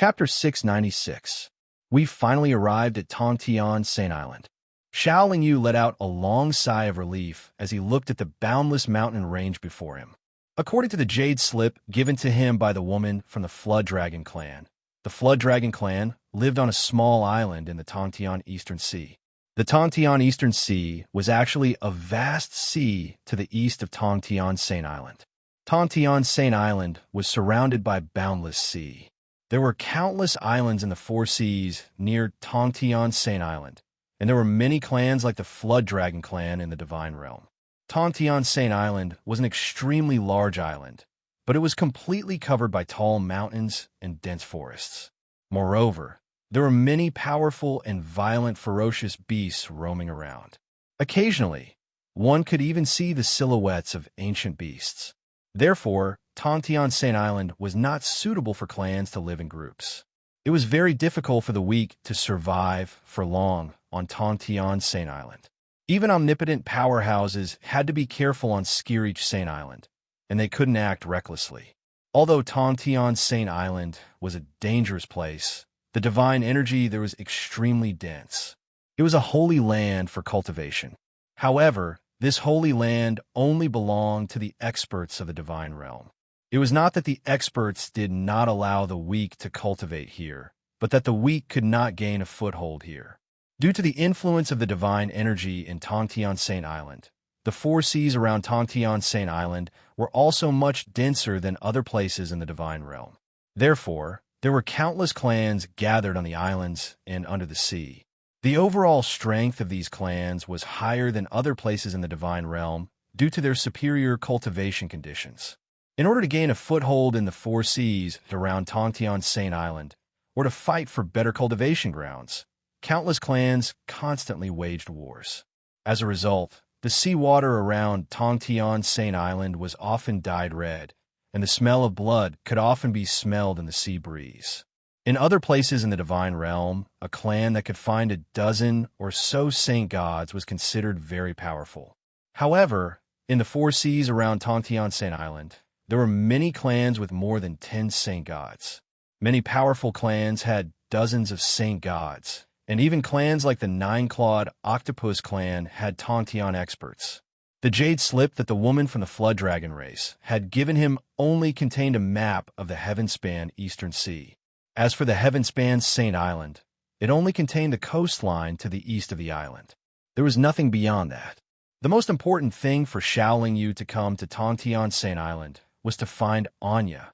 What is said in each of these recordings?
Chapter 696. We finally arrived at Tongtian Saint Island. Xiao Yu let out a long sigh of relief as he looked at the boundless mountain range before him. According to the jade slip given to him by the woman from the Flood Dragon clan, the Flood Dragon clan lived on a small island in the Tongtian Eastern Sea. The Tongtian Eastern Sea was actually a vast sea to the east of Tongtian Saint Island. Tongtian Saint Island was surrounded by boundless sea. There were countless islands in the four seas near Tongtian Saint Island, and there were many clans like the Flood Dragon clan in the Divine Realm. Tongtian Saint Island was an extremely large island, but it was completely covered by tall mountains and dense forests. Moreover, there were many powerful and violent ferocious beasts roaming around. Occasionally, one could even see the silhouettes of ancient beasts. Therefore, Tongtian Saint Island was not suitable for clans to live in groups. It was very difficult for the weak to survive for long on Tongtian Saint Island. Even omnipotent powerhouses had to be careful on Skirich Saint Island, and they couldn't act recklessly. Although Tongtian Saint Island was a dangerous place, the divine energy there was extremely dense. It was a holy land for cultivation. However, this holy land only belonged to the experts of the divine realm. It was not that the experts did not allow the weak to cultivate here, but that the weak could not gain a foothold here. Due to the influence of the divine energy in Tongtian Saint Island, the four seas around Tongtian Saint Island were also much denser than other places in the divine realm. Therefore, there were countless clans gathered on the islands and under the sea. The overall strength of these clans was higher than other places in the divine realm due to their superior cultivation conditions. In order to gain a foothold in the four seas around Tongtian Saint Island, or to fight for better cultivation grounds, countless clans constantly waged wars. As a result, the seawater around Tongtian Saint Island was often dyed red, and the smell of blood could often be smelled in the sea breeze. In other places in the divine realm, a clan that could find a dozen or so saint gods was considered very powerful. However, in the four seas around Tongtian Saint Island, there were many clans with more than 10 saint gods. Many powerful clans had dozens of saint gods, and even clans like the Nine-Clawed Octopus clan had Tongtian experts. The jade slip that the woman from the Flood Dragon race had given him only contained a map of the Heavenspan Eastern Sea. As for the Heavenspan Saint Island, it only contained the coastline to the east of the island. There was nothing beyond that. The most important thing for Xiao Yu to come to Tongtian Saint Island was to find Anya.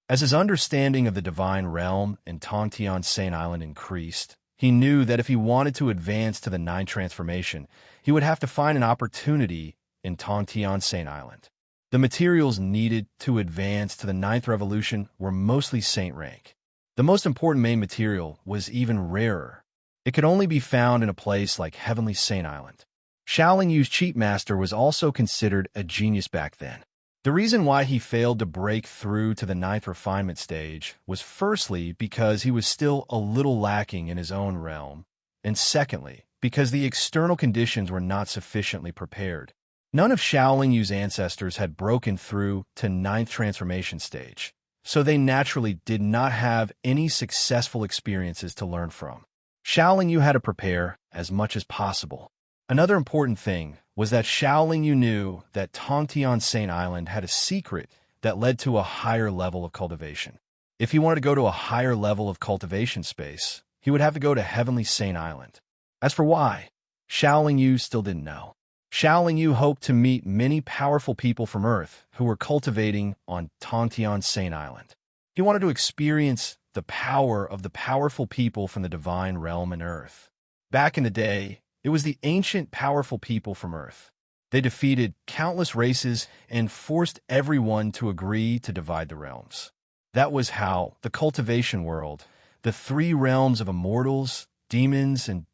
As his understanding of the divine realm and Tongtian Saint Island increased, he knew that if he wanted to advance to the Ninth Transformation, he would have to find an opportunity in Tongtian Saint Island. The materials needed to advance to the Ninth Revolution were mostly saint rank. The most important main material was even rarer. It could only be found in a place like Heavenly Saint Island. Xiao Yu's cheat master was also considered a genius back then. The reason why he failed to break through to the Ninth Refinement stage was firstly because he was still a little lacking in his own realm, and secondly, because the external conditions were not sufficiently prepared. None of Xiao Yu's ancestors had broken through to Ninth Transformation stage, so they naturally did not have any successful experiences to learn from. Xiao Yu had to prepare as much as possible. Another important thing was that Xiao Yu knew that Tongtian Saint Island had a secret that led to a higher level of cultivation. If he wanted to go to a higher level of cultivation space, he would have to go to Heavenly Saint Island. As for why, Xiao Yu still didn't know. Xiao Yu hoped to meet many powerful people from Earth who were cultivating on Tongtian Saint Island. He wanted to experience the power of the powerful people from the divine realm and Earth. Back in the day, it was the ancient powerful people from Earth. They defeated countless races and forced everyone to agree to divide the realms. That was how the cultivation world, the three realms of immortals, demons, and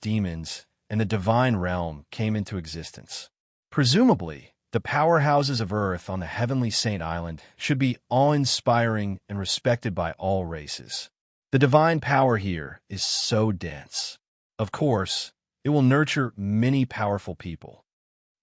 the divine realm came into existence. Presumably, the powerhouses of Earth on the Heavenly Saint Island should be awe-inspiring and respected by all races. The divine power here is so dense. Of course, it will nurture many powerful people.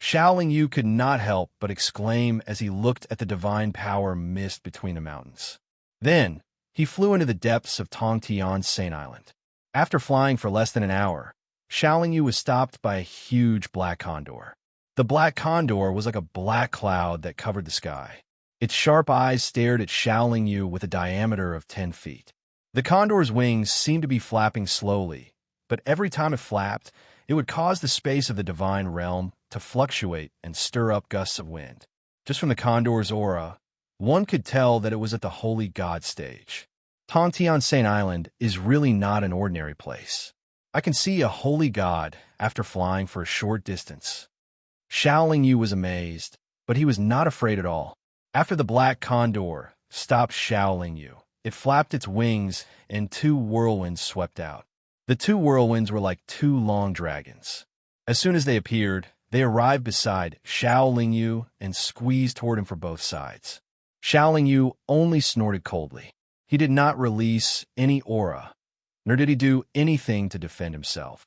Xiao Yu could not help but exclaim as he looked at the divine power mist between the mountains. Then, he flew into the depths of Tongtian's Saint Island. After flying for less than an hour, Xiaolingyu was stopped by a huge black condor. The black condor was like a black cloud that covered the sky. Its sharp eyes stared at Xiaolingyu with a diameter of 10 feet. The condor's wings seemed to be flapping slowly, but every time it flapped, it would cause the space of the divine realm to fluctuate and stir up gusts of wind. Just from the condor's aura, one could tell that it was at the holy god stage. Tongtian Saint Island is really not an ordinary place. I can see a holy god after flying for a short distance. Xiaolingyu was amazed, but he was not afraid at all. After the black condor stopped Xiaolingyu, it flapped its wings and 2 whirlwinds swept out. The 2 whirlwinds were like 2 long dragons. As soon as they appeared, they arrived beside Xiaolingyu and squeezed toward him from both sides. Xiaolingyu only snorted coldly. He did not release any aura, nor did he do anything to defend himself.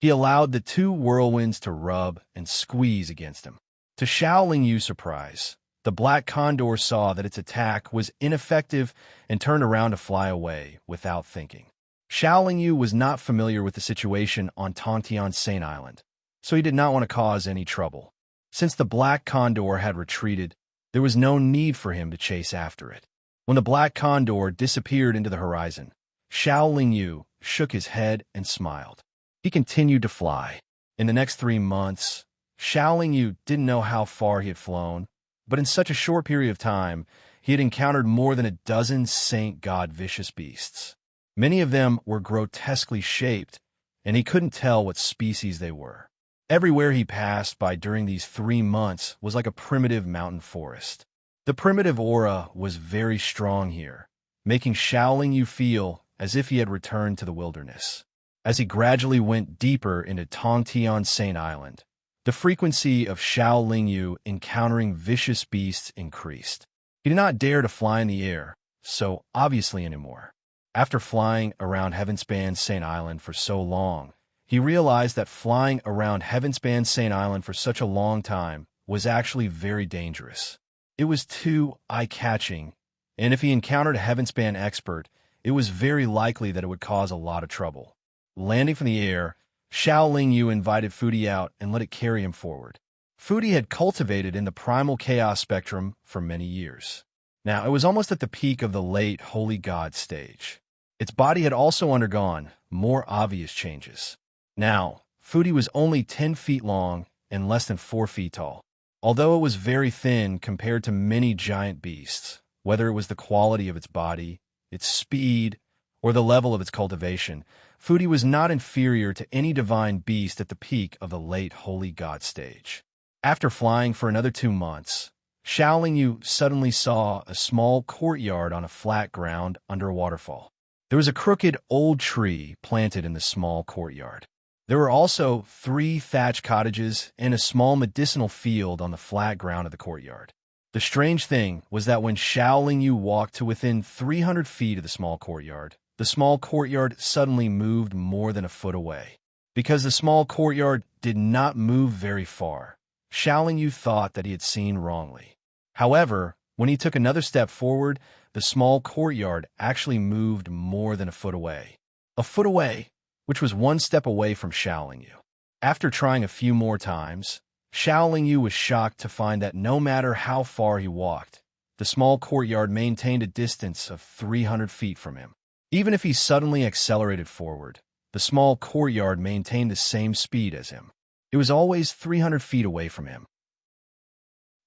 He allowed the 2 whirlwinds to rub and squeeze against him. To Xiaolingyu's surprise, the black condor saw that its attack was ineffective and turned around to fly away without thinking. Xiaolingyu was not familiar with the situation on Tongtian Saint Island, so he did not want to cause any trouble. Since the black condor had retreated, there was no need for him to chase after it. When the black condor disappeared into the horizon, Xiaolingyu shook his head and smiled. He continued to fly. In the next 3 months, Xiaolingyu didn't know how far he had flown, but in such a short period of time, he had encountered more than a dozen saint god vicious beasts. Many of them were grotesquely shaped, and he couldn't tell what species they were. Everywhere he passed by during these 3 months was like a primitive mountain forest. The primitive aura was very strong here, making Xiaolingyu feel as if he had returned to the wilderness. As he gradually went deeper into Tongtian Saint Island, the frequency of Xiaolingyu encountering vicious beasts increased. He did not dare to fly in the air, so obviously anymore. After flying around Heavenspan Saint Island for so long, he realized that flying around Heavenspan Saint Island for such a long time was actually very dangerous. It was too eye-catching, and if he encountered a Heavenspan expert, it was very likely that it would cause a lot of trouble. Landing from the air, Xiaolingyu invited Fudi out and let it carry him forward. Fudi had cultivated in the primal chaos spectrum for many years. Now, it was almost at the peak of the late holy god stage. Its body had also undergone more obvious changes. Now, Fudi was only 10 feet long and less than 4 feet tall. Although it was very thin compared to many giant beasts, whether it was the quality of its body, its speed, or the level of its cultivation, Fudi was not inferior to any divine beast at the peak of the late holy god stage. After flying for another 2 months, Xiaolingyu suddenly saw a small courtyard on a flat ground under a waterfall. There was a crooked old tree planted in the small courtyard. There were also 3 thatched cottages and a small medicinal field on the flat ground of the courtyard. The strange thing was that when Xiaolingyu walked to within 300 feet of the small courtyard suddenly moved more than a foot away. Because the small courtyard did not move very far, Xiaolingyu thought that he had seen wrongly. However, when he took another step forward, the small courtyard actually moved more than a foot away. A foot away, which was 1 step away from Xiaolingyu. After trying a few more times, Xiaolingyu was shocked to find that no matter how far he walked, the small courtyard maintained a distance of 300 feet from him. Even if he suddenly accelerated forward, the small courtyard maintained the same speed as him. It was always 300 feet away from him.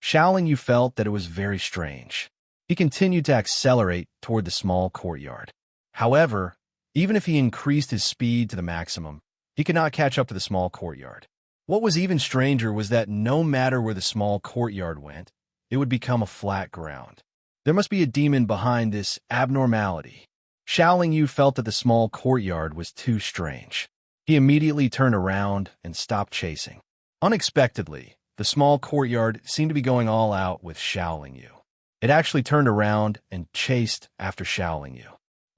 Xiaolingyu felt that it was very strange. He continued to accelerate toward the small courtyard. However, even if he increased his speed to the maximum, he could not catch up to the small courtyard. What was even stranger was that no matter where the small courtyard went, it would become a flat ground. There must be a demon behind this abnormality. Xiaolingyu felt that the small courtyard was too strange. He immediately turned around and stopped chasing. Unexpectedly, the small courtyard seemed to be going all out with Xiaolingyu. It actually turned around and chased after Xiaolingyu.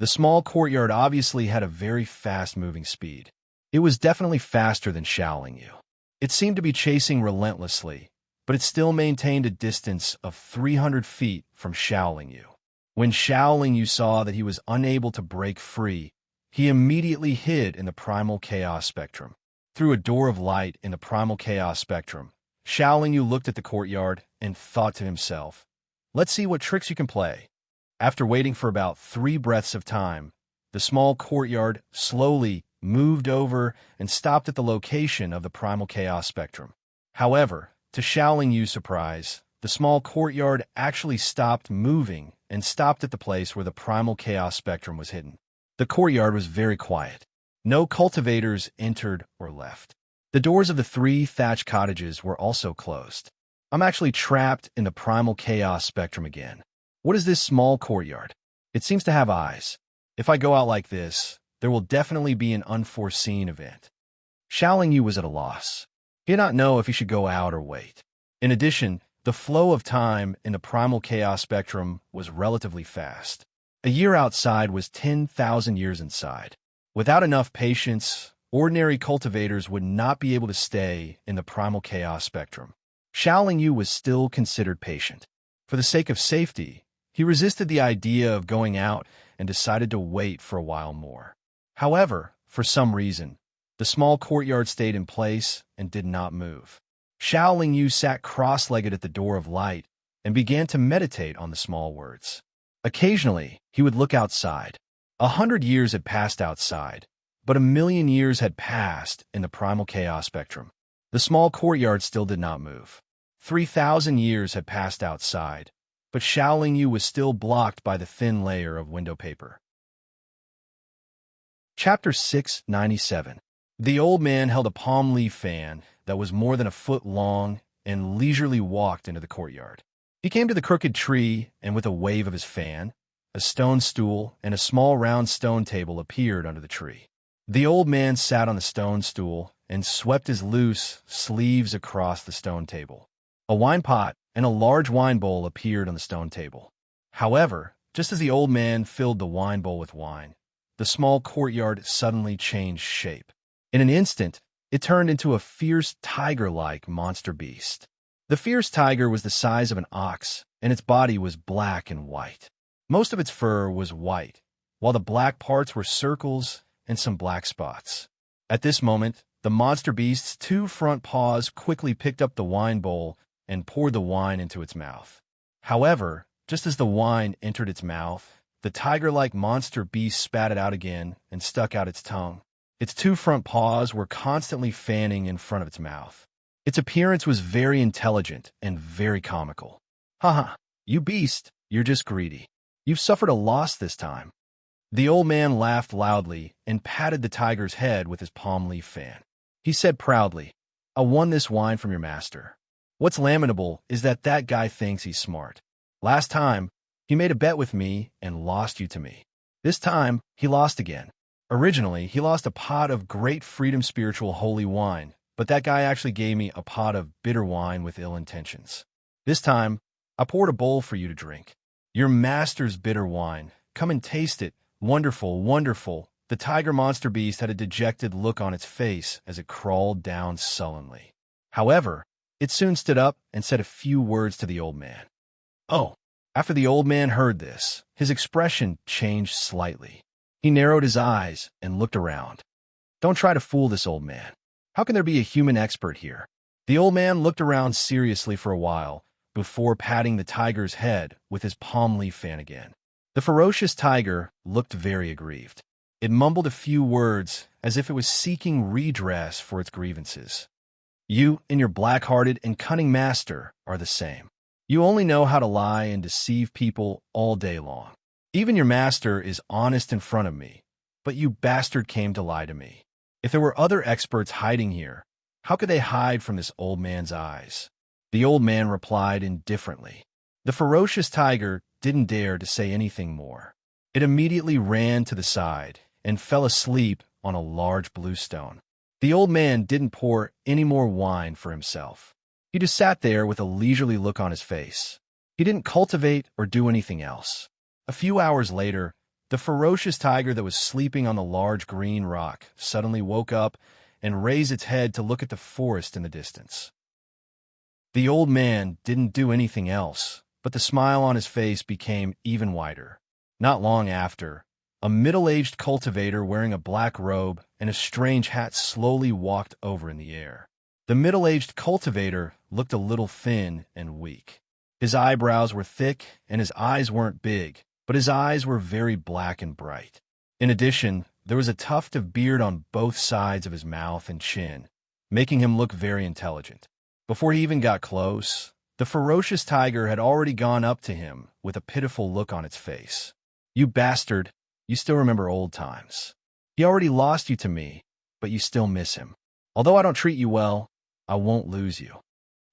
The small courtyard obviously had a very fast-moving speed. It was definitely faster than Xiaolingyu. It seemed to be chasing relentlessly, but it still maintained a distance of 300 feet from Xiaolingyu. When Shaolin Yu saw that he was unable to break free, he immediately hid in the primal chaos spectrum. Through a door of light in the primal chaos spectrum, Shaolin Yu looked at the courtyard and thought to himself, "Let's see what tricks you can play." After waiting for about 3 breaths of time, the small courtyard slowly moved over and stopped at the location of the primal chaos spectrum. However, to Shaolin Yu's surprise, the small courtyard actually stopped moving and stopped at the place where the primal chaos spectrum was hidden. The courtyard was very quiet. No cultivators entered or left. The doors of the 3 thatched cottages were also closed. I'm actually trapped in the primal chaos spectrum again. What is this small courtyard? It seems to have eyes. If I go out like this, there will definitely be an unforeseen event. Shaolin Yu was at a loss. He did not know if he should go out or wait. In addition, the flow of time in the primal chaos spectrum was relatively fast. A year outside was 10,000 years inside. Without enough patience, ordinary cultivators would not be able to stay in the primal chaos spectrum. Shaolin Yu was still considered patient. For the sake of safety, he resisted the idea of going out and decided to wait for a while more. However, for some reason, the small courtyard stayed in place and did not move. Shaolin Yu sat cross-legged at the door of light and began to meditate on the small words. Occasionally, he would look outside. 100 years had passed outside, but 1,000,000 years had passed in the primal chaos spectrum. The small courtyard still did not move. 3,000 years had passed outside, but Shaolin Yu was still blocked by the thin layer of window paper. Chapter 697. The old man held a palm leaf fan that was more than a foot long and leisurely walked into the courtyard. He came to the crooked tree, and with a wave of his fan, a stone stool and a small round stone table appeared under the tree. The old man sat on the stone stool and swept his loose sleeves across the stone table. A wine pot and a large wine bowl appeared on the stone table. However, just as the old man filled the wine bowl with wine, the small courtyard suddenly changed shape. In an instant, it turned into a fierce tiger-like monster beast. The fierce tiger was the size of an ox, and its body was black and white. Most of its fur was white, while the black parts were circles and some black spots. At this moment, the monster beast's 2 front paws quickly picked up the wine bowl and poured the wine into its mouth. However, just as the wine entered its mouth, the tiger-like monster beast spat it out again and stuck out its tongue. Its 2 front paws were constantly fanning in front of its mouth. Its appearance was very intelligent and very comical. "Haha, you beast, you're just greedy. You've suffered a loss this time." The old man laughed loudly and patted the tiger's head with his palm leaf fan. He said proudly, "I won this wine from your master. What's lamentable is that guy thinks he's smart. Last time, he made a bet with me and lost you to me. This time, he lost again. Originally, he lost a pot of great freedom spiritual holy wine, but that guy actually gave me a pot of bitter wine with ill intentions. This time, I poured a bowl for you to drink. Your master's bitter wine. Come and taste it. Wonderful, wonderful." The tiger monster beast had a dejected look on its face as it crawled down sullenly. However, it soon stood up and said a few words to the old man. "Oh." After the old man heard this, his expression changed slightly. He narrowed his eyes and looked around. "Don't try to fool this old man. How can there be a human expert here?" The old man looked around seriously for a while before patting the tiger's head with his palm leaf fan again. The ferocious tiger looked very aggrieved. It mumbled a few words as if it was seeking redress for its grievances. "You and your black-hearted and cunning master are the same. You only know how to lie and deceive people all day long. Even your master is honest in front of me, but you bastard came to lie to me. If there were other experts hiding here, how could they hide from this old man's eyes?" The old man replied indifferently. The ferocious tiger didn't dare to say anything more. It immediately ran to the side and fell asleep on a large blue stone. The old man didn't pour any more wine for himself. He just sat there with a leisurely look on his face. He didn't cultivate or do anything else. A few hours later, the ferocious tiger that was sleeping on the large green rock suddenly woke up and raised its head to look at the forest in the distance. The old man didn't do anything else but the smile on his face became even wider. Not long after, a middle-aged cultivator wearing a black robe and a strange hat slowly walked over in the air. The middle-aged cultivator looked a little thin and weak. His eyebrows were thick and his eyes weren't big, but his eyes were very black and bright. In addition, there was a tuft of beard on both sides of his mouth and chin, making him look very intelligent. Before he even got close, the ferocious tiger had already gone up to him with a pitiful look on its face. "You bastard, you still remember old times. He already lost you to me, but you still miss him. Although I don't treat you well, I won't lose you."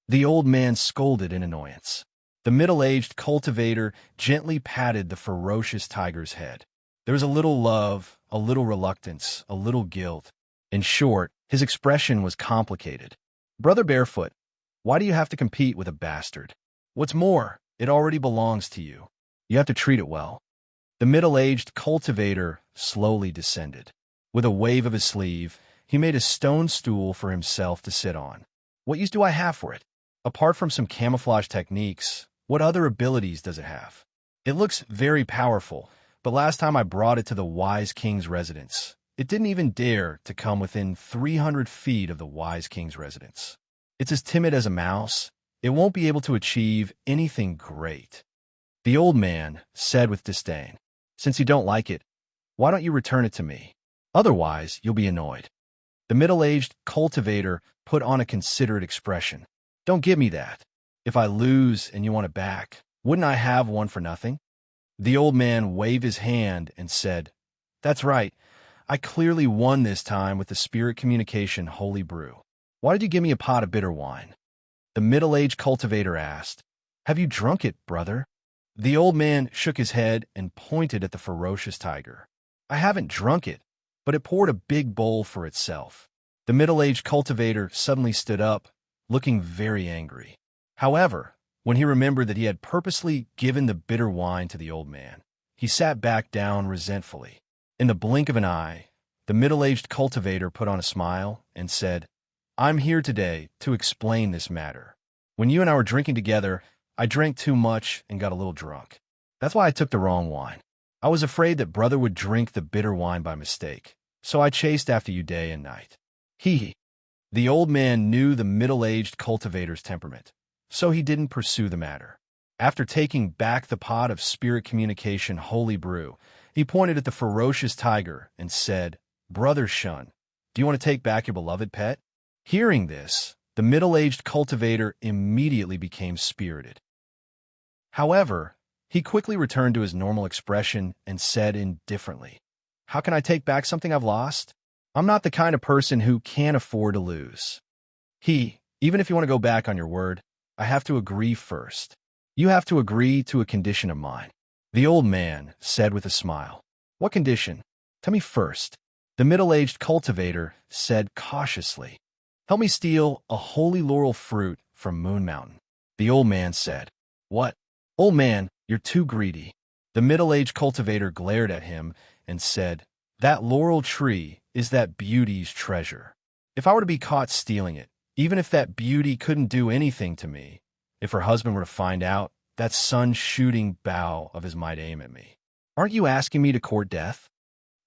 The old man scolded in annoyance. The middle-aged cultivator gently patted the ferocious tiger's head. There was a little love, a little reluctance, a little guilt. In short, his expression was complicated. "Brother Barefoot, why do you have to compete with a bastard? What's more, it already belongs to you. You have to treat it well." The middle-aged cultivator slowly descended. With a wave of his sleeve, he made a stone stool for himself to sit on. "What use do I have for it? Apart from some camouflage techniques, what other abilities does it have? It looks very powerful, but last time I brought it to the wise king's residence, it didn't even dare to come within 300 feet of the wise king's residence. It's as timid as a mouse. It won't be able to achieve anything great." The old man said with disdain, "Since you don't like it, why don't you return it to me? Otherwise, you'll be annoyed." The middle-aged cultivator put on a considerate expression. "Don't give me that. If I lose and you want it back, wouldn't I have one for nothing?" The old man waved his hand and said, "That's right. I clearly won this time with the spirit communication holy brew. Why did you give me a pot of bitter wine?" The middle-aged cultivator asked. "Have you drunk it, brother?" The old man shook his head and pointed at the ferocious tiger. "I haven't drunk it, but it poured a big bowl for itself." The middle-aged cultivator suddenly stood up, looking very angry. However, when he remembered that he had purposely given the bitter wine to the old man, he sat back down resentfully. In the blink of an eye, the middle-aged cultivator put on a smile and said, "I'm here today to explain this matter. When you and I were drinking together, I drank too much and got a little drunk. That's why I took the wrong wine. I was afraid that brother would drink the bitter wine by mistake, so I chased after you day and night." The old man knew the middle-aged cultivator's temperament, so he didn't pursue the matter. After taking back the pot of spirit communication holy brew, he pointed at the ferocious tiger and said, "Brother Shun, do you want to take back your beloved pet?" Hearing this, the middle-aged cultivator immediately became spirited. However, he quickly returned to his normal expression and said indifferently, "How can I take back something I've lost? I'm not the kind of person who can't afford to lose. Even if you want to go back on your word, I have to agree first. You have to agree to a condition of mine." The old man said with a smile, "What condition? Tell me first." The middle-aged cultivator said cautiously, "Help me steal a holy laurel fruit from Moon Mountain." The old man said, "What? Old man, you're too greedy." The middle-aged cultivator glared at him and said, "That laurel tree is that beauty's treasure. If I were to be caught stealing it, even if that beauty couldn't do anything to me, if her husband were to find out, that sun-shooting bow of his might aim at me. Aren't you asking me to court death?"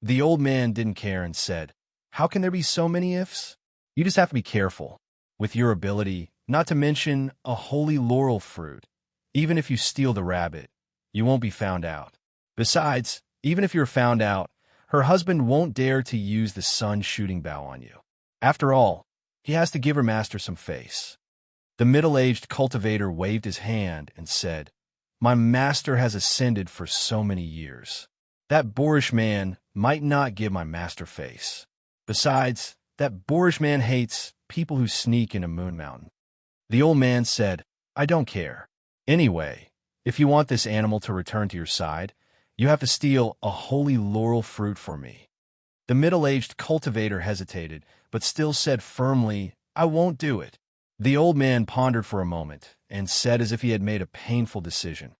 The old man didn't care and said, "How can there be so many ifs? You just have to be careful with your ability, not to mention a holy laurel fruit. Even if you steal the rabbit, you won't be found out. Besides, even if you're found out, her husband won't dare to use the sun-shooting bow on you. After all, he has to give her master some face." The middle-aged cultivator waved his hand and said, "My master has ascended for so many years. That boorish man might not give my master face. Besides, that boorish man hates people who sneak into Moon Mountain." The old man said, "I don't care. Anyway, if you want this animal to return to your side, you have to steal a holy laurel fruit for me." The middle-aged cultivator hesitated, but still said firmly, "I won't do it." The old man pondered for a moment and said as if he had made a painful decision,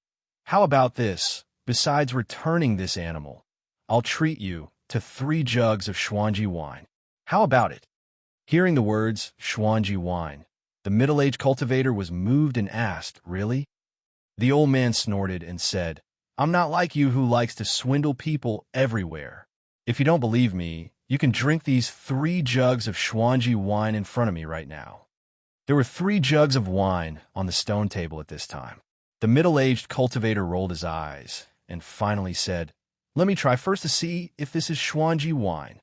"How about this? Besides returning this animal, I'll treat you to 3 jugs of Xuanji wine. How about it?" Hearing the words, Xuanji wine, the middle-aged cultivator was moved and asked, "Really?" The old man snorted and said, I'm not like you who likes to swindle people everywhere. If you don't believe me, you can drink these 3 jugs of Xuanji wine in front of me right now. There were 3 jugs of wine on the stone table at this time. The middle-aged cultivator rolled his eyes and finally said, Let me try first to see if this is Xuanji wine.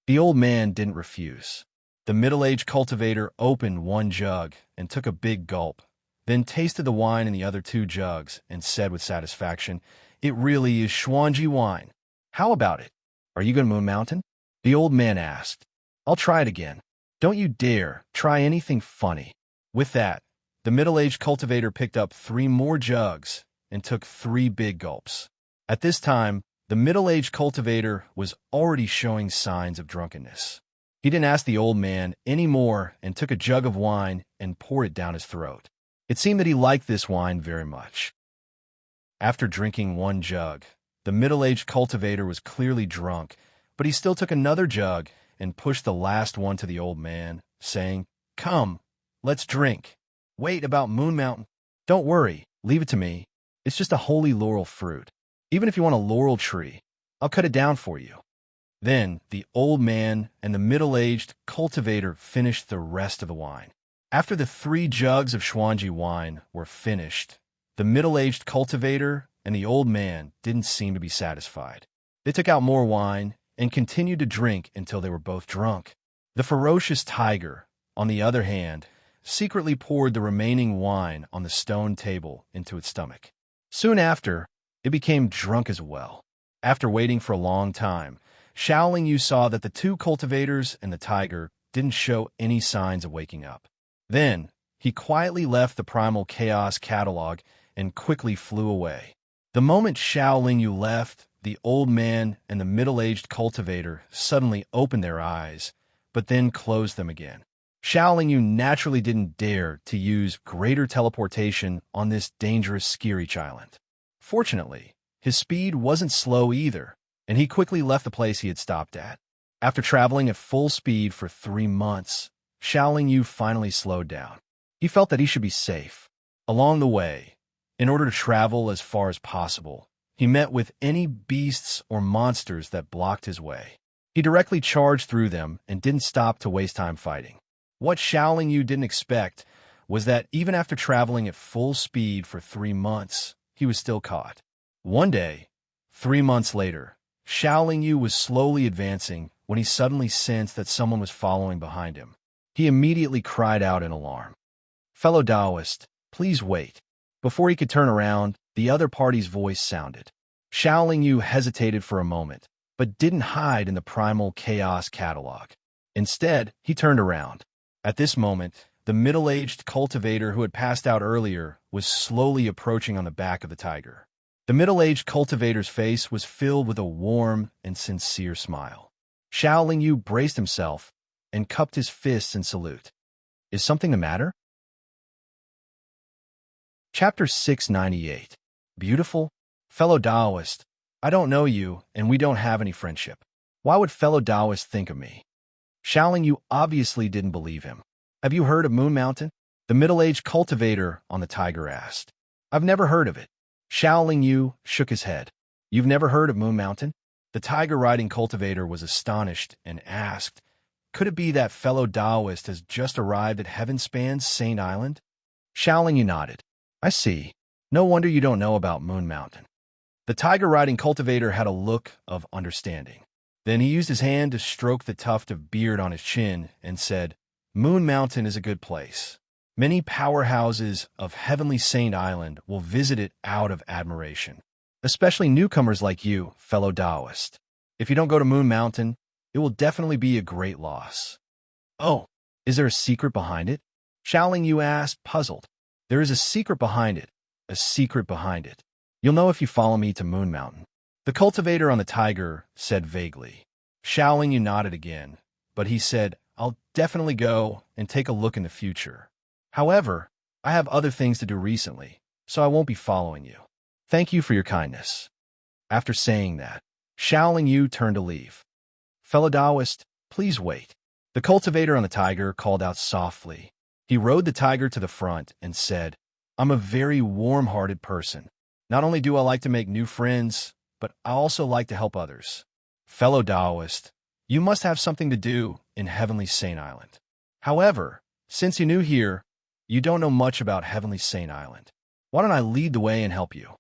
The old man didn't refuse. The middle-aged cultivator opened 1 jug and took a big gulp, then tasted the wine in the other 2 jugs and said with satisfaction, It really is Xuanji wine. How about it? Are you going to Moon Mountain? The old man asked. I'll try it again. Don't you dare try anything funny. With that, the middle-aged cultivator picked up 3 more jugs and took 3 big gulps. At this time, the middle-aged cultivator was already showing signs of drunkenness. He didn't ask the old man any more and took a jug of wine and poured it down his throat. It seemed that he liked this wine very much. After drinking 1 jug, the middle-aged cultivator was clearly drunk, but he still took another jug and pushed the last one to the old man, saying, Come, let's drink. Wait about Moon Mountain. Don't worry, leave it to me. It's just a holy laurel fruit. Even if you want a laurel tree, I'll cut it down for you. Then the old man and the middle-aged cultivator finished the rest of the wine. After the 3 jugs of Xuanji wine were finished, the middle-aged cultivator and the old man didn't seem to be satisfied. They took out more wine and continued to drink until they were both drunk. The ferocious tiger, on the other hand, secretly poured the remaining wine on the stone table into its stomach. Soon after, it became drunk as well. After waiting for a long time, Shaolin Yu saw that the 2 cultivators and the tiger didn't show any signs of waking up. Then, he quietly left the Primal Chaos catalog and quickly flew away. The moment Shaolin Yu left, the old man and the middle-aged cultivator suddenly opened their eyes, but then closed them again. Shaolin Yu naturally didn't dare to use greater teleportation on this dangerous Skirich Island. Fortunately, his speed wasn't slow either, and he quickly left the place he had stopped at. After traveling at full speed for 3 months, Shaolin Yu finally slowed down. He felt that he should be safe. Along the way, in order to travel as far as possible, he met with any beasts or monsters that blocked his way. He directly charged through them and didn't stop to waste time fighting. What Shaolin Yu didn't expect was that even after traveling at full speed for 3 months, he was still caught. One day, 3 months later, Shaolin Yu was slowly advancing when he suddenly sensed that someone was following behind him. He immediately cried out in alarm. Fellow Taoist, please wait. Before he could turn around, the other party's voice sounded. Shaolin Yu hesitated for a moment, but didn't hide in the Primal Chaos catalog. Instead, he turned around. At this moment, the middle-aged cultivator who had passed out earlier was slowly approaching on the back of the tiger. The middle-aged cultivator's face was filled with a warm and sincere smile. Shaolin Yu braced himself and cupped his fists in salute. Is something the matter? Chapter 698. Beautiful? Fellow Taoist, I don't know you, and we don't have any friendship. Why would fellow Taoist think of me? Shaolin Yu obviously didn't believe him. Have you heard of Moon Mountain? The middle-aged cultivator on the tiger asked. I've never heard of it. Shaolin Yu shook his head. You've never heard of Moon Mountain? The tiger-riding cultivator was astonished and asked, Could it be that fellow Taoist has just arrived at Heavenspan's Saint Island? Shaolin Yu nodded. I see. No wonder you don't know about Moon Mountain. The tiger-riding cultivator had a look of understanding. Then he used his hand to stroke the tuft of beard on his chin and said, Moon Mountain is a good place. Many powerhouses of Heavenly Saint Island will visit it out of admiration, especially newcomers like you, fellow Taoist. If you don't go to Moon Mountain, it will definitely be a great loss. Oh, is there a secret behind it? Shaolin Yu asked, puzzled. There is a secret behind it, a secret behind it. You'll know if you follow me to Moon Mountain. The cultivator on the tiger said vaguely. Shaolin Yu nodded again, but he said, I'll definitely go and take a look in the future. However, I have other things to do recently, so I won't be following you. Thank you for your kindness. After saying that, Shaolin Yu turned to leave. Fellow Taoist, please wait. The cultivator on the tiger called out softly. He rode the tiger to the front and said, I'm a very warm-hearted person. Not only do I like to make new friends, but I also like to help others. Fellow Taoist, you must have something to do in Heavenly Saint Island. However, since you're new here, you don't know much about Heavenly Saint Island. Why don't I lead the way and help you?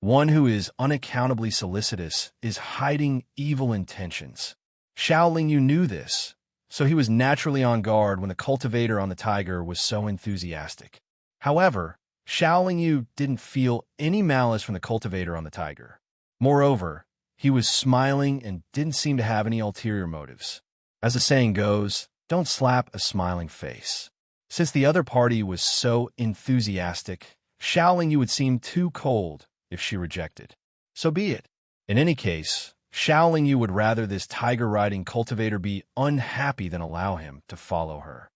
One who is unaccountably solicitous is hiding evil intentions. Xiao knew this, so he was naturally on guard when the cultivator on the tiger was so enthusiastic. However, Xiao didn't feel any malice from the cultivator on the tiger. Moreover, he was smiling and didn't seem to have any ulterior motives. As the saying goes, don't slap a smiling face. Since the other party was so enthusiastic, Xiao would seem too cold if she rejected. So be it. In any case, Xiao would rather this tiger-riding cultivator be unhappy than allow him to follow her.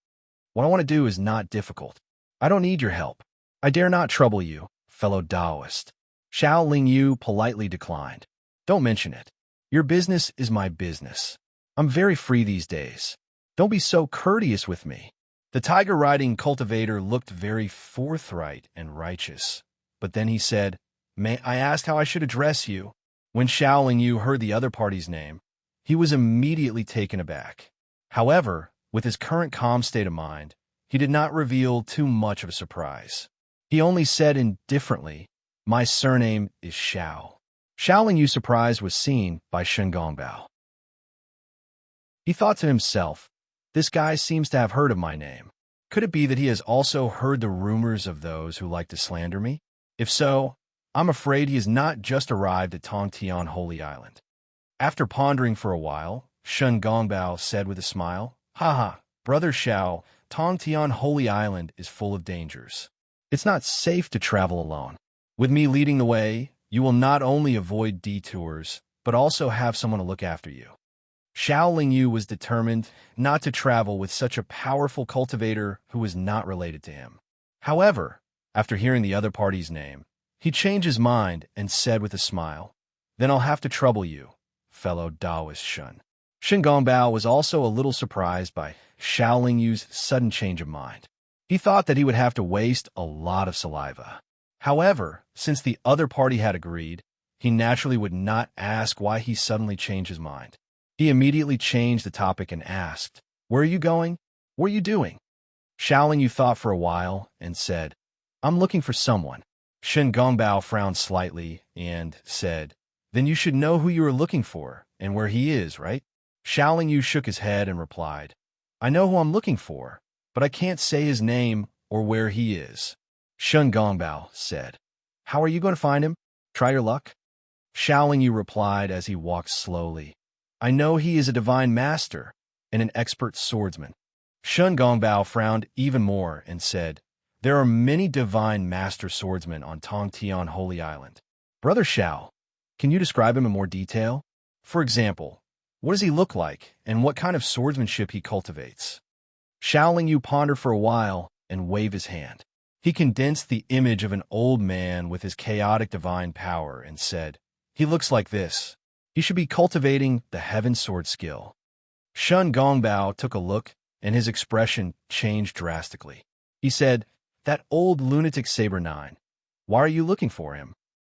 What I want to do is not difficult. I don't need your help. I dare not trouble you, fellow Taoist. Xiao politely declined. Don't mention it. Your business is my business. I'm very free these days. Don't be so courteous with me. The tiger-riding cultivator looked very forthright and righteous, but then he said, "May I ask how I should address you?" When Xiao heard the other party's name, he was immediately taken aback. However, with his current calm state of mind, he did not reveal too much of a surprise. He only said indifferently, "My surname is Xiao." Xiao surprise was seen by Shen Gongbao. He thought to himself, this guy seems to have heard of my name. Could it be that he has also heard the rumors of those who like to slander me? If so, I'm afraid he has not just arrived at Tongtian Holy Island. After pondering for a while, Shen Gongbao said with a smile, "Haha, Brother Xiao, Tongtian Holy Island is full of dangers. It's not safe to travel alone. With me leading the way, you will not only avoid detours, but also have someone to look after you." Xiao was determined not to travel with such a powerful cultivator who was not related to him. However, after hearing the other party's name, he changed his mind and said with a smile, "Then I'll have to trouble you, fellow Taoist Shen." Shen Gongbao was also a little surprised by Xiao sudden change of mind. He thought that he would have to waste a lot of saliva. However, since the other party had agreed, he naturally would not ask why he suddenly changed his mind. He immediately changed the topic and asked, "Where are you going? What are you doing?" Xiao thought for a while and said, "I'm looking for someone." Shen Gongbao frowned slightly and said, "Then you should know who you are looking for and where he is, right?" Xiao shook his head and replied, "I know who I'm looking for, but I can't say his name or where he is." Shen Gongbao said, "How are you going to find him? Try your luck?" Xiao replied as he walked slowly, "I know he is a divine master and an expert swordsman." Shen Gongbao frowned even more and said, "There are many divine master swordsmen on Tongtian Holy Island. Brother Xiao, can you describe him in more detail? For example, what does he look like and what kind of swordsmanship he cultivates?" Xiao pondered for a while and waved his hand. He condensed the image of an old man with his chaotic divine power and said, "He looks like this. He should be cultivating the heaven sword skill." Shen Gongbao took a look, and his expression changed drastically. He said, "That old lunatic Saber 9. Why are you looking for him?"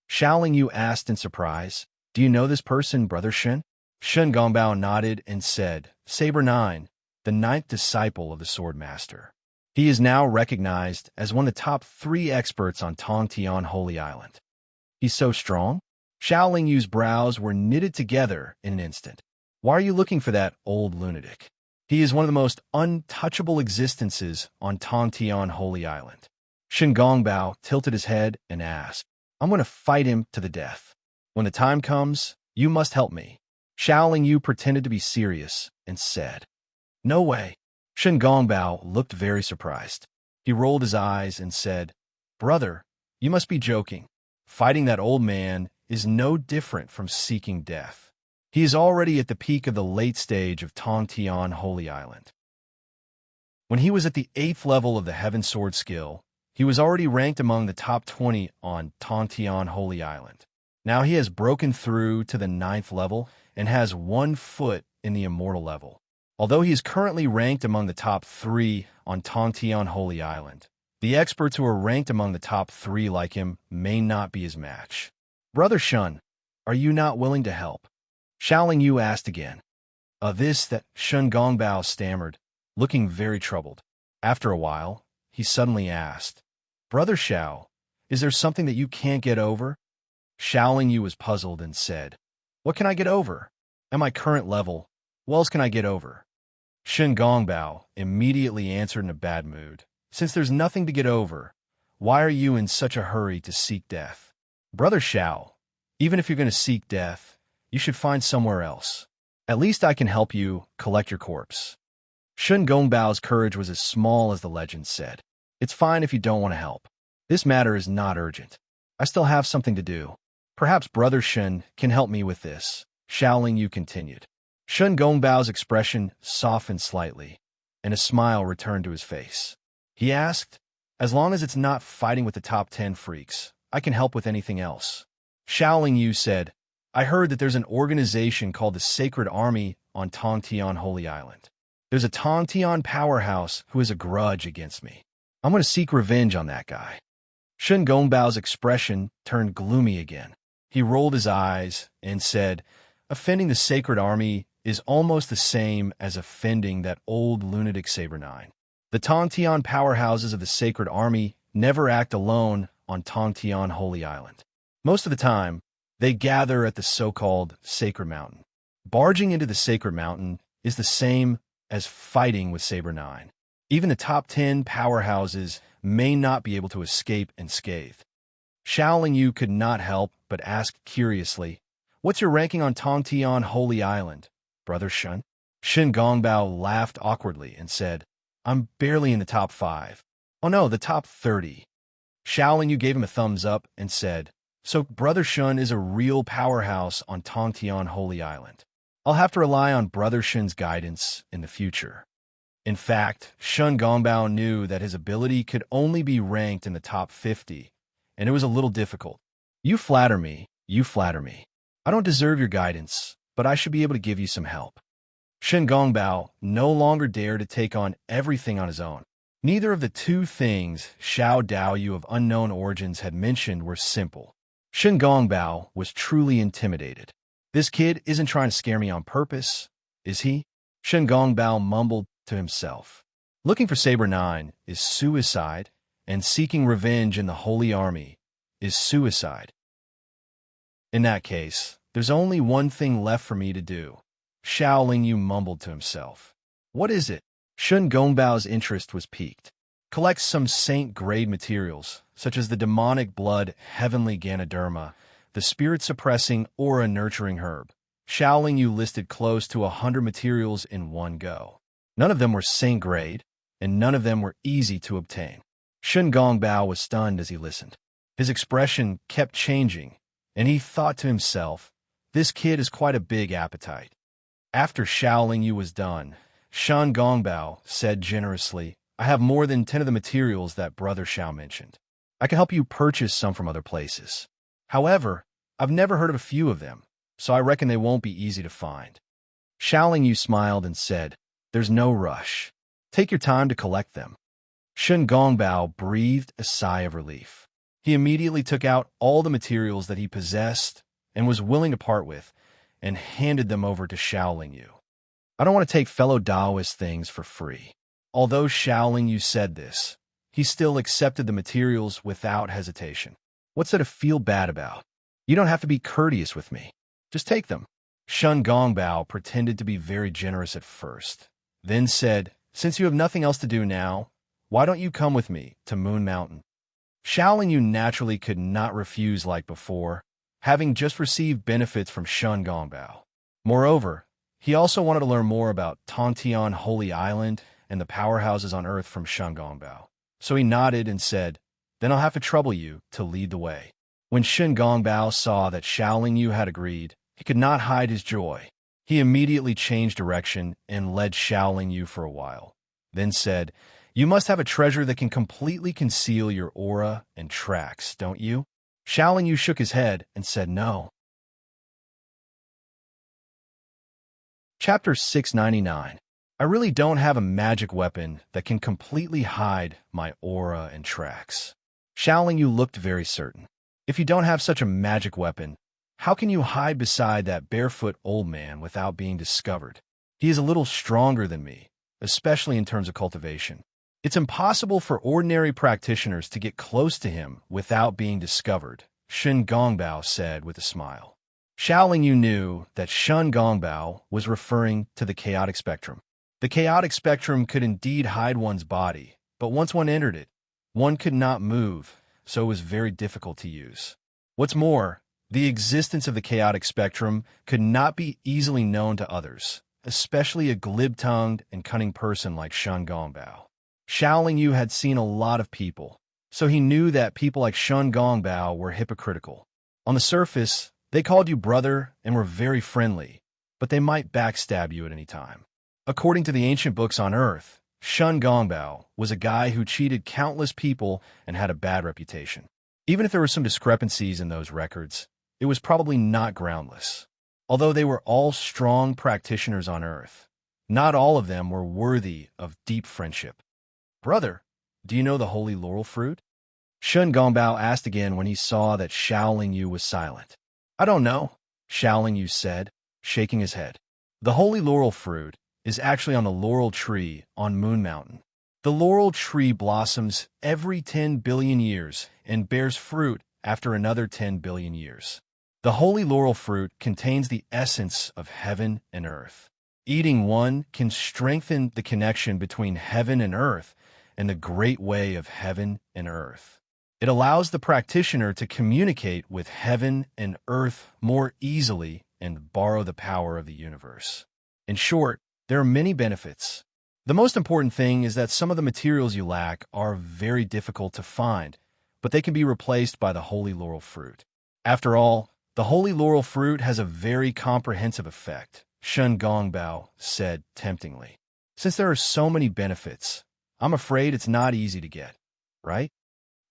Xiao asked in surprise, "Do you know this person, Brother Shen?" Shen Gongbao nodded and said, "Saber 9, the 9th disciple of the sword master. He is now recognized as one of the top 3 experts on Tongtian Holy Island." "He's so strong?" Xiao brows were knitted together in an instant. "Why are you looking for that old lunatic? He is one of the most untouchable existences on Tongtian Holy Island." Shen Gongbao tilted his head and asked, "I'm going to fight him to the death. When the time comes, you must help me." Xiao pretended to be serious and said, "No way." Shen Gongbao looked very surprised. He rolled his eyes and said, "Brother, you must be joking. Fighting that old man is no different from seeking death. He is already at the peak of the late stage of Tongtian Holy Island. When he was at the 8th level of the Heaven Sword skill, he was already ranked among the top 20 on Tongtian Holy Island. Now he has broken through to the 9th level and has 1 foot in the Immortal level. Although he is currently ranked among the top 3 on Tongtian Holy Island, The experts who are ranked among the top 3 like him may not be his match. Brother Shun, are you not willing to help? Xiaoling Yu asked again. That Shun Gongbao stammered, looking very troubled. After a while, he suddenly asked, Brother Xiao, is there something that you can't get over? Xiaoling Yu was puzzled and said, What can I get over? At my current level, what else can I get over? Shun Gongbao immediately answered in a bad mood. Since there's nothing to get over, why are you in such a hurry to seek death? Brother Xiao, even if you're going to seek death, you should find somewhere else. At least I can help you collect your corpse. Shun Gongbao's courage was as small as the legend said. It's fine if you don't want to help. This matter is not urgent. I still have something to do. Perhaps Brother Shun can help me with this, Xiaoling Yu continued. Shun Gongbao's expression softened slightly, and a smile returned to his face. He asked, As long as it's not fighting with the top 10 freaks, I can help with anything else. Xiaoling Yu said, I heard that there's an organization called the Sacred Army on Tongtian Holy Island. There's a Tongtian powerhouse who has a grudge against me. I'm going to seek revenge on that guy. Shun Gongbao's expression turned gloomy again. He rolled his eyes and said, Offending the Sacred Army is almost the same as offending that old lunatic Saber 9. The Tongtian powerhouses of the Sacred Army never act alone on Tongtian Holy Island. Most of the time, they gather at the so-called Sacred Mountain. Barging into the Sacred Mountain is the same as fighting with Saber 9. Even the top 10 powerhouses may not be able to escape unscathed. Xiaoling Yu could not help but ask curiously, What's your ranking on Tongtian Holy Island, Brother Shun? Shun Gongbao laughed awkwardly and said, I'm barely in the top 5. Oh no, the top 30. Xiaoling Yu gave him a thumbs up and said, So Brother Shun is a real powerhouse on Tongtian Holy Island. I'll have to rely on Brother Shun's guidance in the future. In fact, Shun Gongbao knew that his ability could only be ranked in the top 50, and it was a little difficult. You flatter me, you flatter me. I don't deserve your guidance, but I should be able to give you some help. Shun Gongbao no longer dared to take on everything on his own. Neither of the two things Xiao Daoyu of unknown origins had mentioned were simple. Shun Gongbao was truly intimidated. This kid isn't trying to scare me on purpose, is he? Shun Gongbao mumbled to himself. Looking for Saber 9 is suicide, and seeking revenge in the Holy Army is suicide. In that case, there's only one thing left for me to do. Xiaoling Yu mumbled to himself. What is it? Shun Gongbao's interest was piqued. Collect some saint-grade materials, such as the demonic blood heavenly Ganoderma, the spirit-suppressing aura-nurturing herb. Xiaoling Yu listed close to 100 materials in one go. None of them were saint-grade, and none of them were easy to obtain. Shun Gongbao was stunned as he listened. His expression kept changing, and he thought to himself, this kid has quite a big appetite. After Xiaoling Yu was done, Shun Gongbao said generously, I have more than 10 of the materials that Brother Xiao mentioned. I can help you purchase some from other places. However, I've never heard of a few of them, so I reckon they won't be easy to find. Xiaoling Yu smiled and said, There's no rush. Take your time to collect them. Shun Gongbao breathed a sigh of relief. He immediately took out all the materials that he possessed and was willing to part with, and handed them over to Xiaoling Yu. I don't want to take fellow Taoist things for free. Although Xiaoling Yu said this, he still accepted the materials without hesitation. What's there to feel bad about? You don't have to be courteous with me. Just take them. Shun Gongbao pretended to be very generous at first, then said, Since you have nothing else to do now, why don't you come with me to Moon Mountain? Xiaoling Yu naturally could not refuse like before, having just received benefits from Shun Gongbao. Moreover, he also wanted to learn more about Tongtian Holy Island and the powerhouses on Earth from Shun Gongbao. So he nodded and said, Then I'll have to trouble you to lead the way. When Shun Gongbao saw that Xiaoling Yu had agreed, he could not hide his joy. He immediately changed direction and led Xiaoling Yu for a while, then said, You must have a treasure that can completely conceal your aura and tracks, don't you? Xiaoling Yu shook his head and said no. Chapter 699. I really don't have a magic weapon that can completely hide my aura and tracks. Xiaoling Yu looked very certain. If you don't have such a magic weapon, how can you hide beside that barefoot old man without being discovered? He is a little stronger than me, especially in terms of cultivation. It's impossible for ordinary practitioners to get close to him without being discovered, Shen Gongbao said with a smile. Xiaoling Yu knew that Shen Gongbao was referring to the chaotic spectrum. The chaotic spectrum could indeed hide one's body, but once one entered it, one could not move, so it was very difficult to use. What's more, the existence of the chaotic spectrum could not be easily known to others, especially a glib-tongued and cunning person like Shen Gongbao. Xiaoling Yu had seen a lot of people, so he knew that people like Shen Gongbao were hypocritical. On the surface, they called you brother and were very friendly, but they might backstab you at any time. According to the ancient books on Earth, Shen Gongbao was a guy who cheated countless people and had a bad reputation. Even if there were some discrepancies in those records, it was probably not groundless. Although they were all strong practitioners on Earth, not all of them were worthy of deep friendship. Brother, do you know the holy laurel fruit? Shen Gongbao asked again when he saw that Xiaoling Yu was silent. I don't know, Xiaoling Yu said, shaking his head. The holy laurel fruit is actually on the laurel tree on Moon Mountain. The laurel tree blossoms every 10 billion years and bears fruit after another 10 billion years. The holy laurel fruit contains the essence of heaven and earth. Eating one can strengthen the connection between heaven and earth and the great way of heaven and earth. It allows the practitioner to communicate with heaven and earth more easily and borrow the power of the universe. In short, there are many benefits. The most important thing is that some of the materials you lack are very difficult to find, but they can be replaced by the holy laurel fruit. After all, the holy laurel fruit has a very comprehensive effect, Shen Gongbao said temptingly. Since there are so many benefits, I'm afraid it's not easy to get, right?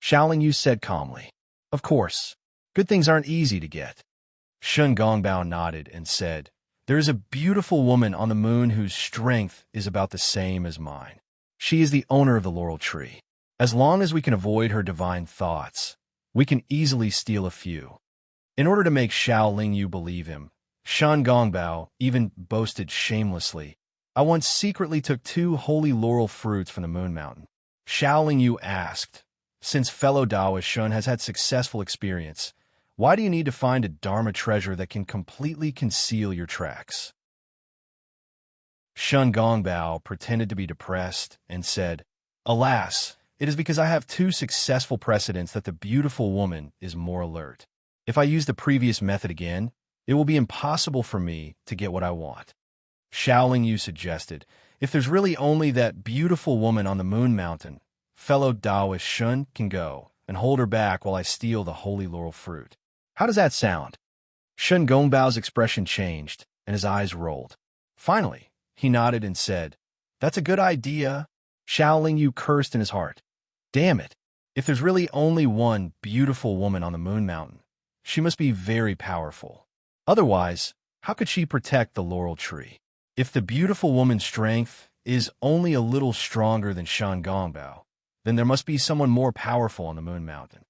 Xiaoling Yu said calmly. Of course, good things aren't easy to get. Shen Gongbao nodded and said, there is a beautiful woman on the moon whose strength is about the same as mine. She is the owner of the laurel tree. As long as we can avoid her divine thoughts, we can easily steal a few. In order to make Xiaoling Yu believe him, Shen Gongbao even boasted shamelessly, I once secretly took 2 holy laurel fruits from the Moon Mountain. Xiaoling Yu asked, since fellow Taoist Shun has had successful experience, why do you need to find a Dharma treasure that can completely conceal your tracks? Shen Gongbao pretended to be depressed and said, alas, it is because I have 2 successful precedents that the beautiful woman is more alert. If I use the previous method again, it will be impossible for me to get what I want. Xiaoling Yu suggested, if there's really only that beautiful woman on the Moon Mountain, fellow Taoist Shun can go and hold her back while I steal the holy laurel fruit. How does that sound? Shen Gongbao's expression changed, and his eyes rolled. Finally, he nodded and said, that's a good idea. Xiaoling Yu cursed in his heart. Damn it. If there's really only one beautiful woman on the Moon Mountain, she must be very powerful. Otherwise, how could she protect the laurel tree? If the beautiful woman's strength is only a little stronger than Shen Gongbao, then there must be someone more powerful on the Moon Mountain.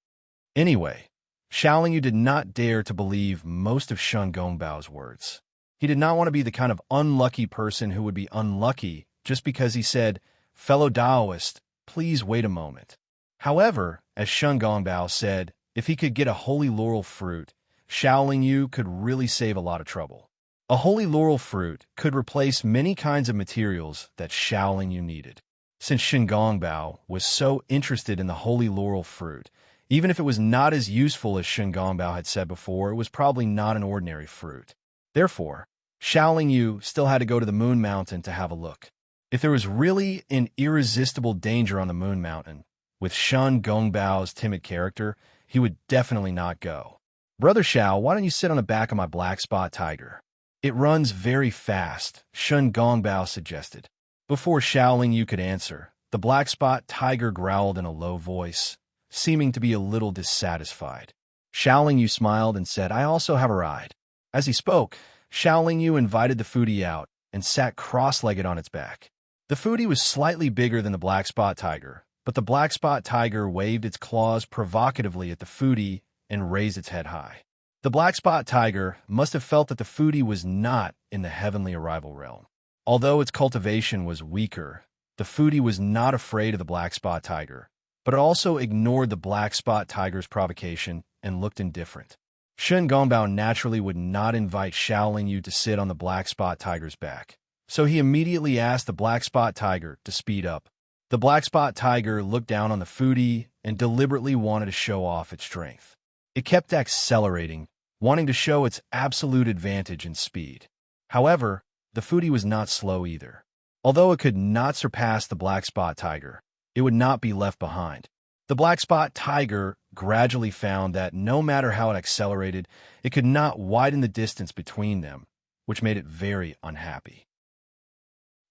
Anyway, Xiaoling Yu did not dare to believe most of Shen Gongbao's words. He did not want to be the kind of unlucky person who would be unlucky just because he said, fellow Taoist, please wait a moment. However, as Shen Gongbao said, if he could get a holy laurel fruit, Xiaoling Yu could really save a lot of trouble. A holy laurel fruit could replace many kinds of materials that Xiaoling Yu needed. Since Shen Gongbao was so interested in the holy laurel fruit, even if it was not as useful as Shen Gongbao had said before, it was probably not an ordinary fruit. Therefore, Xiaoling Yu still had to go to the Moon Mountain to have a look. If there was really an irresistible danger on the Moon Mountain, with Shen Gongbao's timid character, he would definitely not go. Brother Xiao, why don't you sit on the back of my black spot tiger? It runs very fast, Shen Gongbao suggested. Before Xiaoling Yu could answer, the black spot tiger growled in a low voice, seeming to be a little dissatisfied. Xiaoling Yu smiled and said, I also have a ride. As he spoke, Xiaoling Yu invited the foodie out and sat cross-legged on its back. The foodie was slightly bigger than the black spot tiger, but the black spot tiger waved its claws provocatively at the foodie and raised its head high. The black spot tiger must have felt that the foodie was not in the heavenly arrival realm. Although its cultivation was weaker, the foodie was not afraid of the black spot tiger, but it also ignored the black spot tiger's provocation and looked indifferent. Shen Gongbao naturally would not invite Shaolin Yu to sit on the black spot tiger's back, so he immediately asked the black spot tiger to speed up. The black spot tiger looked down on the foodie and deliberately wanted to show off its strength. It kept accelerating, wanting to show its absolute advantage in speed. However, the foodie was not slow either. Although it could not surpass the black spot tiger, it would not be left behind. The black spot tiger gradually found that no matter how it accelerated, it could not widen the distance between them, which made it very unhappy.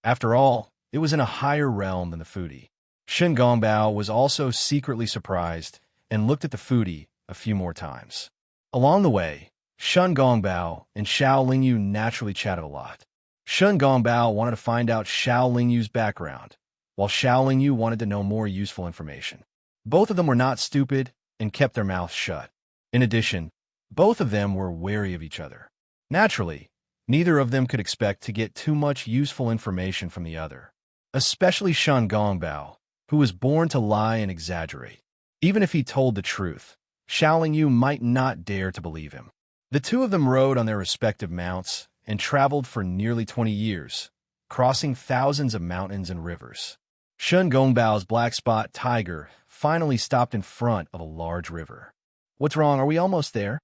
After all, it was in a higher realm than the foodie. Shen Gongbao was also secretly surprised and looked at the foodie a few more times. Along the way, Shen Gongbao and Shaolin Yu naturally chatted a lot. Shen Gongbao wanted to find out Shaolin Yu's background, while Shaolin Yu wanted to know more useful information. Both of them were not stupid and kept their mouths shut. In addition, both of them were wary of each other. Naturally, neither of them could expect to get too much useful information from the other, especially Shen Gongbao, who was born to lie and exaggerate. Even if he told the truth, Shaolin Yu might not dare to believe him. The two of them rode on their respective mounts and traveled for nearly 20 years, crossing thousands of mountains and rivers. Shen Gongbao's black spot tiger finally stopped in front of a large river. "What's wrong? Are we almost there?"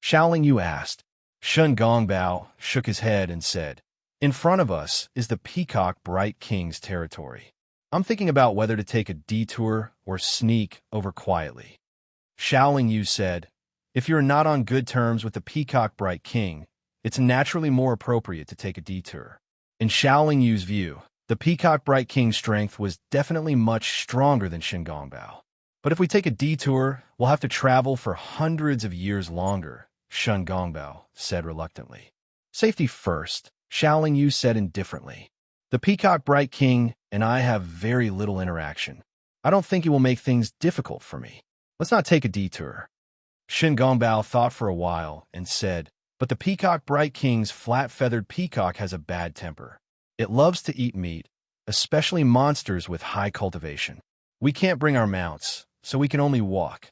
Shaolin Yu asked. Shen Gongbao shook his head and said, "In front of us is the Peacock Bright King's territory. I'm thinking about whether to take a detour or sneak over quietly." Shaolin Yu said, "If you're not on good terms with the Peacock Bright King, it's naturally more appropriate to take a detour." In Shaolin Yu's view, the Peacock Bright King's strength was definitely much stronger than Shen Gongbao. "But if we take a detour, we'll have to travel for hundreds of years longer," Shen Gongbao said reluctantly. "Safety first," Shaolin Yu said indifferently. "The Peacock Bright King and I have very little interaction. I don't think it will make things difficult for me. Let's not take a detour." Shen Gongbao thought for a while and said, "But the Peacock Bright King's flat-feathered peacock has a bad temper. It loves to eat meat, especially monsters with high cultivation. We can't bring our mounts, so we can only walk."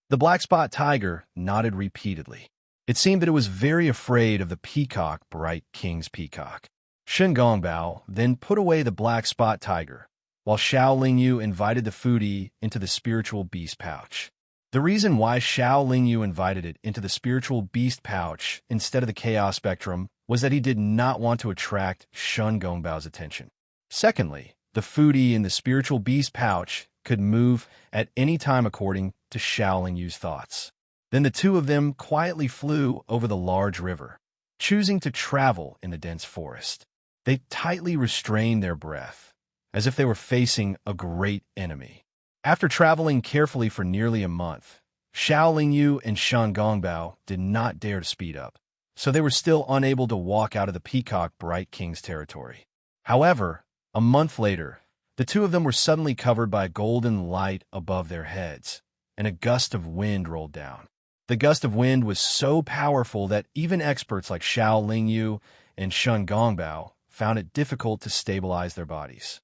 The black spot tiger nodded repeatedly. It seemed that it was very afraid of the Peacock Bright King's peacock. Shen Gongbao then put away the black spot tiger, while Shaolin Yu invited the foodie into the spiritual beast pouch. The reason why Shaolin Yu invited it into the spiritual beast pouch instead of the chaos spectrum was that he did not want to attract Shen Gongbao's attention. Secondly, the foodie in the spiritual beast pouch could move at any time according to Shaolin Yu's thoughts. Then the two of them quietly flew over the large river, choosing to travel in the dense forest. They tightly restrained their breath, as if they were facing a great enemy. After traveling carefully for nearly a month, Shaolin Yu and Shen Gongbao did not dare to speed up, so they were still unable to walk out of the Peacock Bright King's territory. However, a month later, the two of them were suddenly covered by a golden light above their heads, and a gust of wind rolled down. The gust of wind was so powerful that even experts like Shaolin Yu and Shen Gongbao found it difficult to stabilize their bodies.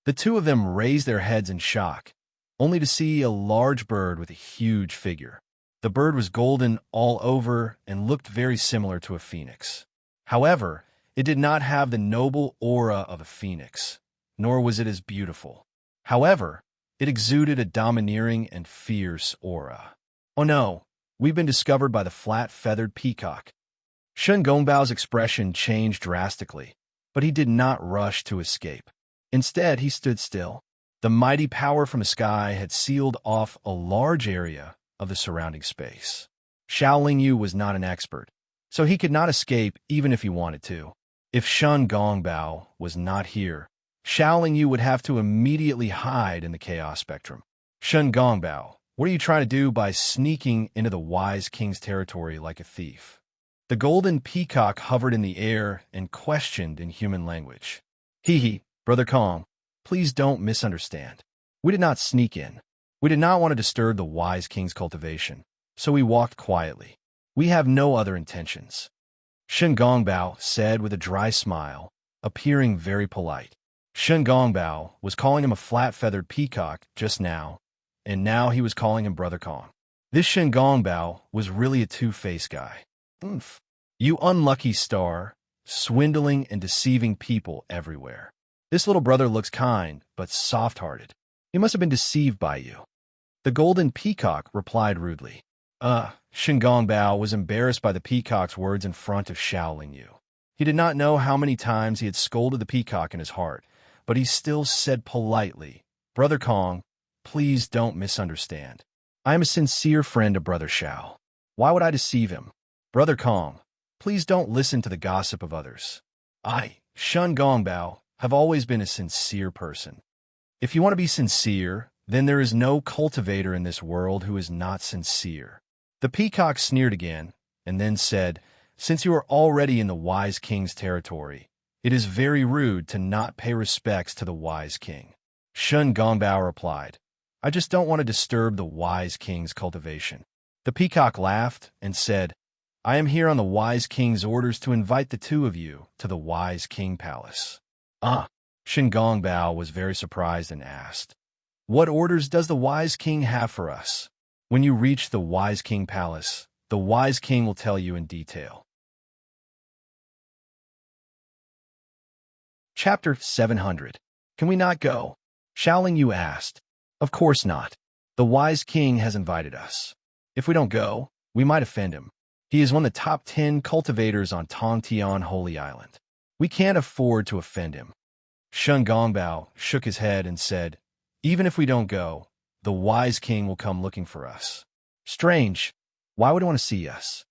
The two of them raised their heads in shock, only to see a large bird with a huge figure. The bird was golden all over and looked very similar to a phoenix. However, it did not have the noble aura of a phoenix, nor was it as beautiful. However, it exuded a domineering and fierce aura. "Oh no, we've been discovered by the flat-feathered peacock." Shen Gongbao's expression changed drastically, but he did not rush to escape. Instead, he stood still. The mighty power from the sky had sealed off a large area of the surrounding space. Shaolin Yu was not an expert, so he could not escape even if he wanted to. If Shen Gongbao was not here, Shaolin Yu would have to immediately hide in the chaos spectrum. "Shen Gongbao, what are you trying to do by sneaking into the wise king's territory like a thief?" The golden peacock hovered in the air and questioned in human language. Hee, Brother Kong, please don't misunderstand. We did not sneak in. We did not want to disturb the wise king's cultivation, so we walked quietly. We have no other intentions. Shen Gongbao said with a dry smile, appearing very polite. Shen Gongbao was calling him a flat-feathered peacock just now, and now he was calling him Brother Kong. This Shen Gongbao was really a two-faced guy. Oomph. You unlucky star, swindling and deceiving people everywhere. This little brother looks kind, but soft-hearted. He must have been deceived by you. The golden peacock replied rudely. Shen Gongbao was embarrassed by the peacock's words in front of Shaolin Yu. He did not know how many times he had scolded the peacock in his heart, but he still said politely, Brother Kong, please don't misunderstand. I am a sincere friend of Brother Shao. Why would I deceive him? Brother Kong, please don't listen to the gossip of others. I, Shen Gongbao, have always been a sincere person. If you want to be sincere, then there is no cultivator in this world who is not sincere. The peacock sneered again, and then said, Since you are already in the wise king's territory, it is very rude to not pay respects to the wise king. Shen Gongbao replied, I just don't want to disturb the wise king's cultivation. The peacock laughed and said, I am here on the wise king's orders to invite the two of you to the wise king palace. Shen Gongbao was very surprised and asked, What orders does the wise king have for us? When you reach the wise king palace, the wise king will tell you in detail. Chapter 700. Can we not go? Shaolin Yu asked. Of course not. The wise king has invited us. If we don't go, we might offend him. He is one of the top 10 cultivators on Tongtian Holy Island. We can't afford to offend him. Shen Gongbao shook his head and said, Even if we don't go, the wise king will come looking for us. Strange. Why would he want to see us?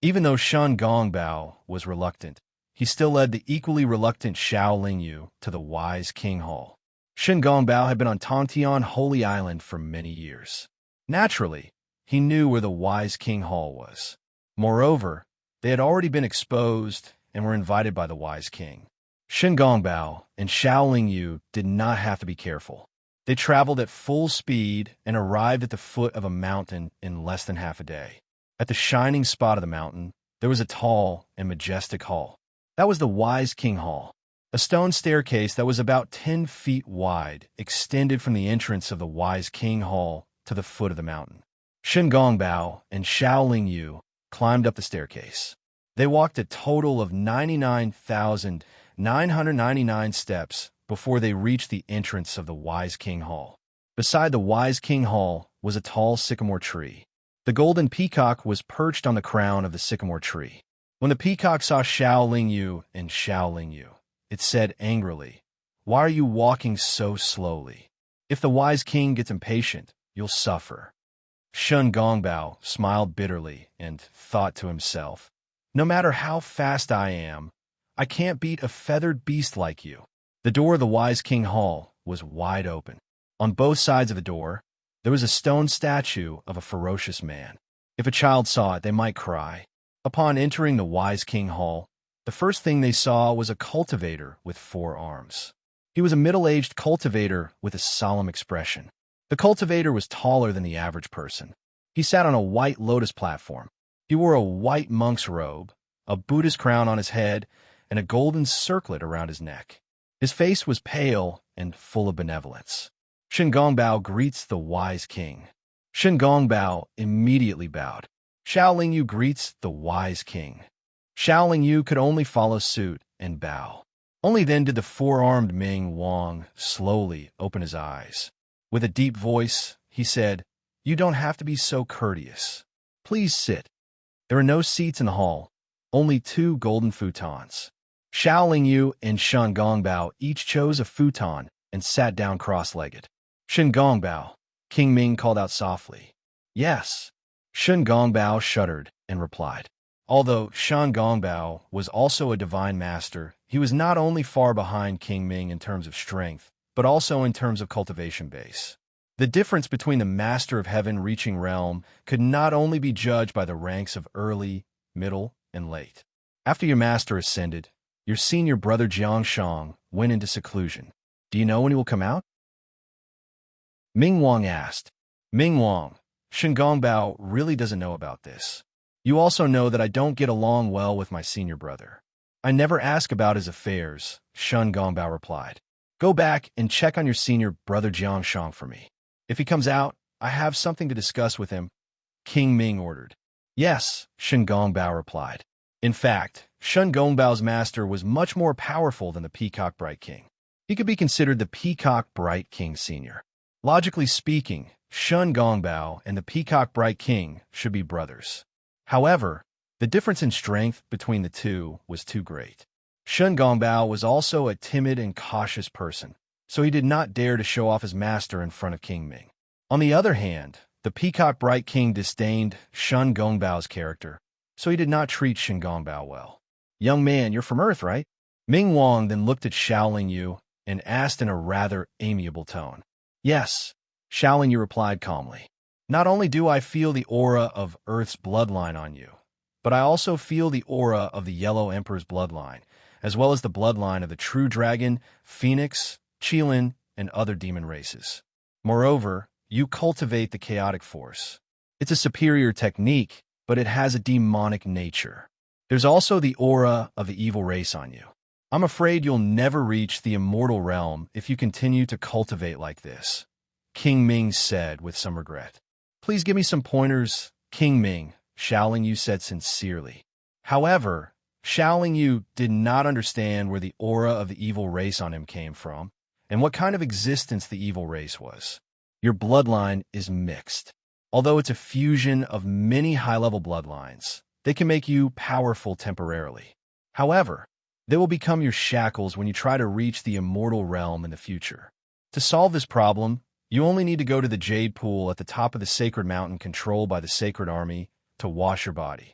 Even though Shen Gongbao was reluctant, he still led the equally reluctant Shaolin Yu to the wise king hall. Shen Gongbao had been on Tongtian Holy Island for many years. Naturally, he knew where the wise king hall was. Moreover, they had already been exposed and were invited by the wise king. Shen Gongbao and Shaolin Yu did not have to be careful. They traveled at full speed and arrived at the foot of a mountain in less than half a day. At the shining spot of the mountain, there was a tall and majestic hall. That was the Wise King Hall. A stone staircase that was about 10 feet wide extended from the entrance of the Wise King Hall to the foot of the mountain. Shen Gongbao and Shaolin Yu climbed up the staircase. They walked a total of 99,999 steps before they reached the entrance of the Wise King Hall. Beside the Wise King Hall was a tall sycamore tree. The golden peacock was perched on the crown of the sycamore tree. When the peacock saw Shaolin Yu and Shaolin Yu, it said angrily, Why are you walking so slowly? If the wise king gets impatient, you'll suffer. Shen Gongbao smiled bitterly and thought to himself, No matter how fast I am, I can't beat a feathered beast like you. The door of the Wise King Hall was wide open. On both sides of the door, there was a stone statue of a ferocious man. If a child saw it, they might cry. Upon entering the Wise King Hall, the first thing they saw was a cultivator with 4 arms. He was a middle-aged cultivator with a solemn expression. The cultivator was taller than the average person. He sat on a white lotus platform. He wore a white monk's robe, a Buddhist crown on his head, and a golden circlet around his neck. His face was pale and full of benevolence. Shen Gongbao greets the wise king. Shen Gongbao immediately bowed. Shaolin Yu greets the wise king. Shaolin Yu could only follow suit and bow. Only then did the 4-armed Ming Wang slowly open his eyes. With a deep voice, he said, You don't have to be so courteous. Please sit. There are no seats in the hall, only 2 golden futons. Shaolin Yu and Shen Gongbao each chose a futon and sat down cross-legged. Shen Gongbao, King Ming called out softly. Yes. Shen Gongbao shuddered and replied. Although Shen Gongbao was also a divine master, he was not only far behind King Ming in terms of strength, but also in terms of cultivation base. The difference between the Master of Heaven reaching realm could not only be judged by the ranks of early, middle, and late. After your master ascended, your senior brother Jiangshang went into seclusion. Do you know when he will come out? Ming Wang asked. Ming Wang, Shengongbao really doesn't know about this. You also know that I don't get along well with my senior brother. I never ask about his affairs, Shun Gongbao replied. Go back and check on your senior brother Jiangshang for me. If he comes out, I have something to discuss with him, King Ming ordered. Yes, Shun Gongbao replied. In fact, Shun Gongbao's master was much more powerful than the Peacock Bright King. He could be considered the Peacock Bright King Senior. Logically speaking, Shun Gongbao and the Peacock Bright King should be brothers. However, the difference in strength between the two was too great. Shun Gongbao was also a timid and cautious person, so he did not dare to show off his master in front of King Ming. On the other hand, the Peacock Bright King disdained Shun Gongbao's character, so he did not treat Shun Gongbao well. Young man, you're from Earth, right? Ming Wang then looked at Xiaoling Yu and asked in a rather amiable tone. Yes, Xiaoling Yu replied calmly. Not only do I feel the aura of Earth's bloodline on you, but I also feel the aura of the Yellow Emperor's bloodline, as well as the bloodline of the True Dragon, Phoenix, Qilin, and other demon races. Moreover, you cultivate the chaotic force. It's a superior technique, but it has a demonic nature. There's also the aura of the evil race on you. I'm afraid you'll never reach the immortal realm if you continue to cultivate like this, King Ming said with some regret. Please give me some pointers, King Ming, Xiaoling Yu said sincerely. However, Xiaoling Yu did not understand where the aura of the evil race on him came from and what kind of existence the evil race was. Your bloodline is mixed. Although it's a fusion of many high-level bloodlines, they can make you powerful temporarily. However, they will become your shackles when you try to reach the immortal realm in the future. To solve this problem, you only need to go to the Jade Pool at the top of the sacred mountain controlled by the Sacred Army to wash your body.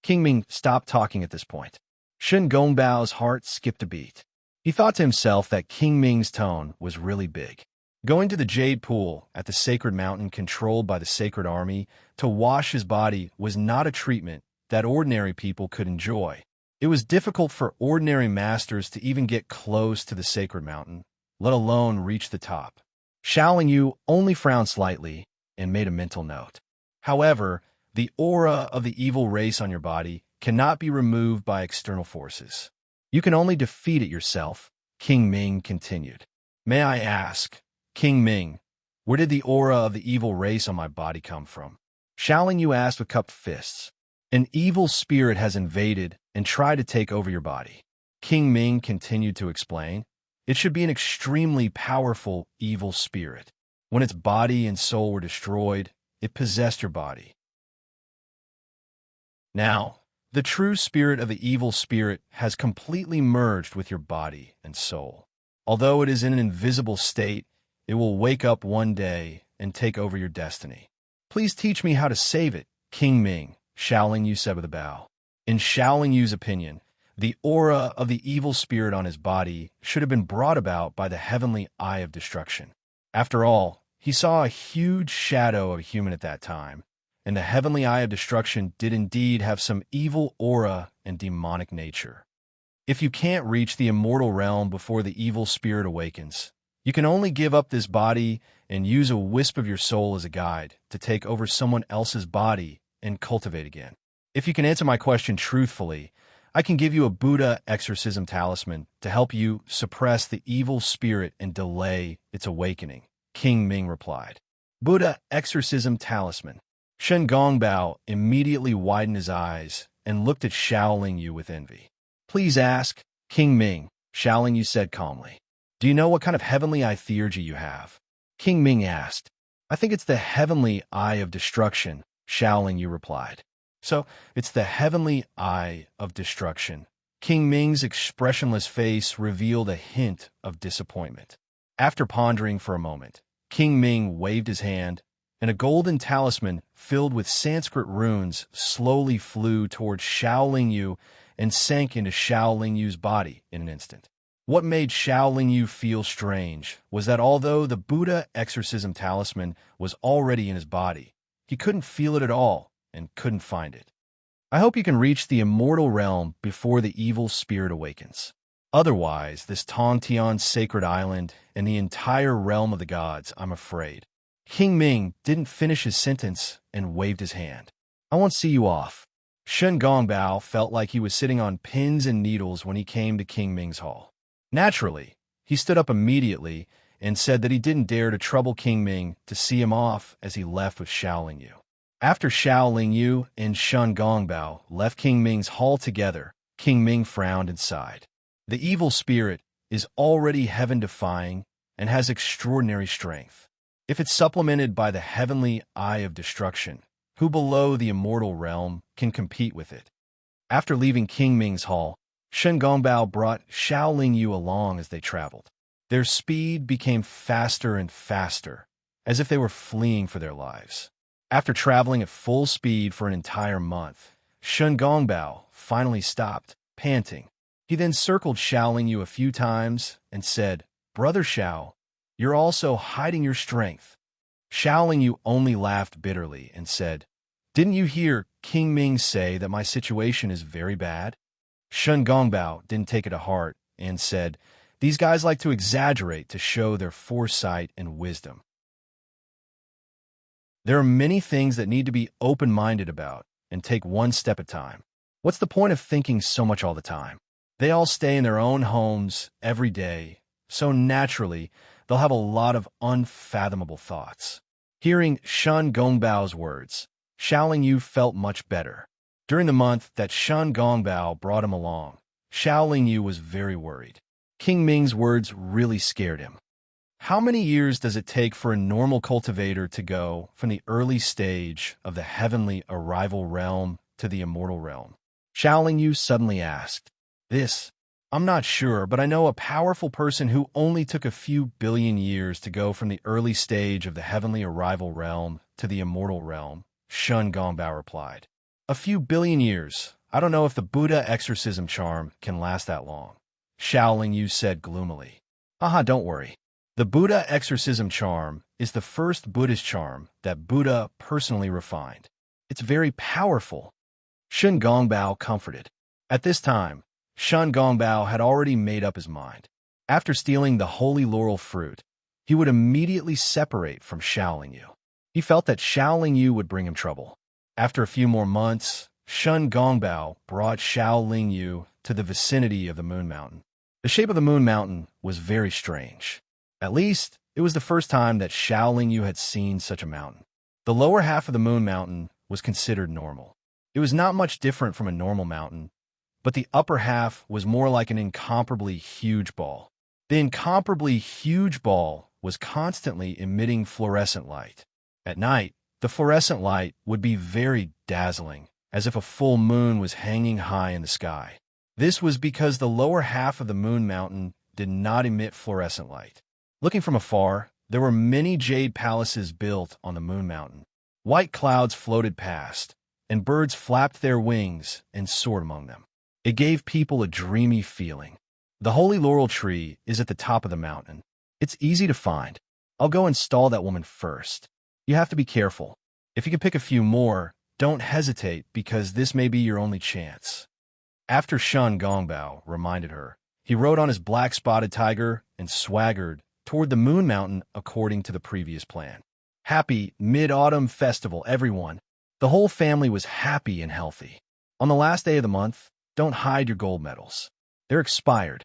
King Ming stopped talking at this point. Shun Gongbao's heart skipped a beat. He thought to himself that King Ming's tone was really big. Going to the Jade Pool at the sacred mountain controlled by the Sacred Army to wash his body was not a treatment that ordinary people could enjoy. It was difficult for ordinary masters to even get close to the sacred mountain, let alone reach the top. Xiaoling Yu only frowned slightly and made a mental note. However, the aura of the evil race on your body cannot be removed by external forces. You can only defeat it yourself, King Ming continued. May I ask, King Ming, where did the aura of the evil race on my body come from? Xiaoling Yu asked with cupped fists. An evil spirit has invaded and tried to take over your body. King Ming continued to explain. It should be an extremely powerful evil spirit. When its body and soul were destroyed, it possessed your body. Now, the true spirit of the evil spirit has completely merged with your body and soul. Although it is in an invisible state, it will wake up one day and take over your destiny. Please teach me how to save it, King Ming, Xiaoling Yu said with a bow. In Xiaoling Yu's opinion, the aura of the evil spirit on his body should have been brought about by the heavenly eye of destruction. After all, he saw a huge shadow of a human at that time, and the heavenly eye of destruction did indeed have some evil aura and demonic nature. If you can't reach the immortal realm before the evil spirit awakens, you can only give up this body and use a wisp of your soul as a guide to take over someone else's body and cultivate again. If you can answer my question truthfully, I can give you a Buddha exorcism talisman to help you suppress the evil spirit and delay its awakening, King Ming replied. Buddha exorcism talisman. Shun Gongbao immediately widened his eyes and looked at Xiaoling Yu with envy. Please ask, King Ming, Xiaoling Yu said calmly. Do you know what kind of heavenly eye theurgy you have? King Ming asked. I think it's the heavenly eye of destruction, Xiaoling Yu replied. So, it's the heavenly eye of destruction. King Ming's expressionless face revealed a hint of disappointment. After pondering for a moment, King Ming waved his hand, and a golden talisman filled with Sanskrit runes slowly flew towards Xiaoling Yu and sank into Xiaoling Yu's body in an instant. What made Xiaoling Yu feel strange was that although the Buddha exorcism talisman was already in his body, he couldn't feel it at all and couldn't find it. I hope you can reach the immortal realm before the evil spirit awakens. Otherwise, this Tongtian sacred island and the entire realm of the gods, I'm afraid. King Ming didn't finish his sentence and waved his hand. I won't see you off. Shen Gongbao felt like he was sitting on pins and needles when he came to King Ming's hall. Naturally, he stood up immediately and said that he didn't dare to trouble King Ming to see him off as he left with Xiao Lingyu. After Xiao Lingyu and Shen Gongbao left King Ming's hall together, King Ming frowned and sighed. The evil spirit is already heaven-defying and has extraordinary strength. If it's supplemented by the heavenly eye of destruction, who below the immortal realm can compete with it? After leaving King Ming's hall, Shen Gongbao brought Xiao Lingyu along as they traveled. Their speed became faster and faster, as if they were fleeing for their lives. After traveling at full speed for an entire month, Shen Gongbao finally stopped, panting. He then circled Xiao Lingyu a few times and said, "Brother Xiao, you're also hiding your strength." Xiao Lingyu only laughed bitterly and said, "Didn't you hear King Ming say that my situation is very bad?" Shen Gongbao didn't take it to heart and said, "These guys like to exaggerate to show their foresight and wisdom. There are many things that need to be open-minded about and take one step at a time. What's the point of thinking so much all the time? They all stay in their own homes every day, so naturally, they'll have a lot of unfathomable thoughts." Hearing Shen Gongbao's words, Xiao Lingyu felt much better. During the month that Shen Gongbao brought him along, Xiao Lingyu was very worried. King Ming's words really scared him. How many years does it take for a normal cultivator to go from the early stage of the heavenly arrival realm to the immortal realm? Xiao Lingyu suddenly asked. I'm not sure, but I know a powerful person who only took a few billion years to go from the early stage of the heavenly arrival realm to the immortal realm, Shen Gongbao replied. A few billion years. I don't know if the Buddha exorcism charm can last that long, Xiao Lingyu said gloomily. Don't worry. The Buddha exorcism charm is the first Buddhist charm that Buddha personally refined. It's very powerful. Shen Gongbao comforted. At this time, Shen Gongbao had already made up his mind. After stealing the holy laurel fruit, he would immediately separate from Xiao Lingyu. He felt that Xiao Lingyu would bring him trouble. After a few more months, Shen Gongbao brought Xiao Lingyu to the vicinity of the Moon Mountain. The shape of the Moon Mountain was very strange. At least, it was the first time that Xiao Lingyu had seen such a mountain. The lower half of the Moon Mountain was considered normal. It was not much different from a normal mountain, but the upper half was more like an incomparably huge ball. The incomparably huge ball was constantly emitting fluorescent light. At night, the fluorescent light would be very dazzling, as if a full moon was hanging high in the sky. This was because the lower half of the Moon Mountain did not emit fluorescent light. Looking from afar, there were many jade palaces built on the Moon Mountain. White clouds floated past, and birds flapped their wings and soared among them. It gave people a dreamy feeling. The holy laurel tree is at the top of the mountain. It's easy to find. I'll go install that woman first. You have to be careful. If you can pick a few more, don't hesitate because this may be your only chance. After Shen Gongbao reminded her, he rode on his black-spotted tiger and swaggered toward the Moon Mountain according to the previous plan. Happy Mid-Autumn Festival, everyone. The whole family was happy and healthy. On the last day of the month, don't hide your gold medals. They're expired.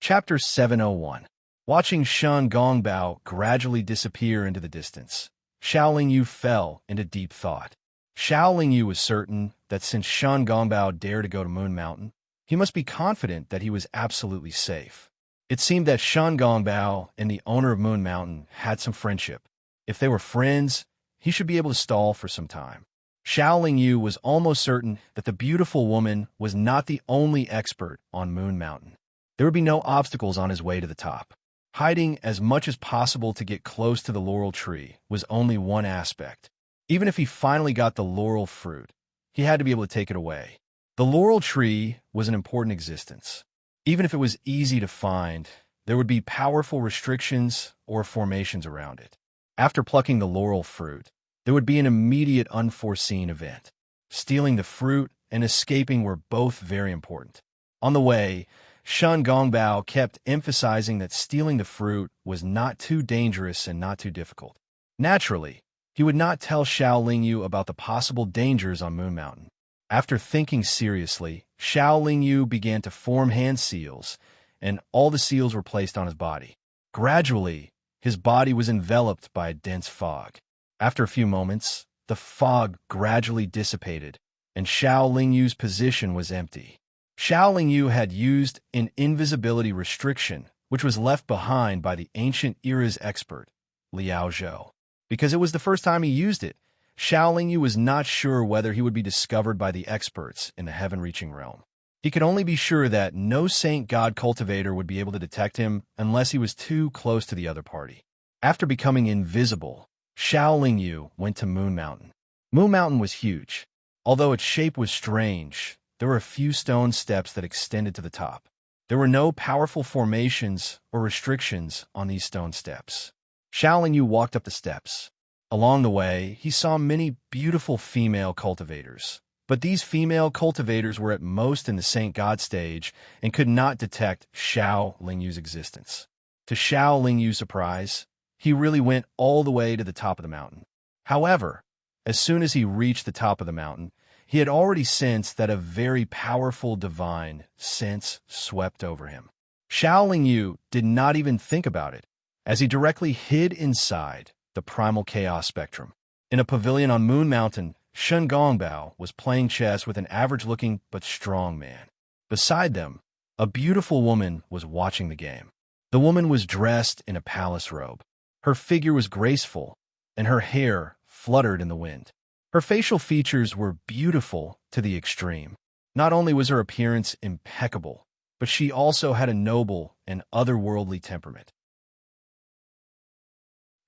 Chapter 701. Watching Shen Gongbao gradually disappear into the distance, Xiao Lingyu fell into deep thought. Xiao Lingyu was certain that since Shen Gongbao dared to go to Moon Mountain, he must be confident that he was absolutely safe. It seemed that Shen Gongbao and the owner of Moon Mountain had some friendship. If they were friends, he should be able to stall for some time. Xiao Lingyu was almost certain that the beautiful woman was not the only expert on Moon Mountain. There would be no obstacles on his way to the top. Hiding as much as possible to get close to the laurel tree was only one aspect. Even if he finally got the laurel fruit, he had to be able to take it away. The laurel tree was an important existence. Even if it was easy to find, there would be powerful restrictions or formations around it. After plucking the laurel fruit, there would be an immediate unforeseen event. Stealing the fruit and escaping were both very important. On the way, Shen Gongbao kept emphasizing that stealing the fruit was not too dangerous and not too difficult. Naturally, he would not tell Xiao Lingyu about the possible dangers on Moon Mountain. After thinking seriously, Xiao Lingyu began to form hand seals, and all the seals were placed on his body. Gradually, his body was enveloped by a dense fog. After a few moments, the fog gradually dissipated, and Xiao Lingyu's position was empty. Xiao Lingyu had used an invisibility restriction, which was left behind by the ancient era's expert, Liao Zhou. Because it was the first time he used it, Xiao Lingyu was not sure whether he would be discovered by the experts in the heaven-reaching realm. He could only be sure that no saint-god cultivator would be able to detect him unless he was too close to the other party. After becoming invisible, Xiao Lingyu went to Moon Mountain. Moon Mountain was huge. Although its shape was strange, there were a few stone steps that extended to the top. There were no powerful formations or restrictions on these stone steps. Xiao Lingyu walked up the steps. Along the way, he saw many beautiful female cultivators. But these female cultivators were at most in the Saint God stage and could not detect Xiao Lingyu's existence. To Xiao Lingyu's surprise, he really went all the way to the top of the mountain. However, as soon as he reached the top of the mountain, he had already sensed that a very powerful divine sense swept over him. Xiao Lingyu did not even think about it, as he directly hid inside the primal chaos spectrum. In a pavilion on Moon Mountain, Shen Gongbao was playing chess with an average-looking but strong man. Beside them, a beautiful woman was watching the game. The woman was dressed in a palace robe. Her figure was graceful, and her hair fluttered in the wind. Her facial features were beautiful to the extreme. Not only was her appearance impeccable, but she also had a noble and otherworldly temperament.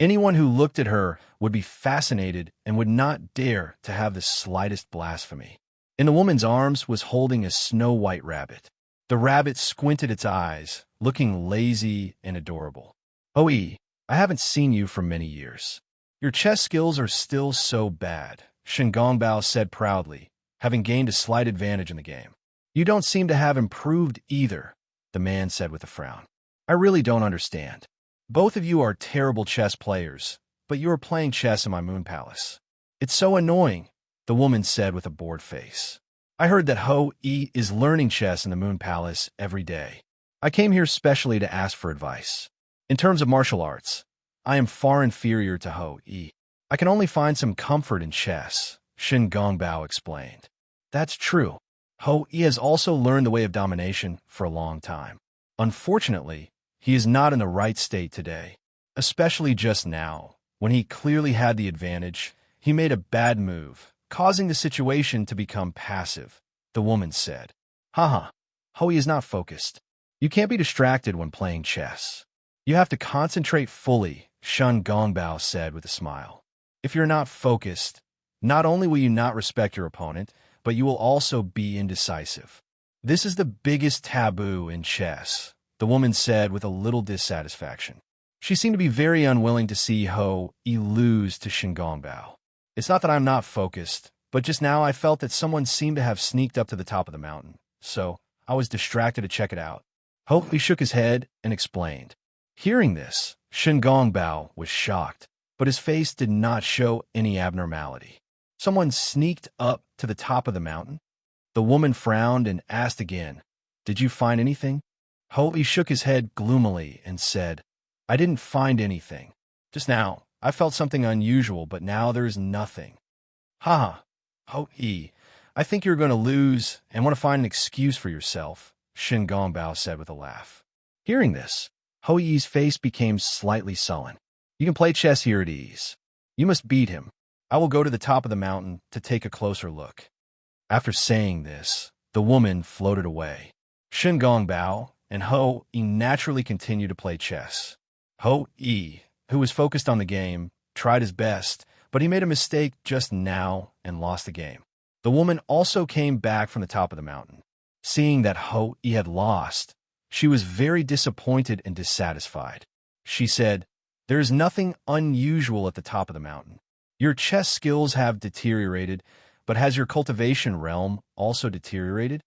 Anyone who looked at her would be fascinated and would not dare to have the slightest blasphemy. In the woman's arms was holding a snow-white rabbit. The rabbit squinted its eyes, looking lazy and adorable. "Oi, I haven't seen you for many years. Your chess skills are still so bad," Shen Gongbao said proudly, having gained a slight advantage in the game. "You don't seem to have improved either," the man said with a frown. "I really don't understand. Both of you are terrible chess players, but you are playing chess in my moon palace. It's so annoying," the woman said with a bored face. "I heard that Ho-E is learning chess in the moon palace every day. I came here specially to ask for advice. In terms of martial arts, I am far inferior to Ho-E. I can only find some comfort in chess," Shen Gongbao explained. "That's true. Ho-E has also learned the way of domination for a long time. Unfortunately, he is not in the right state today. Especially just now, when he clearly had the advantage, he made a bad move, causing the situation to become passive," the woman said. "Haha, Hoey is not focused. You can't be distracted when playing chess. You have to concentrate fully," Shen Gongbao said with a smile. "If you're not focused, not only will you not respect your opponent, but you will also be indecisive. This is the biggest taboo in chess," the woman said with a little dissatisfaction. She seemed to be very unwilling to see Ho-E lose to Shen Gongbao. "It's not that I'm not focused, but just now I felt that someone seemed to have sneaked up to the top of the mountain, so I was distracted to check it out." Ho-E shook his head and explained. Hearing this, Shen Gongbao was shocked, but his face did not show any abnormality. "Someone sneaked up to the top of the mountain?" The woman frowned and asked again, "Did you find anything?" Ho-E shook his head gloomily and said, "I didn't find anything. Just now, I felt something unusual, but now there is nothing." "Haha, Ho-E, I think you're going to lose and want to find an excuse for yourself," Shen Gongbao said with a laugh. Hearing this, Ho-E's face became slightly sullen. "You can play chess here at ease. You must beat him. I will go to the top of the mountain to take a closer look." After saying this, the woman floated away. Shen Gongbao and Ho-E naturally continued to play chess. Ho-E, who was focused on the game, tried his best, but he made a mistake just now and lost the game. The woman also came back from the top of the mountain. Seeing that Ho-E had lost, she was very disappointed and dissatisfied. She said, "There is nothing unusual at the top of the mountain. Your chess skills have deteriorated, but has your cultivation realm also deteriorated?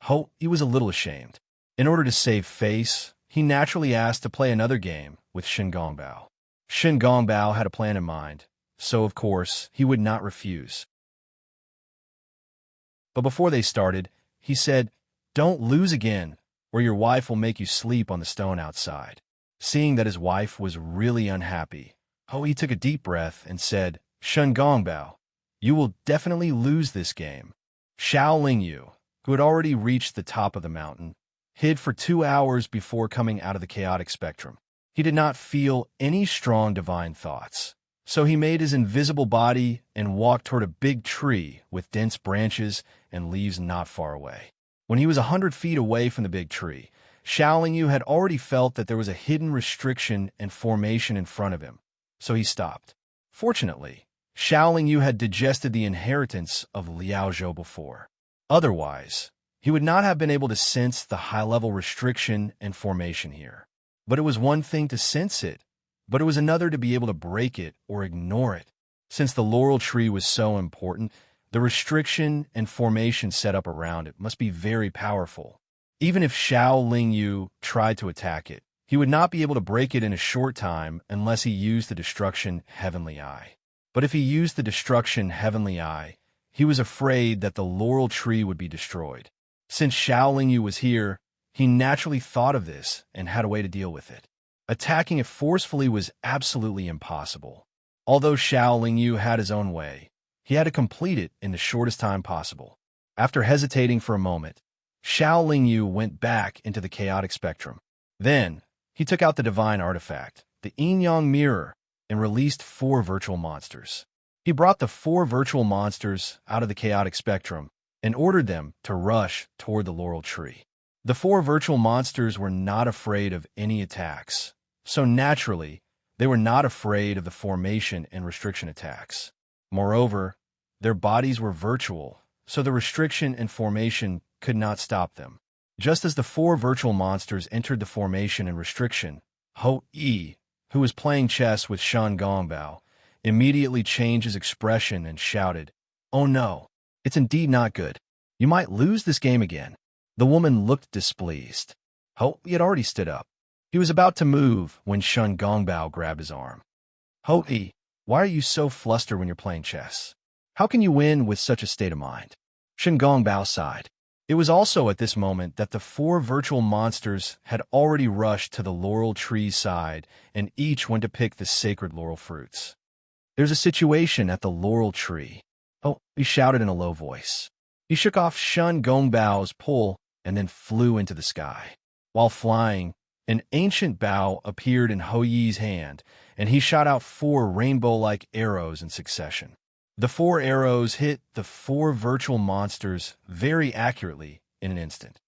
Ho, he was a little ashamed. In order to save face, he naturally asked to play another game with Shin Gongbao. Shin Gongbao had a plan in mind, so of course he would not refuse. But before they started, he said, "Don't lose again, or your wife will make you sleep on the stone outside." Seeing that his wife was really unhappy, Hoi took a deep breath and said, "Shen Gongbao, you will definitely lose this game." Xiao Lingyu, who had already reached the top of the mountain, hid for 2 hours before coming out of the chaotic spectrum. He did not feel any strong divine thoughts, so he made his invisible body and walked toward a big tree with dense branches and leaves not far away. When he was 100 feet away from the big tree, Xiao Lingyu had already felt that there was a hidden restriction and formation in front of him, so he stopped. Fortunately, Xiao Lingyu had digested the inheritance of Liao Zhou before. Otherwise, he would not have been able to sense the high-level restriction and formation here. But it was one thing to sense it, but it was another to be able to break it or ignore it. Since the laurel tree was so important, the restriction and formation set up around it must be very powerful. Even if Xiao Lingyu tried to attack it, he would not be able to break it in a short time unless he used the Destruction Heavenly Eye. But if he used the Destruction Heavenly Eye, he was afraid that the laurel tree would be destroyed. Since Xiao Lingyu was here, he naturally thought of this and had a way to deal with it. Attacking it forcefully was absolutely impossible. Although Xiao Lingyu had his own way, he had to complete it in the shortest time possible. After hesitating for a moment, Xiao Lingyu went back into the chaotic spectrum. Then, he took out the divine artifact, the Yin-Yang Mirror, and released 4 virtual monsters. He brought the 4 virtual monsters out of the chaotic spectrum and ordered them to rush toward the laurel tree. The 4 virtual monsters were not afraid of any attacks, so naturally, they were not afraid of the formation and restriction attacks. Moreover, their bodies were virtual, so the restriction and formation could not stop them. Just as the 4 virtual monsters entered the formation and restriction, Ho Yi, who was playing chess with Shan Gongbao, immediately changed his expression and shouted, "Oh no, it's indeed not good. You might lose this game again." The woman looked displeased. Ho Yi had already stood up. He was about to move when Shan Gongbao grabbed his arm. "Ho Yi, why are you so flustered when you're playing chess? How can you win with such a state of mind?" Shan Gongbao sighed. It was also at this moment that the 4 virtual monsters had already rushed to the laurel tree's side, and each went to pick the sacred laurel fruits. "There's a situation at the laurel tree." Oh, he shouted in a low voice. He shook off Shan Gongbao's pull and then flew into the sky. While flying, an ancient bow appeared in Ho Yi's hand, and he shot out 4 rainbow-like arrows in succession. The 4 arrows hit the 4 virtual monsters very accurately in an instant.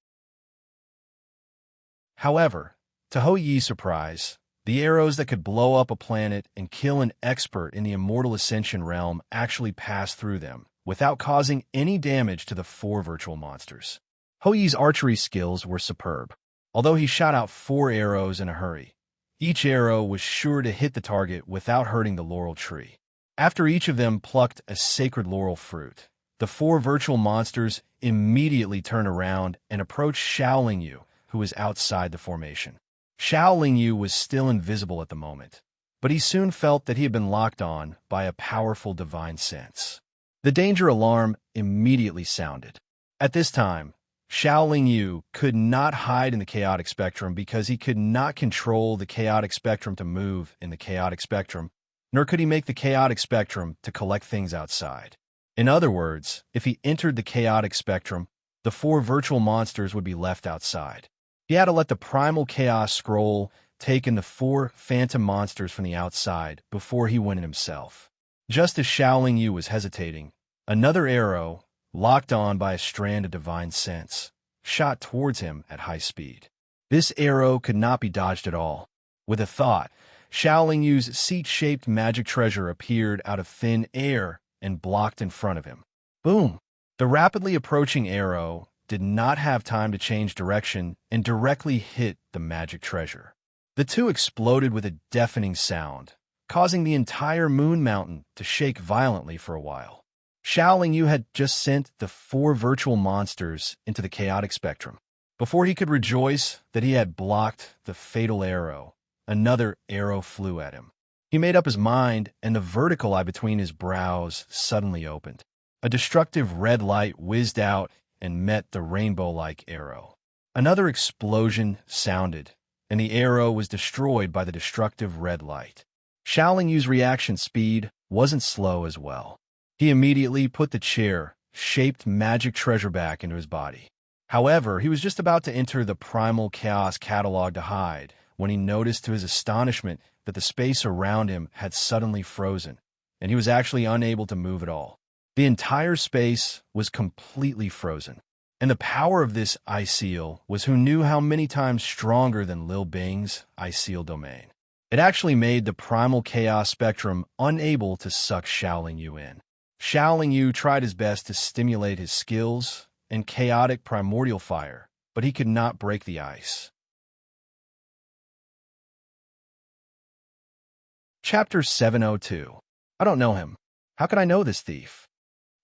However, to Ho Yi's surprise, the arrows that could blow up a planet and kill an expert in the Immortal Ascension realm actually passed through them, without causing any damage to the 4 virtual monsters. Ho Yi's archery skills were superb. Although he shot out 4 arrows in a hurry, each arrow was sure to hit the target without hurting the laurel tree. After each of them plucked a sacred laurel fruit, the 4 virtual monsters immediately turned around and approached Xiao Lingyu, who was outside the formation. Xiao Lingyu was still invisible at the moment, but he soon felt that he had been locked on by a powerful divine sense. The danger alarm immediately sounded. At this time, Xiao Lingyu could not hide in the chaotic spectrum because he could not control the chaotic spectrum to move in the chaotic spectrum, nor could he make the chaotic spectrum to collect things outside. In other words, if he entered the chaotic spectrum, the 4 virtual monsters would be left outside. He had to let the primal chaos scroll take in the 4 phantom monsters from the outside before he went in himself. Just as Xiao Lingyu was hesitating, another arrow, locked on by a strand of divine sense, shot towards him at high speed. This arrow could not be dodged at all. With a thought, Xiao Lingyu's seat-shaped magic treasure appeared out of thin air and blocked in front of him. Boom! The rapidly approaching arrow did not have time to change direction and directly hit the magic treasure. The two exploded with a deafening sound, causing the entire moon mountain to shake violently for a while. Xiao Yu had just sent the 4 virtual monsters into the chaotic spectrum. Before he could rejoice that he had blocked the fatal arrow, another arrow flew at him. He made up his mind, and the vertical eye between his brows suddenly opened. A destructive red light whizzed out and met the rainbow-like arrow. Another explosion sounded, and the arrow was destroyed by the destructive red light. Xiao Yu's reaction speed wasn't slow as well. He immediately put the chair-shaped magic treasure back into his body. However, he was just about to enter the Primal Chaos catalog to hide when he noticed to his astonishment that the space around him had suddenly frozen, and he was actually unable to move at all. The entire space was completely frozen, and the power of this ice seal was who knew how many times stronger than Lil Bing's ice seal domain. It actually made the Primal Chaos spectrum unable to suck Xiao Yu in. Xiao Yu tried his best to stimulate his skills and chaotic primordial fire, but he could not break the ice. Chapter 702. I don't know him. How could I know this thief?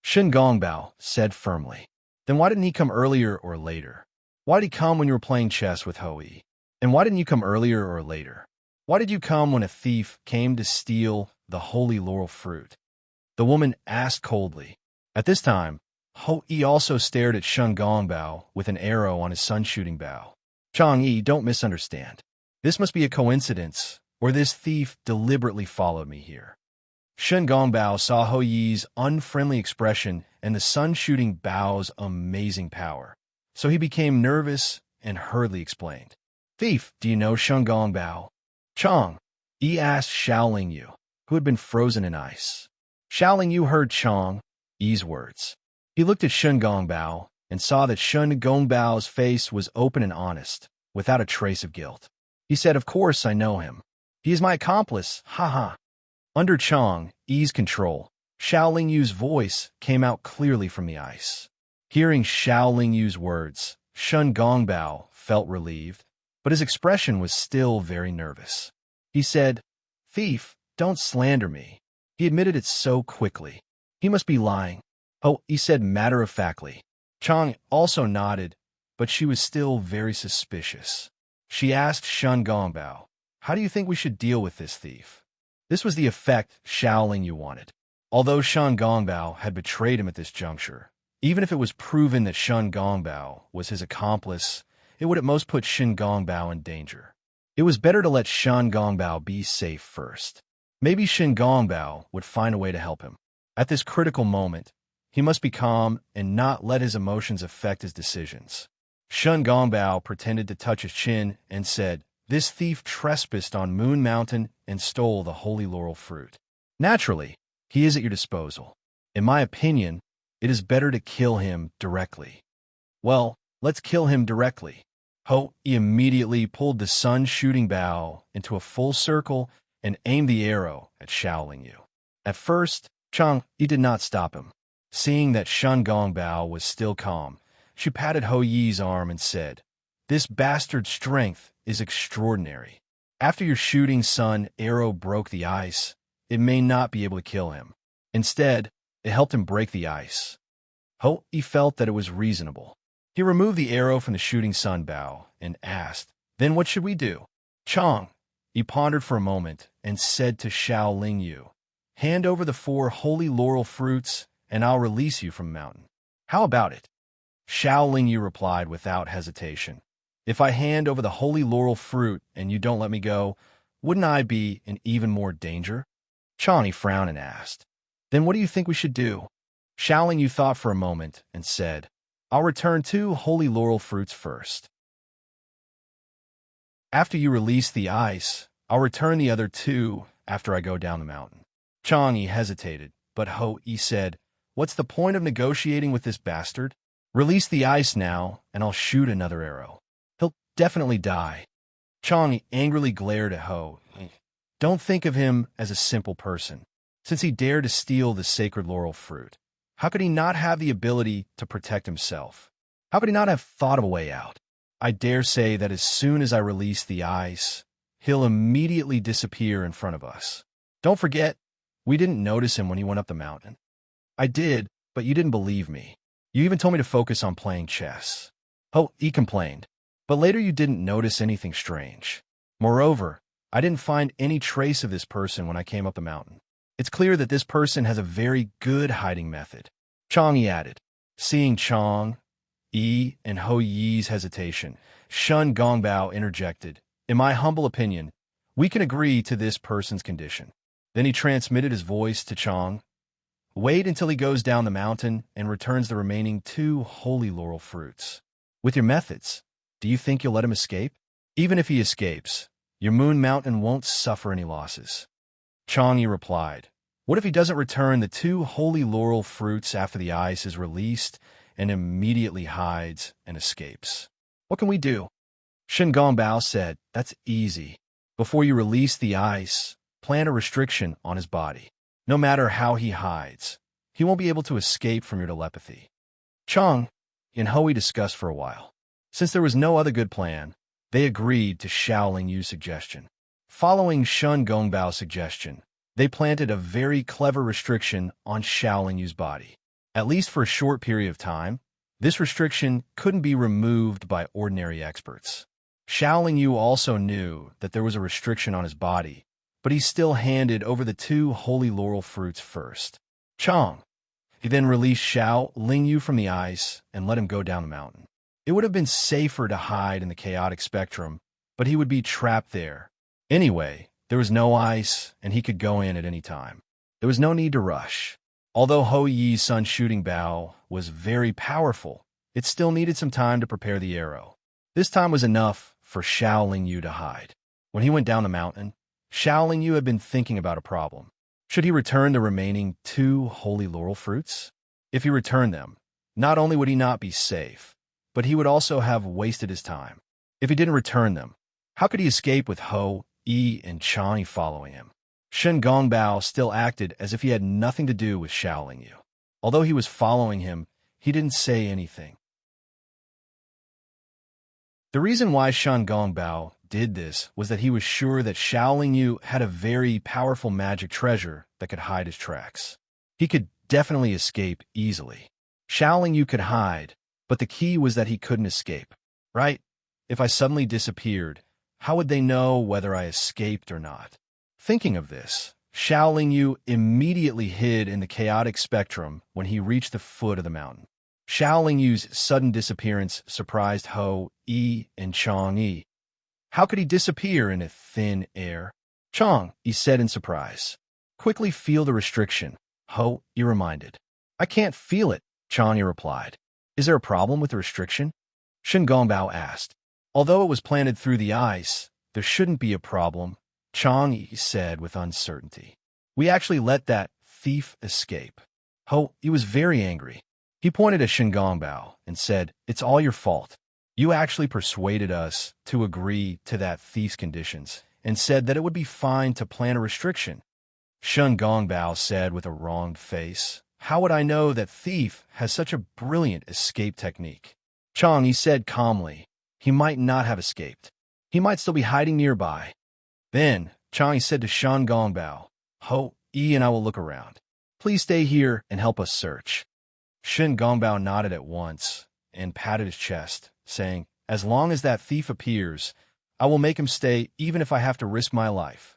Shen Gongbao said firmly. Then why didn't he come earlier or later? Why did he come when you were playing chess with Hoi? And why didn't you come earlier or later? Why did you come when a thief came to steal the holy laurel fruit? The woman asked coldly. At this time, Hoi also stared at Shen Gongbao with an arrow on his sun-shooting bow. Chang'e, don't misunderstand. This must be a coincidence, or this thief deliberately followed me here. Shen Gongbao saw Hoi's unfriendly expression and the sun-shooting bow's amazing power, so he became nervous and hurriedly explained. Thief, do you know Shen Gongbao? Chang, Yi asked Xiao Yu, who had been frozen in ice. Xiao Yu heard Chang, Yi's words. He looked at Shen Gongbao and saw that Shen Gongbao's face was open and honest, without a trace of guilt. He said, of course I know him. He is my accomplice, haha. Under Chang, Yi's control, Xiao Yu's voice came out clearly from the ice. Hearing Xiao Yu's words, Shen Gongbao felt relieved, but his expression was still very nervous. He said, Thief, don't slander me. He admitted it so quickly. He must be lying. Oh, he said matter-of-factly. Chang also nodded, but she was still very suspicious. She asked Shen Gongbao, how do you think we should deal with this thief? This was the effect Xiao Yu wanted. Although Shen Gongbao had betrayed him at this juncture, even if it was proven that Shen Gongbao was his accomplice, it would at most put Shen Gongbao in danger. It was better to let Shen Gongbao be safe first. Maybe Shen Gongbao would find a way to help him. At this critical moment, he must be calm and not let his emotions affect his decisions. Shen Gongbao pretended to touch his chin and said, this thief trespassed on Moon Mountain and stole the holy laurel fruit. Naturally, he is at your disposal. In my opinion, it is better to kill him directly. Well, let's kill him directly. Hoi immediately pulled the sun-shooting bow into a full circle and aimed the arrow at Xiao Yu. At first, Chang'e did not stop him. Seeing that Shen Gongbao was still calm, she patted Hoi's arm and said, this bastard's strength is extraordinary. After your shooting sun arrow broke the ice, it may not be able to kill him. Instead, it helped him break the ice. Hoi felt that it was reasonable. He removed the arrow from the shooting sun bow and asked, then what should we do? Chang, he pondered for a moment and said to Xiao Yu, hand over the 4 holy laurel fruits and I'll release you from the mountain. How about it? Xiao Yu replied without hesitation. If I hand over the holy laurel fruit and you don't let me go, wouldn't I be in even more danger? Chang'e frowned and asked, then what do you think we should do? Xiao Yu thought for a moment and said, I'll return 2 holy laurel fruits first. After you release the ice, I'll return the other 2 after I go down the mountain. Chang'e hesitated, but Hoi said, what's the point of negotiating with this bastard? Release the ice now, and I'll shoot another arrow. He'll definitely die. Chang'e angrily glared at Hoi. Don't think of him as a simple person. Since he dared to steal the sacred laurel fruit, how could he not have the ability to protect himself? How could he not have thought of a way out? I dare say that as soon as I release the ice, he'll immediately disappear in front of us. Don't forget, we didn't notice him when he went up the mountain. I did, but you didn't believe me. You even told me to focus on playing chess. Oh, he complained. But later you didn't notice anything strange. Moreover, I didn't find any trace of this person when I came up the mountain. It's clear that this person has a very good hiding method. Chong, he added. Seeing Chong, Yi, and Ho Yi's hesitation, Shun Gongbao interjected. In my humble opinion, we can agree to this person's condition. Then he transmitted his voice to Chong. Wait until he goes down the mountain and returns the remaining 2 holy laurel fruits. With your methods, do you think you'll let him escape? Even if he escapes, your moon mountain won't suffer any losses. Chong replied, what if he doesn't return the 2 holy laurel fruits after the ice is released and immediately hides and escapes? What can we do? Shen Gongbao said, that's easy. Before you release the ice, plant a restriction on his body. No matter how he hides, he won't be able to escape from your telepathy. Chong and Hui discussed for a while. Since there was no other good plan, they agreed to Shaolin Yu's suggestion. Following Shun Gongbao's suggestion, they planted a very clever restriction on Shaolin Yu's body. At least for a short period of time, this restriction couldn't be removed by ordinary experts. Shaolin Yu also knew that there was a restriction on his body, but he still handed over the 2 holy laurel fruits first. Chong. He then released Shaolin Yu from the ice and let him go down the mountain. It would have been safer to hide in the chaotic spectrum, but he would be trapped there. Anyway, there was no ice, and he could go in at any time. There was no need to rush. Although Ho Yi's sun shooting bow was very powerful, it still needed some time to prepare the arrow. This time was enough for Shaolin Yu to hide. When he went down the mountain, Shaolin Yu had been thinking about a problem. Should he return the remaining 2 holy laurel fruits? If he returned them, not only would he not be safe, but he would also have wasted his time. If he didn't return them, how could he escape with Ho, Yi, and Chani following him? Shen Gongbao still acted as if he had nothing to do with Shaolin Yu. Although he was following him, he didn't say anything. The reason why Shen Gongbao did this was that he was sure that Shaolin Yu had a very powerful magic treasure that could hide his tracks. He could definitely escape easily. Shaolin Yu could hide, but the key was that he couldn't escape, right? If I suddenly disappeared, how would they know whether I escaped or not? Thinking of this, Shaolin Yu immediately hid in the chaotic spectrum when he reached the foot of the mountain. Shaolin Yu's sudden disappearance surprised Ho, Yi, and Chong Yi. How could he disappear in a thin air? Chong, he said in surprise. Quickly feel the restriction, Ho, Yi reminded. I can't feel it, Chong Yi replied. Is there a problem with the restriction? Shen Gongbao asked. Although it was planted through the ice, there shouldn't be a problem, Chong Yi said with uncertainty. We actually let that thief escape. Ho, he was very angry. He pointed at Shen Gongbao and said, it's all your fault. You actually persuaded us to agree to that thief's conditions and said that it would be fine to plant a restriction. Shen Gongbao said with a wronged face, how would I know that thief has such a brilliant escape technique? Chong, he said calmly, he might not have escaped. He might still be hiding nearby. Then, Chong said to Shen Gongbao, Ho, Yi and I will look around. Please stay here and help us search. Shen Gongbao nodded at once and patted his chest, saying, as long as that thief appears, I will make him stay even if I have to risk my life.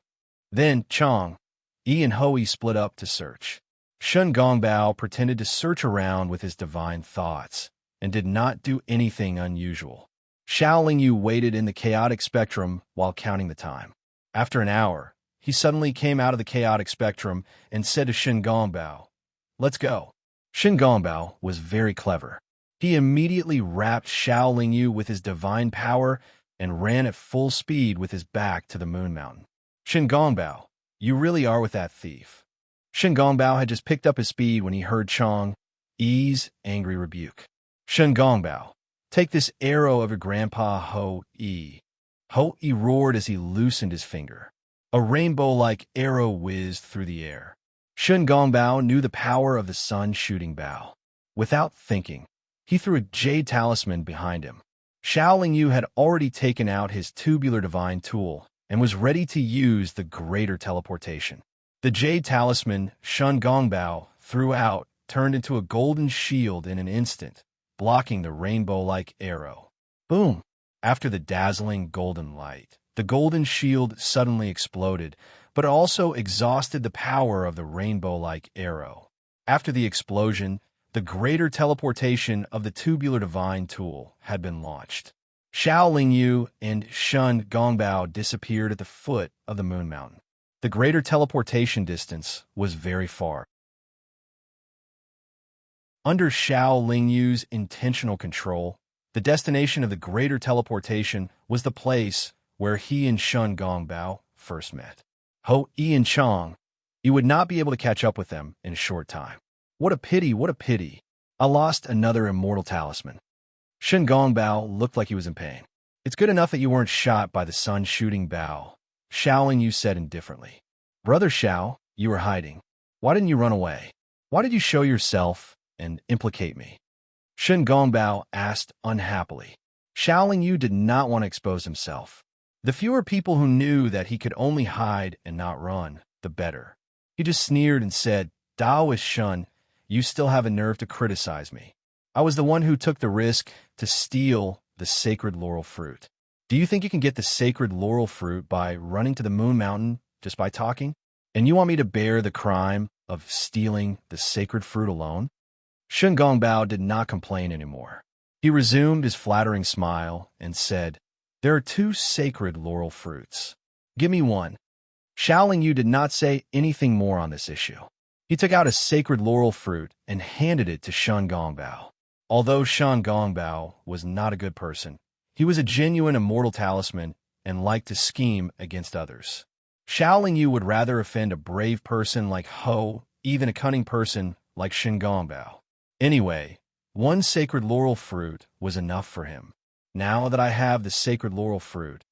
Then Chong, Yi and Hui split up to search. Shen Gongbao pretended to search around with his divine thoughts and did not do anything unusual. Shaolin Yu waited in the chaotic spectrum while counting the time. After an hour, he suddenly came out of the chaotic spectrum and said to Shen Gongbao, let's go. Shen Gongbao was very clever. He immediately wrapped Shaolin Yu with his divine power and ran at full speed with his back to the Moon Mountain. Shen Gongbao, you really are with that thief. Shen Gongbao had just picked up his speed when he heard Chong Yi's angry rebuke. Shen Gongbao, take this arrow of your grandpa Ho Yi. Ho Yi roared as he loosened his finger. A rainbow-like arrow whizzed through the air. Shen Gongbao knew the power of the sun shooting bow. Without thinking, he threw a jade talisman behind him. Shaolin Yu had already taken out his tubular divine tool and was ready to use the greater teleportation. The jade talisman Shun Gongbao threw out turned into a golden shield in an instant, blocking the rainbow-like arrow. Boom! After the dazzling golden light, the golden shield suddenly exploded, but it also exhausted the power of the rainbow-like arrow. After the explosion, the greater teleportation of the tubular divine tool had been launched. Xiao Lingyu and Shun Gongbao disappeared at the foot of the Moon Mountain. The greater teleportation distance was very far. Under Xiao Lingyu's intentional control, the destination of the greater teleportation was the place where he and Shun Gongbao first met. Ho Ian Chong, you would not be able to catch up with them in a short time. What a pity, what a pity. I lost another immortal talisman. Shun Gongbao looked like he was in pain. It's good enough that you weren't shot by the sun-shooting bow, Xiao Lingyu said indifferently. Brother Xiao, you were hiding. Why didn't you run away? Why did you show yourself and implicate me? Shun Gongbao asked unhappily. Xiao Lingyu did not want to expose himself. The fewer people who knew that he could only hide and not run, the better. He just sneered and said, Daoist Shun, you still have a nerve to criticize me. I was the one who took the risk to steal the sacred laurel fruit. Do you think you can get the sacred laurel fruit by running to the Moon Mountain just by talking? And you want me to bear the crime of stealing the sacred fruit alone? Shun Gongbao did not complain anymore. He resumed his flattering smile and said, There are 2 sacred laurel fruits. Give me one. Xiao Lingyu did not say anything more on this issue. He took out a sacred laurel fruit and handed it to Shun Gongbao. Although Shun Gongbao was not a good person, he was a genuine immortal talisman and liked to scheme against others. Xiao Lingyu would rather offend a brave person like Ho, even a cunning person like Shun Gongbao. Anyway, one sacred laurel fruit was enough for him. Now that I have the sacred laurel fruit,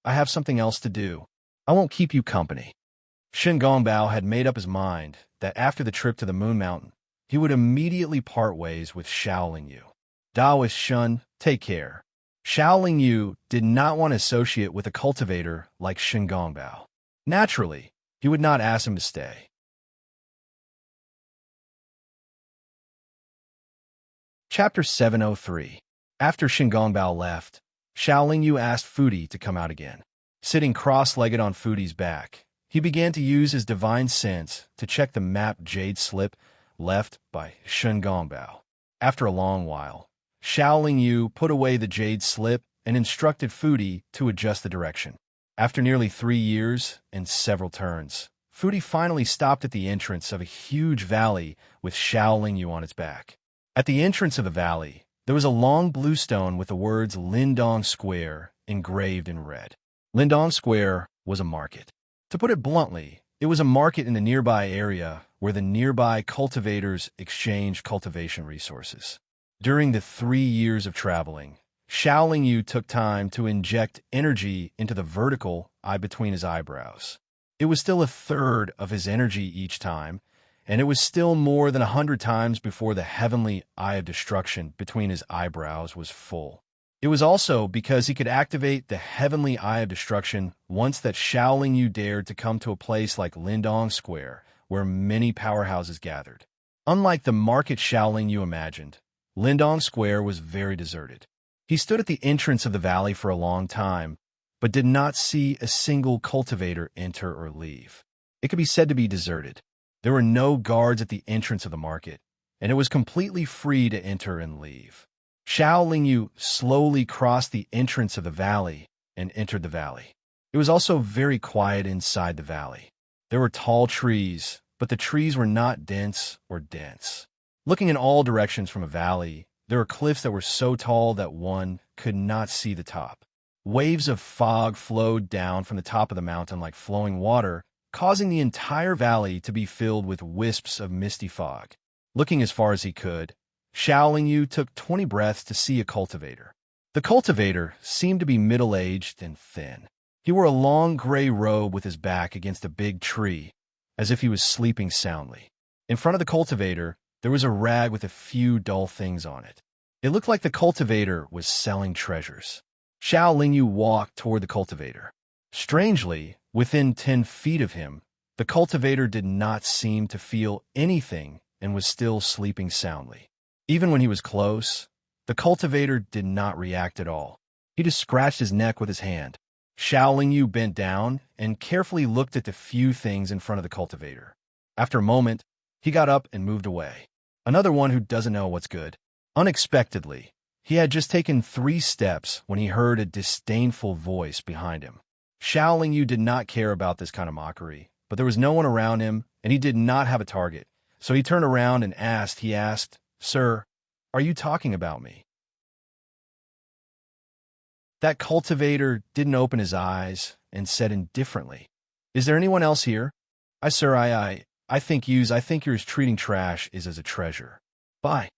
I have something else to do. I won't keep you company. Shun Gongbao had made up his mind that after the trip to the Moon Mountain, he would immediately part ways with Xiao Lingyu. Daoist Shun, take care. Xiao Lingyu did not want to associate with a cultivator like Shun Gongbao. Naturally, he would not ask him to stay. Chapter 703. After Shun Gongbao left, Xiao Lingyu asked Fudi to come out again. Sitting cross-legged on Fudi's back, he began to use his divine sense to check the mapped jade slip left by Shun Gongbao. After a long while, Xiao Lingyu put away the jade slip and instructed Fudi to adjust the direction. After nearly 3 years and several turns, Fudi finally stopped at the entrance of a huge valley with Xiao Lingyu on its back. At the entrance of the valley, there was a long blue stone with the words Lindong Square engraved in red. Lindong Square was a market. To put it bluntly, it was a market in the nearby area where the nearby cultivators exchanged cultivation resources. During the 3 years of traveling, Xiao Lingyu took time to inject energy into the vertical eye between his eyebrows. It was still a third of his energy each time, and it was still more than 100 times before the heavenly eye of destruction between his eyebrows was full. It was also because he could activate the heavenly eye of destruction once that Xiao Lingyu dared to come to a place like Lindong Square, where many powerhouses gathered. Unlike the market Xiao Lingyu imagined, Lindong Square was very deserted. He stood at the entrance of the valley for a long time, but did not see a single cultivator enter or leave. It could be said to be deserted. There were no guards at the entrance of the market, and it was completely free to enter and leave. Xiao Lingyu slowly crossed the entrance of the valley and entered the valley. It was also very quiet inside the valley. There were tall trees, but the trees were not dense or dense. Looking in all directions from a valley, there were cliffs that were so tall that one could not see the top. Waves of fog flowed down from the top of the mountain like flowing water, causing the entire valley to be filled with wisps of misty fog. Looking as far as he could, Xiao Lingyu took 20 breaths to see a cultivator. The cultivator seemed to be middle-aged and thin. He wore a long gray robe with his back against a big tree, as if he was sleeping soundly. In front of the cultivator, there was a rag with a few dull things on it. It looked like the cultivator was selling treasures. Xiao Lingyu walked toward the cultivator. Strangely, within 10 feet of him, The cultivator did not seem to feel anything and was still sleeping soundly. Even when he was close, the cultivator did not react at all. He just scratched his neck with his hand. Xiaoling Yu bent down and carefully looked at the few things in front of the cultivator. After a moment, he got up and moved away. Another one who doesn't know what's good. Unexpectedly, he had just taken 3 steps when he heard a disdainful voice behind him. Xiaoling Yu did not care about this kind of mockery, but there was no one around him, and he did not have a target. So he turned around and asked, "Sir, are you talking about me?" That cultivator didn't open his eyes and said indifferently, "Is there anyone else here?" I think yours treating trash is as a treasure. Bye."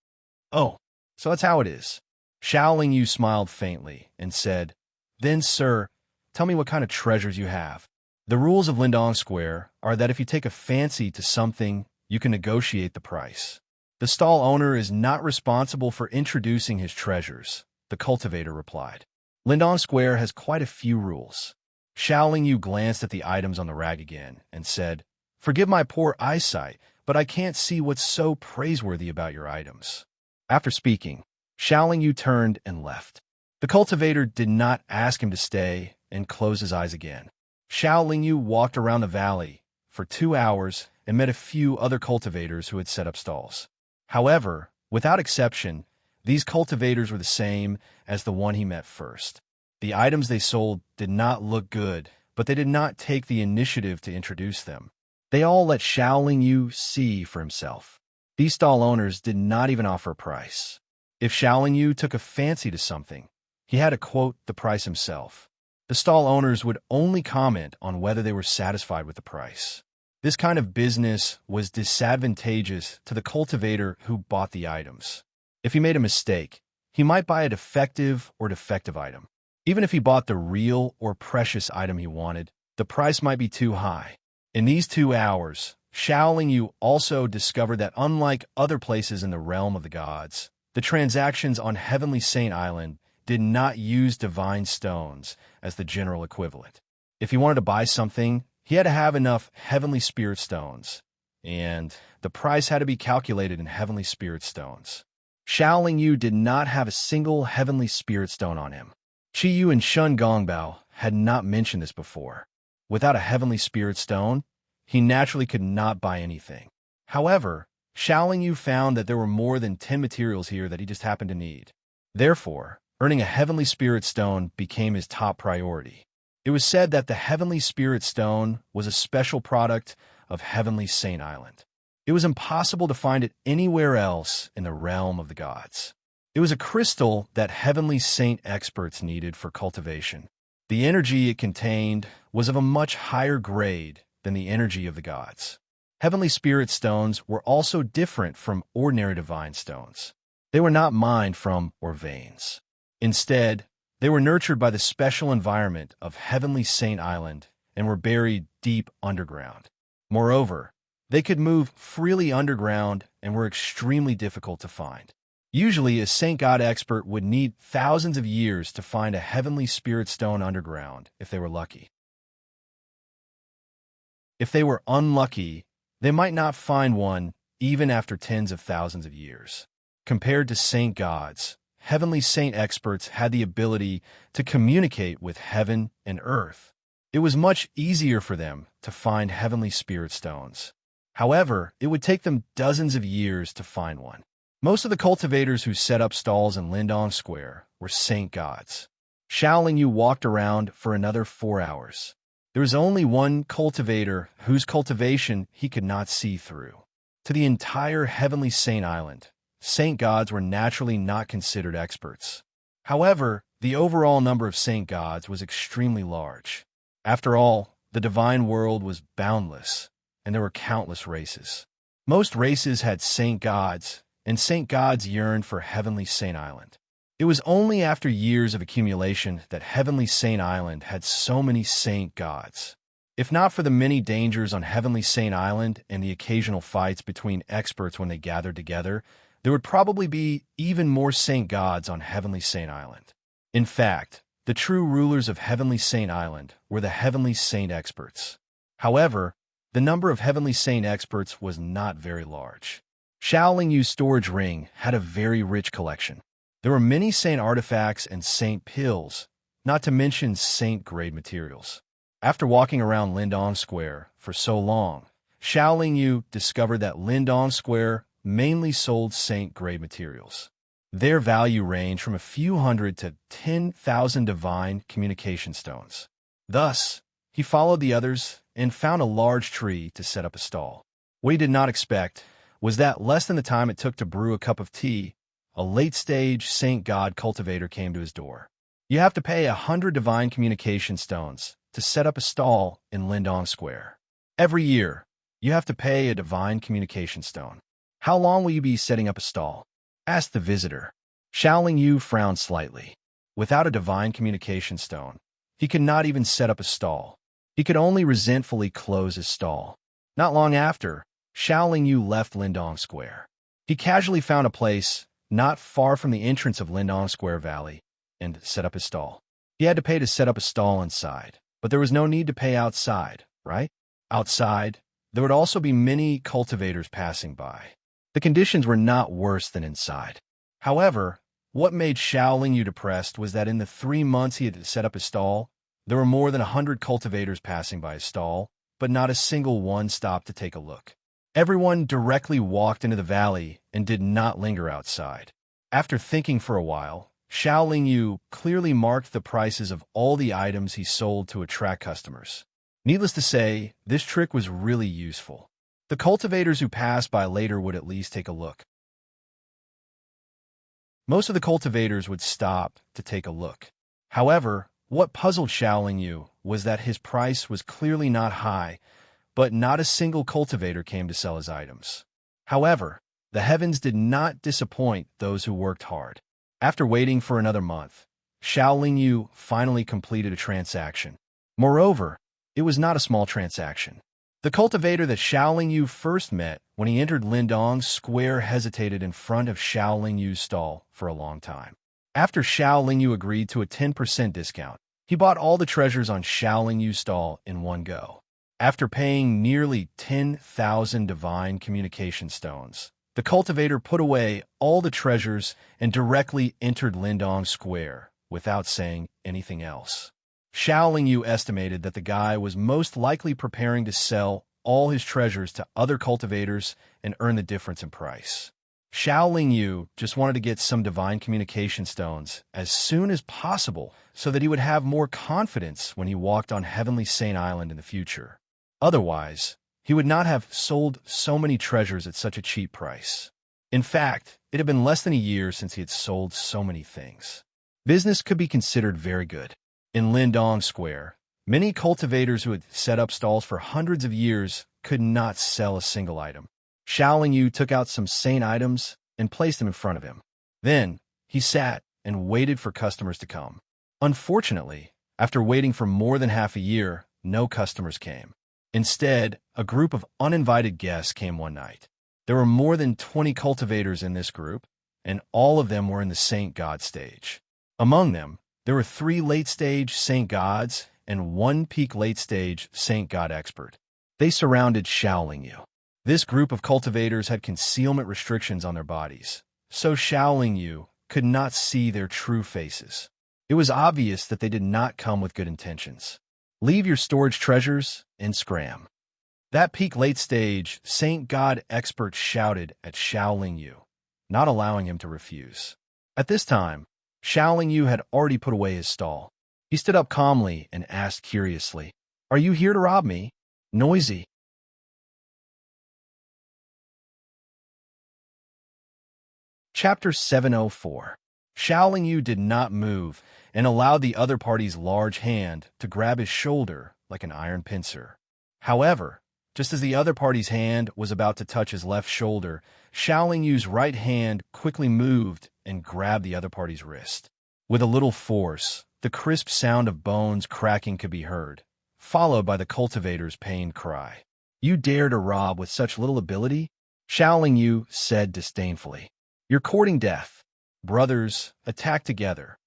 "Oh, so that's how it is." Xiaoling Yu smiled faintly and said, "Then, sir, tell me what kind of treasures you have." The rules of Lindong Square are that if you take a fancy to something, you can negotiate the price. The stall owner is not responsible for introducing his treasures, the cultivator replied. Lindong Square has quite a few rules. Xiaoling Yu glanced at the items on the rag again and said, "Forgive my poor eyesight, but I can't see what's so praiseworthy about your items." After speaking, Xiaoling Yu turned and left. The cultivator did not ask him to stay and closed his eyes again. Xiaoling Yu walked around the valley for 2 hours and met a few other cultivators who had set up stalls. However, without exception, these cultivators were the same as the one he met first. The items they sold did not look good, but they did not take the initiative to introduce them. They all let Xiaoling Yu see for himself. These stall owners did not even offer a price. If Xiaoling Yu took a fancy to something, he had to quote the price himself. The stall owners would only comment on whether they were satisfied with the price. This kind of business was disadvantageous to the cultivator who bought the items. If he made a mistake, he might buy a defective or defective item. Even if he bought the real or precious item he wanted, the price might be too high. In these 2 hours, Xiaoling Yu also discovered that unlike other places in the realm of the gods, the transactions on Heavenly Saint Island did not use divine stones as the general equivalent. If he wanted to buy something, he had to have enough Heavenly Spirit stones, and the price had to be calculated in Heavenly Spirit stones. Xiaoling Yu did not have a single Heavenly Spirit stone on him. Qi Yu and Shun Gongbao had not mentioned this before. Without a Heavenly Spirit stone, he naturally could not buy anything. However, Xiaoling Yu found that there were more than 10 materials here that he just happened to need. Therefore, earning a Heavenly Spirit stone became his top priority. It was said that the Heavenly Spirit stone was a special product of Heavenly Saint Island. It was impossible to find it anywhere else in the realm of the gods. It was a crystal that Heavenly Saint experts needed for cultivation. The energy it contained was of a much higher grade than the energy of the gods. Heavenly Spirit stones were also different from ordinary divine stones. They were not mined from or veins. Instead, they were nurtured by the special environment of Heavenly Saint Island and were buried deep underground. Moreover, they could move freely underground and were extremely difficult to find. Usually, a Saint God expert would need thousands of years to find a Heavenly Spirit stone underground if they were lucky. If they were unlucky, they might not find one even after tens of thousands of years. Compared to Saint Gods, Heavenly Saint experts had the ability to communicate with heaven and earth. It was much easier for them to find Heavenly Spirit stones. However, it would take them dozens of years to find one. Most of the cultivators who set up stalls in Lindong Square were Saint Gods. Xiaoling Yu walked around for another 4 hours. There was only one cultivator whose cultivation he could not see through. To the entire Heavenly Saint Island, Saint Gods were naturally not considered experts. However, the overall number of Saint Gods was extremely large. After all, the divine world was boundless, and there were countless races. Most races had Saint Gods, and Saint Gods yearned for Heavenly Saint Island. It was only after years of accumulation that Heavenly Saint Island had so many Saint Gods. If not for the many dangers on Heavenly Saint Island and the occasional fights between experts when they gathered together, there would probably be even more Saint Gods on Heavenly Saint Island. In fact, the true rulers of Heavenly Saint Island were the Heavenly Saint experts. However, The number of Heavenly Saint experts was not very large. Xiaoling Yu's storage ring had a very rich collection. There were many saint artifacts and saint pills, not to mention saint-grade materials. After walking around Lindong Square for so long, Xiaoling Yu discovered that Lindong Square mainly sold saint-grade materials. Their value ranged from a few hundred to 10,000 divine communication stones. Thus, he followed the others and found a large tree to set up a stall. What he did not expect was that less than the time it took to brew a cup of tea, a late-stage saint god cultivator came to his door. You have to pay 100 divine communication stones to set up a stall in Lindong Square. Every year, you have to pay a divine communication stone. How long will you be setting up a stall? Asked the visitor. Xiaoling Yu frowned slightly. Without a divine communication stone, he could not even set up a stall. He could only resentfully close his stall. Not long after, Xiaoling Yu left Lindong Square. He casually found a place not far from the entrance of Lindong Square Valley and set up his stall. He had to pay to set up a stall inside, but there was no need to pay outside, right? Outside, there would also be many cultivators passing by. The conditions were not worse than inside. However, what made Xiaoling Yu depressed was that in the 3 months he had set up his stall, there were more than 100 cultivators passing by his stall, but not a single one stopped to take a look. Everyone directly walked into the valley and did not linger outside. After thinking for a while, Xiaoling Yu clearly marked the prices of all the items he sold to attract customers. Needless to say, this trick was really useful. The cultivators who passed by later would at least take a look. Most of the cultivators would stop to take a look. However, what puzzled Xiaoling Yu was that his price was clearly not high, but not a single cultivator came to sell his items. However, the heavens did not disappoint those who worked hard. After waiting for another month, Xiaoling Yu finally completed a transaction. Moreover, it was not a small transaction. The cultivator that Xiaoling Yu first met when he entered Lindong Square hesitated in front of Xiaoling Yu's stall for a long time. After Xiaoling Yu agreed to a 10% discount, he bought all the treasures on Xiaoling Yu's stall in one go. After paying nearly 10,000 divine communication stones, the cultivator put away all the treasures and directly entered Lindong Square without saying anything else. Xiaoling Yu estimated that the guy was most likely preparing to sell all his treasures to other cultivators and earn the difference in price. Xiaoling Yu just wanted to get some divine communication stones as soon as possible so that he would have more confidence when he walked on Heavenly Saint Island in the future. Otherwise, he would not have sold so many treasures at such a cheap price. In fact, it had been less than a year since he had sold so many things. Business could be considered very good. In Lindong Square, many cultivators who had set up stalls for hundreds of years could not sell a single item. Xiaoling Yu took out some saint items and placed them in front of him. Then, he sat and waited for customers to come. Unfortunately, after waiting for more than half a year, no customers came. Instead, a group of uninvited guests came one night. There were more than 20 cultivators in this group, and all of them were in the Saint God stage. Among them, there were 3 late-stage Saint Gods and 1 peak late-stage Saint God expert. They surrounded Xiaoling Yu. This group of cultivators had concealment restrictions on their bodies, so Xiaoling Yu could not see their true faces. It was obvious that they did not come with good intentions. Leave your storage treasures and scram. That peak late-stage Saint God expert shouted at Xiaoling Yu, not allowing him to refuse. At this time, Xiaoling Yu had already put away his stall. He stood up calmly and asked curiously, "Are you here to rob me?" Noisy. Chapter 704. Xiaoling Yu did not move and allowed the other party's large hand to grab his shoulder like an iron pincer. However, just as the other party's hand was about to touch his left shoulder, Xiaoling Yu's right hand quickly moved and grabbed the other party's wrist. With a little force, the crisp sound of bones cracking could be heard, followed by the cultivator's pained cry. "You dare to rob with such little ability?" Xiaoling Yu said disdainfully. "You're courting death. Brothers, attack together."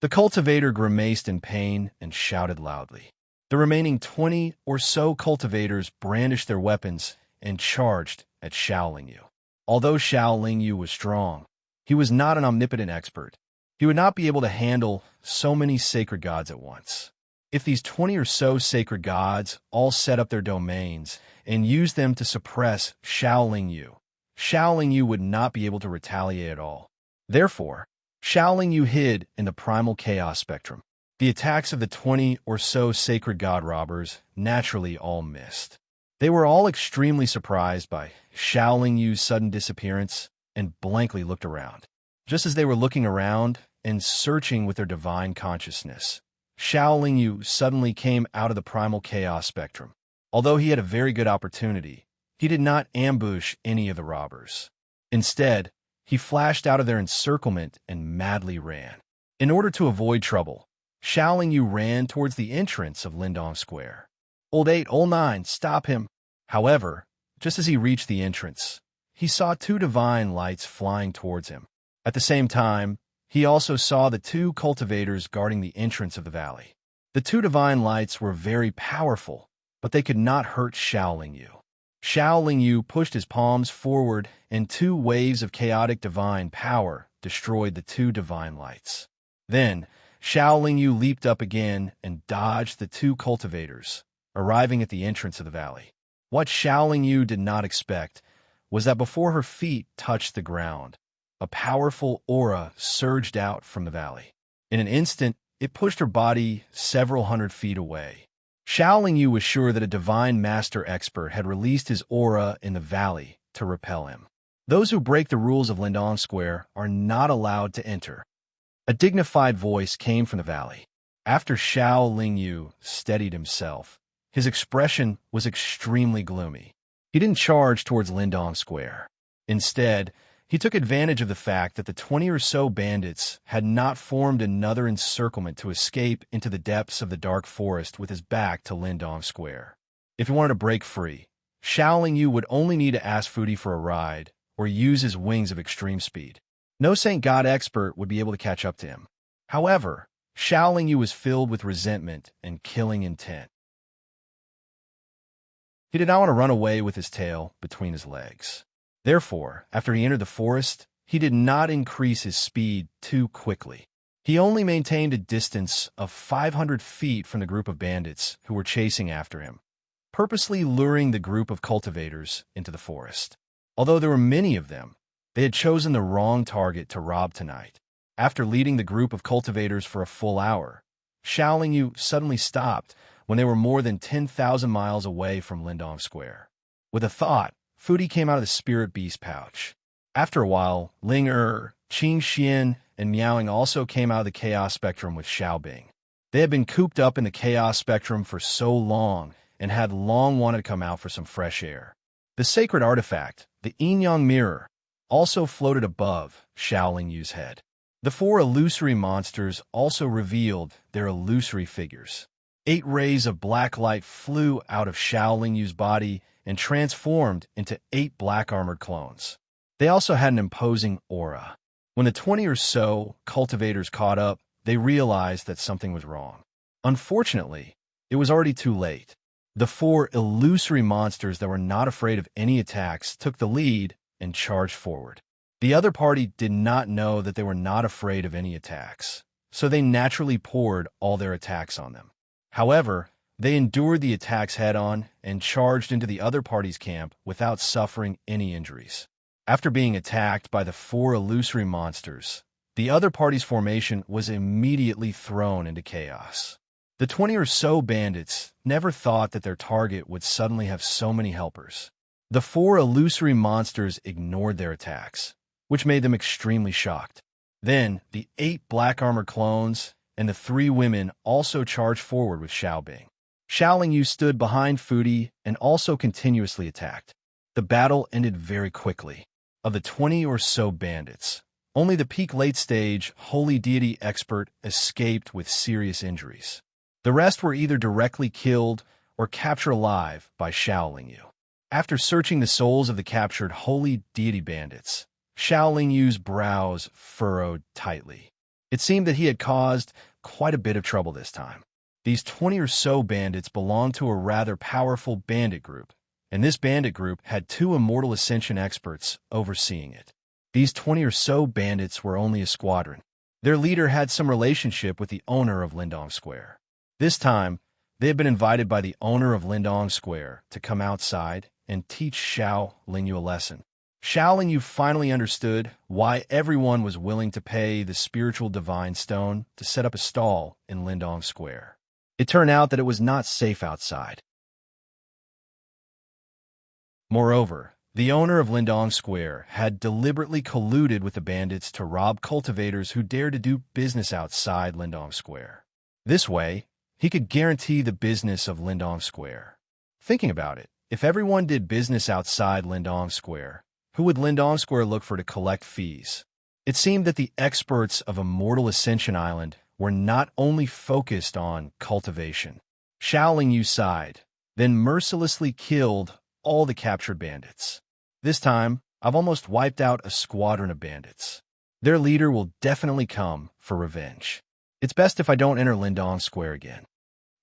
The cultivator grimaced in pain and shouted loudly. The remaining 20 or so cultivators brandished their weapons and charged at Xiao Lingyu. Although Xiao Lingyu was strong, he was not an omnipotent expert. He would not be able to handle so many sacred gods at once. If these 20 or so sacred gods all set up their domains and used them to suppress Xiao Lingyu would not be able to retaliate at all. Therefore, Xiao Lingyu hid in the primal chaos spectrum. The attacks of the 20 or so sacred god robbers naturally all missed. They were all extremely surprised by Xiao Lingyu's sudden disappearance and blankly looked around. Just as they were looking around and searching with their divine consciousness, Xiao Lingyu suddenly came out of the primal chaos spectrum. Although he had a very good opportunity, he did not ambush any of the robbers. Instead, he flashed out of their encirclement and madly ran. In order to avoid trouble, Xiao Lingyu ran towards the entrance of Lindong Square. "Old 8, Old 9, stop him!" However, just as he reached the entrance, he saw two divine lights flying towards him. At the same time, he also saw the two cultivators guarding the entrance of the valley. The two divine lights were very powerful, but they could not hurt Xiao Lingyu. Xiao Lingyu pushed his palms forward, and two waves of chaotic divine power destroyed the two divine lights. Then, Xiao Lingyu leaped up again and dodged the two cultivators, arriving at the entrance of the valley. What Xiao Lingyu did not expect was that before her feet touched the ground, a powerful aura surged out from the valley. In an instant, it pushed her body several hundred feet away. Xiao Lingyu was sure that a divine master expert had released his aura in the valley to repel him. Those who break the rules of Lindong Square are not allowed to enter. A dignified voice came from the valley. After Xiao Lingyu steadied himself, his expression was extremely gloomy. He didn't charge towards Lindong Square. Instead, he took advantage of the fact that the 20 or so bandits had not formed another encirclement to escape into the depths of the dark forest with his back to Lindong Square. If he wanted to break free, Xiao Lingyu would only need to ask Fudi for a ride or use his wings of extreme speed. No Saint God expert would be able to catch up to him. However, Xiao Lingyu was filled with resentment and killing intent. He did not want to run away with his tail between his legs. Therefore, after he entered the forest, he did not increase his speed too quickly. He only maintained a distance of 500 feet from the group of bandits who were chasing after him, purposely luring the group of cultivators into the forest. Although there were many of them, they had chosen the wrong target to rob tonight. After leading the group of cultivators for a full hour, Xiao Lingyu suddenly stopped when they were more than 10,000 miles away from Lindong Square. With a thought, Fudi came out of the spirit beast pouch. After a while, Ling Qing Xian, and Miaoing also came out of the chaos spectrum with Xiaobing. They had been cooped up in the chaos spectrum for so long and had long wanted to come out for some fresh air. The sacred artifact, the Yin-Yang mirror, also floated above Xiao Lingyu's head. The four illusory monsters also revealed their illusory figures. 8 rays of black light flew out of Xiao Lingyu's body and transformed into 8 black-armored clones. They also had an imposing aura. When the 20 or so cultivators caught up, they realized that something was wrong. Unfortunately, it was already too late. The 4 illusory monsters that were not afraid of any attacks took the lead and charged forward. The other party did not know that they were not afraid of any attacks, so they naturally poured all their attacks on them. However, they endured the attacks head-on and charged into the other party's camp without suffering any injuries. After being attacked by the 4 illusory monsters, the other party's formation was immediately thrown into chaos. The 20 or so bandits never thought that their target would suddenly have so many helpers. The 4 illusory monsters ignored their attacks, which made them extremely shocked. Then, the 8 black-armored clones and the 3 women also charged forward with Xiaobing. Xiao Lingyu stood behind Fudi and also continuously attacked. The battle ended very quickly. Of the 20 or so bandits, only the peak late-stage Holy Deity expert escaped with serious injuries. The rest were either directly killed or captured alive by Xiao Lingyu. After searching the souls of the captured Holy Deity bandits, Xiao Lingyu's brows furrowed tightly. It seemed that he had caused quite a bit of trouble this time. These 20 or so bandits belonged to a rather powerful bandit group, and this bandit group had 2 Immortal Ascension experts overseeing it. These 20 or so bandits were only a squadron. Their leader had some relationship with the owner of Lindong Square. This time, they had been invited by the owner of Lindong Square to come outside and teach Xiao Lingyu a lesson. Xiao Lingyu finally understood why everyone was willing to pay the spiritual divine stone to set up a stall in Lindong Square. It turned out that it was not safe outside. Moreover, the owner of Lindong Square had deliberately colluded with the bandits to rob cultivators who dared to do business outside Lindong Square. This way, he could guarantee the business of Lindong Square. Thinking about it, if everyone did business outside Lindong Square, who would Lindong Square look for to collect fees? It seemed that the experts of Immortal Ascension Island were not only focused on cultivation. Xiao Lingyu sighed, then mercilessly killed all the captured bandits. This time, I've almost wiped out a squadron of bandits. Their leader will definitely come for revenge. It's best if I don't enter Lindong Square again.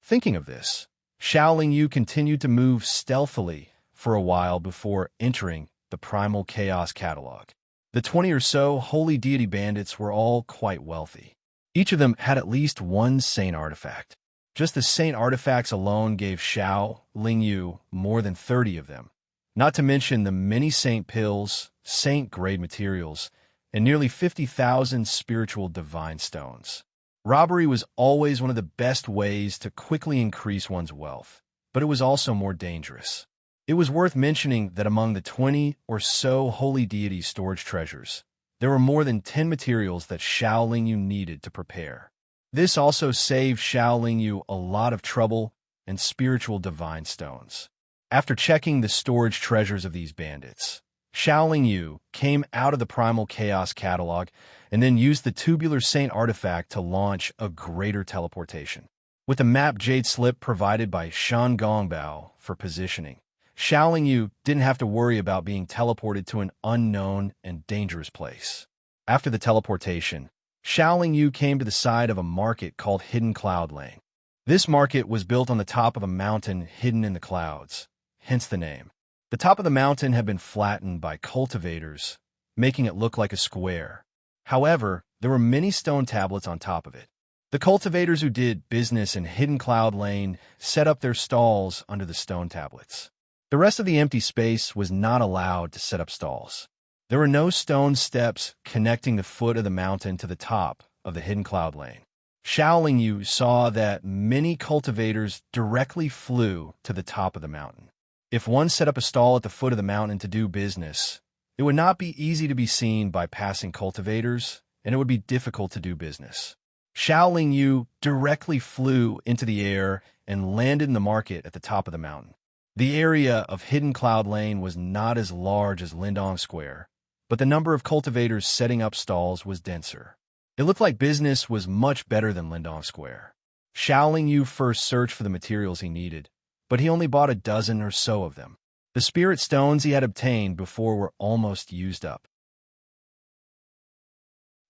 Thinking of this, Xiao Lingyu continued to move stealthily for a while before entering the Primal Chaos catalog. The 20 or so holy deity bandits were all quite wealthy. Each of them had at least one saint artifact. Just the saint artifacts alone gave Xiao Lingyu more than 30 of them, not to mention the many saint pills, saint-grade materials, and nearly 50,000 spiritual divine stones. Robbery was always one of the best ways to quickly increase one's wealth, but it was also more dangerous. It was worth mentioning that among the 20 or so holy deity storage treasures, there were more than 10 materials that Xiao Lingyu needed to prepare. This also saved Xiao Lingyu a lot of trouble and spiritual divine stones. After checking the storage treasures of these bandits, Xiao Lingyu came out of the Primal Chaos catalog and then used the Tubular Saint artifact to launch a greater teleportation. With the map Jade Slip provided by Shan Gongbao for positioning, Xiao Lingyu didn't have to worry about being teleported to an unknown and dangerous place. After the teleportation, Xiao Lingyu came to the side of a market called Hidden Cloud Lane. This market was built on the top of a mountain hidden in the clouds, hence the name. The top of the mountain had been flattened by cultivators, making it look like a square. However, there were many stone tablets on top of it. The cultivators who did business in Hidden Cloud Lane set up their stalls under the stone tablets. The rest of the empty space was not allowed to set up stalls. There were no stone steps connecting the foot of the mountain to the top of the Hidden Cloud Lane. Xiao Lingyu saw that many cultivators directly flew to the top of the mountain. If one set up a stall at the foot of the mountain to do business, it would not be easy to be seen by passing cultivators, and it would be difficult to do business. Xiao Lingyu directly flew into the air and landed in the market at the top of the mountain. The area of Hidden Cloud Lane was not as large as Lindong Square, but the number of cultivators setting up stalls was denser. It looked like business was much better than Lindong Square. Xiao Lingyu first searched for the materials he needed, but he only bought a dozen or so of them. The spirit stones he had obtained before were almost used up.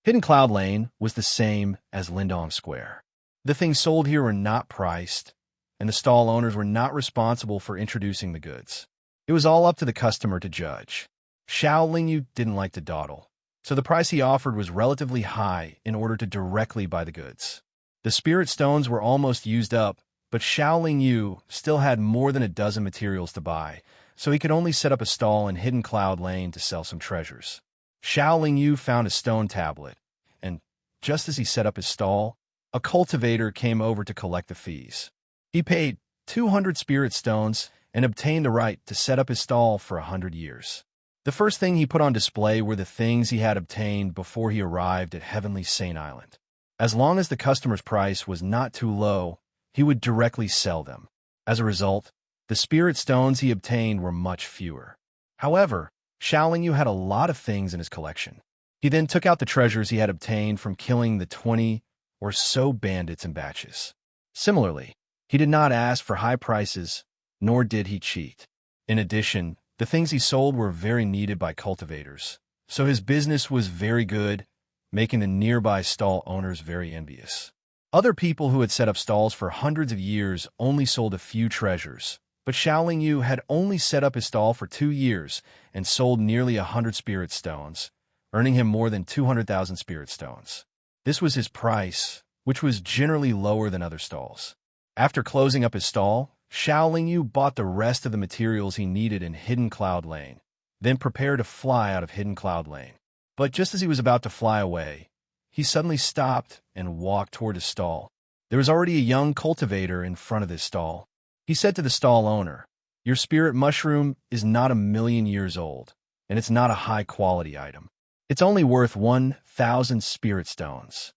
Hidden Cloud Lane was the same as Lindong Square. The things sold here were not priced, and the stall owners were not responsible for introducing the goods. It was all up to the customer to judge. Xiao Lingyu didn't like to dawdle, so the price he offered was relatively high in order to directly buy the goods. The spirit stones were almost used up, but Xiao Lingyu still had more than a dozen materials to buy, so he could only set up a stall in Hidden Cloud Lane to sell some treasures. Xiao Lingyu found a stone tablet, and just as he set up his stall, a cultivator came over to collect the fees. He paid 200 spirit stones and obtained the right to set up his stall for 100 years. The first thing he put on display were the things he had obtained before he arrived at Heavenly Saint Island. As long as the customer's price was not too low, he would directly sell them. As a result, the spirit stones he obtained were much fewer. However, Xiao Lingyu had a lot of things in his collection. He then took out the treasures he had obtained from killing the 20 or so bandits in batches. Similarly, he did not ask for high prices, nor did he cheat. In addition, the things he sold were very needed by cultivators, so his business was very good, making the nearby stall owners very envious. Other people who had set up stalls for hundreds of years only sold a few treasures, but Xiao Yu had only set up his stall for 2 years and sold nearly 100 spirit stones, earning him more than 200,000 spirit stones. This was his price, which was generally lower than other stalls. After closing up his stall, Xiao Yu bought the rest of the materials he needed in Hidden Cloud Lane, then prepared to fly out of Hidden Cloud Lane. But just as he was about to fly away, he suddenly stopped and walked toward his stall. There was already a young cultivator in front of this stall. He said to the stall owner, "Your spirit mushroom is not 1,000,000 years old, and it's not a high-quality item. It's only worth 1,000 spirit stones."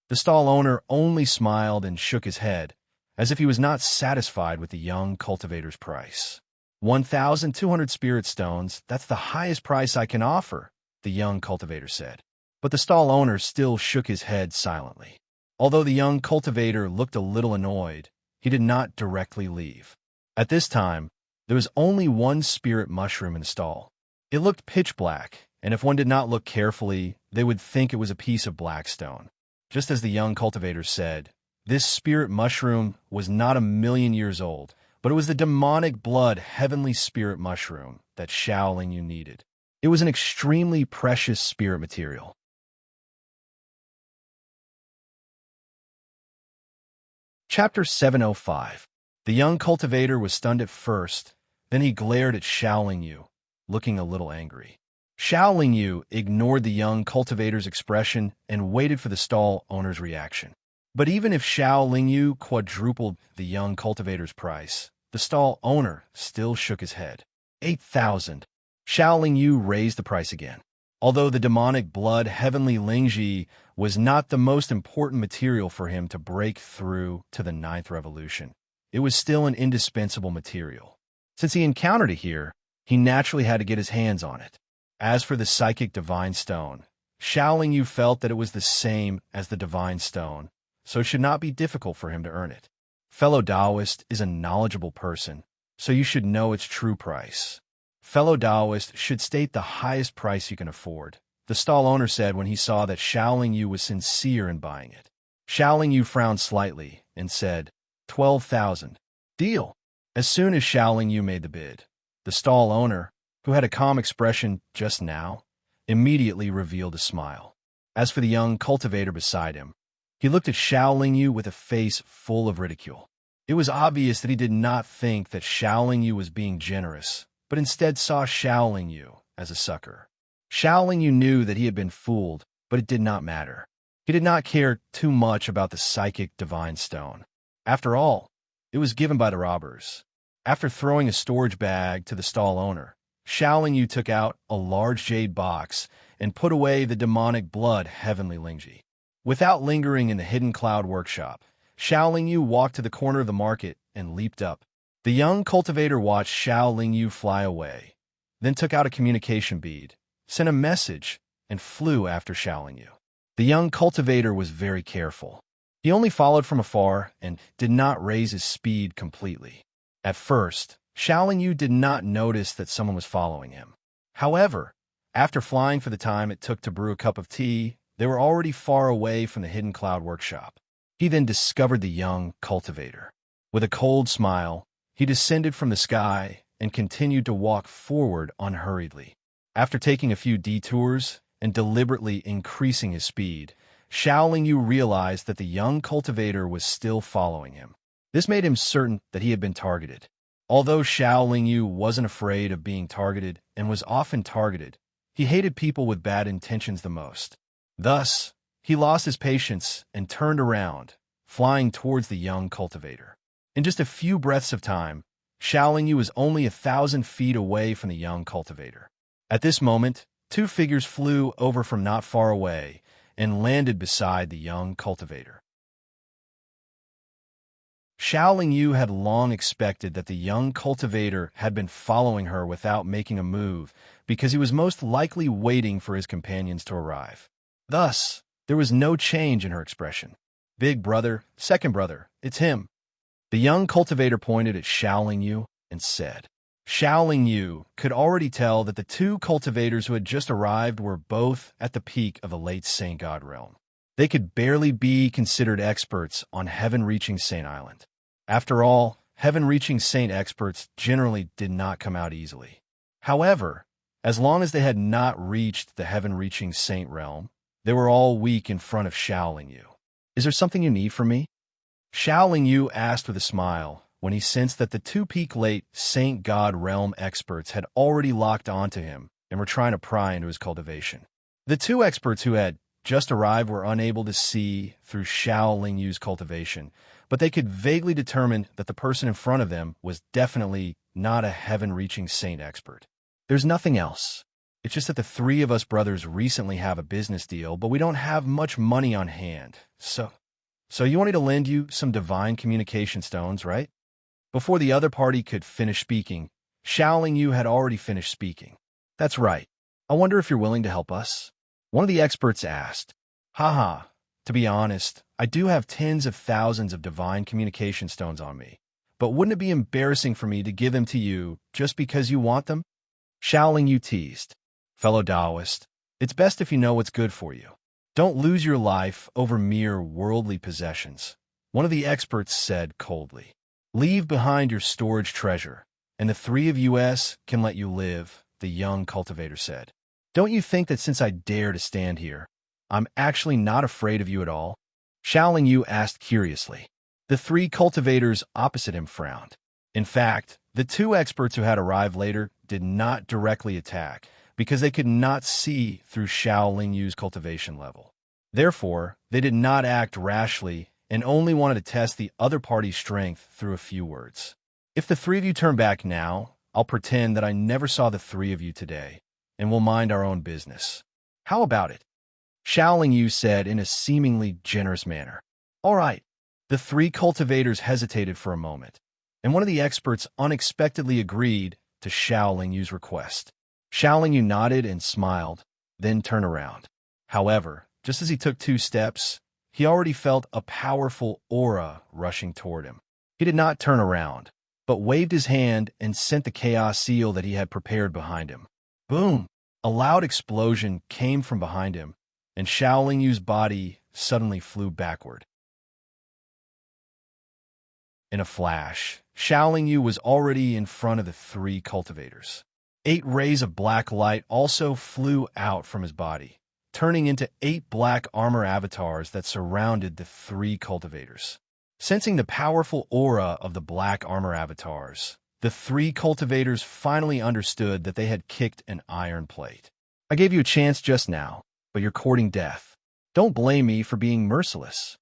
The stall owner only smiled and shook his head, as if he was not satisfied with the young cultivator's price. 1,200 spirit stones, that's the highest price I can offer, the young cultivator said. But the stall owner still shook his head silently. Although the young cultivator looked a little annoyed, he did not directly leave. At this time, there was only one spirit mushroom in the stall. It looked pitch black, and if one did not look carefully, they would think it was a piece of black stone. Just as the young cultivator said, this spirit mushroom was not 1,000,000 years old, but it was the demonic blood heavenly spirit mushroom that Xiao Yu needed. It was an extremely precious spirit material. Chapter 705. The young cultivator was stunned at first, then he glared at Xiao Yu, looking a little angry. Xiao Yu ignored the young cultivator's expression and waited for the stall owner's reaction. But even if Xiao Yu quadrupled the young cultivator's price, the stall owner still shook his head. 8,000. Xiao Yu raised the price again. Although the demonic blood heavenly Lingji was not the most important material for him to break through to the ninth revolution, it was still an indispensable material. Since he encountered it here, he naturally had to get his hands on it. As for the psychic divine stone, Xiao Yu felt that it was the same as the divine stone, so it should not be difficult for him to earn it. Fellow Taoist is a knowledgeable person, so you should know its true price. Fellow Taoist should state the highest price you can afford, the stall owner said when he saw that Xiao Yu was sincere in buying it. Xiao Yu frowned slightly and said, 12,000. Deal. As soon as Xiao Yu made the bid, the stall owner, who had a calm expression just now, immediately revealed a smile. As for the young cultivator beside him, he looked at Xiao Yu with a face full of ridicule. It was obvious that he did not think that Xiao Yu was being generous, but instead saw Xiao Yu as a sucker. Xiao Yu knew that he had been fooled, but it did not matter. He did not care too much about the psychic divine stone. After all, it was given by the robbers. After throwing a storage bag to the stall owner, Xiao Yu took out a large jade box and put away the demonic blood heavenly Lingji. Without lingering in the Hidden Cloud workshop, Xiao Yu walked to the corner of the market and leaped up. The young cultivator watched Xiao Yu fly away, then took out a communication bead, sent a message, and flew after Xiao Yu. The young cultivator was very careful. He only followed from afar and did not raise his speed completely. At first, Xiao Yu did not notice that someone was following him. However, after flying for the time it took to brew a cup of tea, they were already far away from the Hidden Cloud workshop. He then discovered the young cultivator. With a cold smile, he descended from the sky and continued to walk forward unhurriedly. After taking a few detours and deliberately increasing his speed, Xiao Yu realized that the young cultivator was still following him. This made him certain that he had been targeted. Although Xiao Yu wasn't afraid of being targeted and was often targeted, he hated people with bad intentions the most. Thus, he lost his patience and turned around, flying towards the young cultivator. In just a few breaths of time, Xiao Yu was only 1,000 feet away from the young cultivator. At this moment, two figures flew over from not far away and landed beside the young cultivator. Xiao Yu had long expected that the young cultivator had been following her without making a move because he was most likely waiting for his companions to arrive. Thus, there was no change in her expression. Big brother, second brother, it's him. The young cultivator pointed at Xiao Yu and said. Xiao Yu could already tell that the two cultivators who had just arrived were both at the peak of the late Saint God realm. They could barely be considered experts on heaven-reaching Saint Island. After all, heaven-reaching Saint experts generally did not come out easily. However, as long as they had not reached the heaven-reaching Saint realm, they were all weak in front of Shaoling Yu. "Is there something you need from me?" Shaoling Yu asked with a smile when he sensed that the two peak-late Saint God realm experts had already locked onto him and were trying to pry into his cultivation. The two experts who had just arrived were unable to see through Shaoling Yu's cultivation, but they could vaguely determine that the person in front of them was definitely not a heaven-reaching Saint expert. "There's nothing else. It's just that the three of us brothers recently have a business deal, but we don't have much money on hand. So you want me to lend you some divine communication stones, right?" Before the other party could finish speaking, Shaoling Yu had already finished speaking. "That's right. I wonder if you're willing to help us?" One of the experts asked. "Haha, to be honest, I do have tens of thousands of divine communication stones on me, but wouldn't it be embarrassing for me to give them to you just because you want them?" Shaoling Yu teased. "Fellow Taoist, it's best if you know what's good for you. Don't lose your life over mere worldly possessions," one of the experts said coldly. "Leave behind your storage treasure, and the three of us can let you live," the young cultivator said. "Don't you think that since I dare to stand here, I'm actually not afraid of you at all?" Shaoling Yu asked curiously. The three cultivators opposite him frowned. In fact, the two experts who had arrived later did not directly attack because they could not see through Shaoling Yu's cultivation level. Therefore, they did not act rashly and only wanted to test the other party's strength through a few words. "If the three of you turn back now, I'll pretend that I never saw the three of you today, and we'll mind our own business. How about it?" Shaoling Yu said in a seemingly generous manner. "All right." The three cultivators hesitated for a moment, and one of the experts unexpectedly agreed to Shaoling Yu's request. Shaoling Yu nodded and smiled, then turned around. However, just as he took 2 steps, he already felt a powerful aura rushing toward him. He did not turn around, but waved his hand and sent the chaos seal that he had prepared behind him. Boom! A loud explosion came from behind him, and Shaoling Yu's body suddenly flew backward. In a flash, Shaoling Yu was already in front of the 3 cultivators. 8 rays of black light also flew out from his body, turning into 8 black armor avatars that surrounded the 3 cultivators. Sensing the powerful aura of the black armor avatars, the 3 cultivators finally understood that they had kicked an iron plate. "I gave you a chance just now, but you're courting death. Don't blame me for being merciless."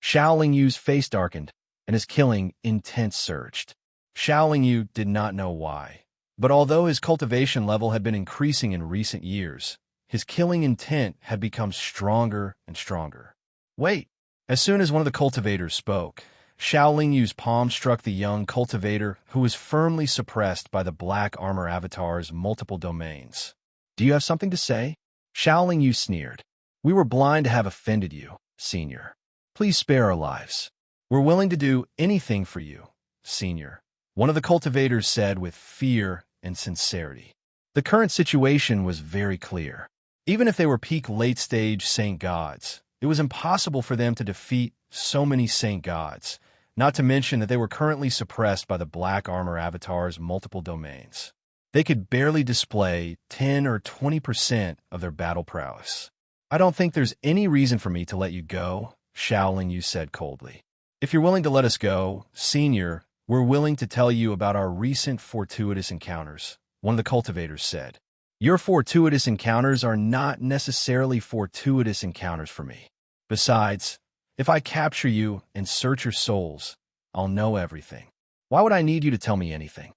Shaoling Yu's face darkened, and his killing intent surged. Shaoling Yu did not know why, but although his cultivation level had been increasing in recent years, his killing intent had become stronger and stronger. "Wait!" As soon as one of the cultivators spoke, Shaoling Yu's palm struck the young cultivator who was firmly suppressed by the black armor avatar's multiple domains. "Do you have something to say?" Shaoling Yu sneered. "We were blind to have offended you, Senior. Please spare our lives. We're willing to do anything for you, Senior," one of the cultivators said with fear and sincerity. The current situation was very clear. Even if they were peak late-stage Saint Gods, it was impossible for them to defeat so many Saint Gods, not to mention that they were currently suppressed by the black armor avatar's multiple domains. They could barely display 10 or 20% of their battle prowess. "I don't think there's any reason for me to let you go," Shaoling Yu said coldly. "If you're willing to let us go, Senior, we're willing to tell you about our recent fortuitous encounters," one of the cultivators said. "Your fortuitous encounters are not necessarily fortuitous encounters for me. Besides, if I capture you and search your souls, I'll know everything. Why would I need you to tell me anything?"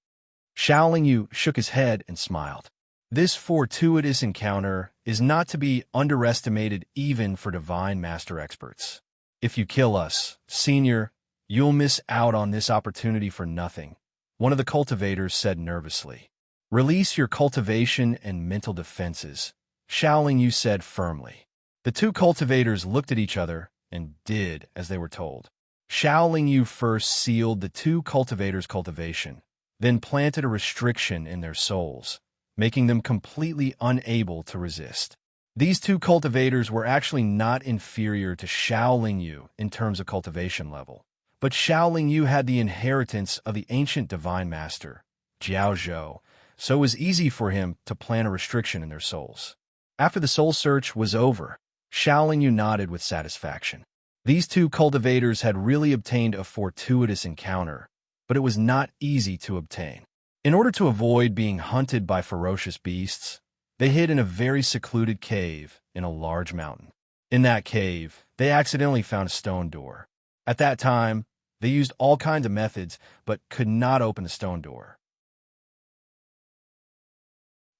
Shaoling Yu shook his head and smiled. "This fortuitous encounter is not to be underestimated even for Divine Master experts. If you kill us, Senior, you'll miss out on this opportunity for nothing," one of the cultivators said nervously. "Release your cultivation and mental defenses," Shaoling Yu said firmly. The 2 cultivators looked at each other and did as they were told. Shaoling Yu first sealed the 2 cultivators' cultivation, then planted a restriction in their souls, making them completely unable to resist. These two cultivators were actually not inferior to Xiao Yu in terms of cultivation level, but Xiao Yu had the inheritance of the ancient divine master, Jiao Zhou, so it was easy for him to plant a restriction in their souls. After the soul search was over, Xiao Yu nodded with satisfaction. These two cultivators had really obtained a fortuitous encounter, but it was not easy to obtain. In order to avoid being hunted by ferocious beasts, they hid in a very secluded cave in a large mountain. In that cave, they accidentally found a stone door. At that time, they used all kinds of methods, but could not open the stone door.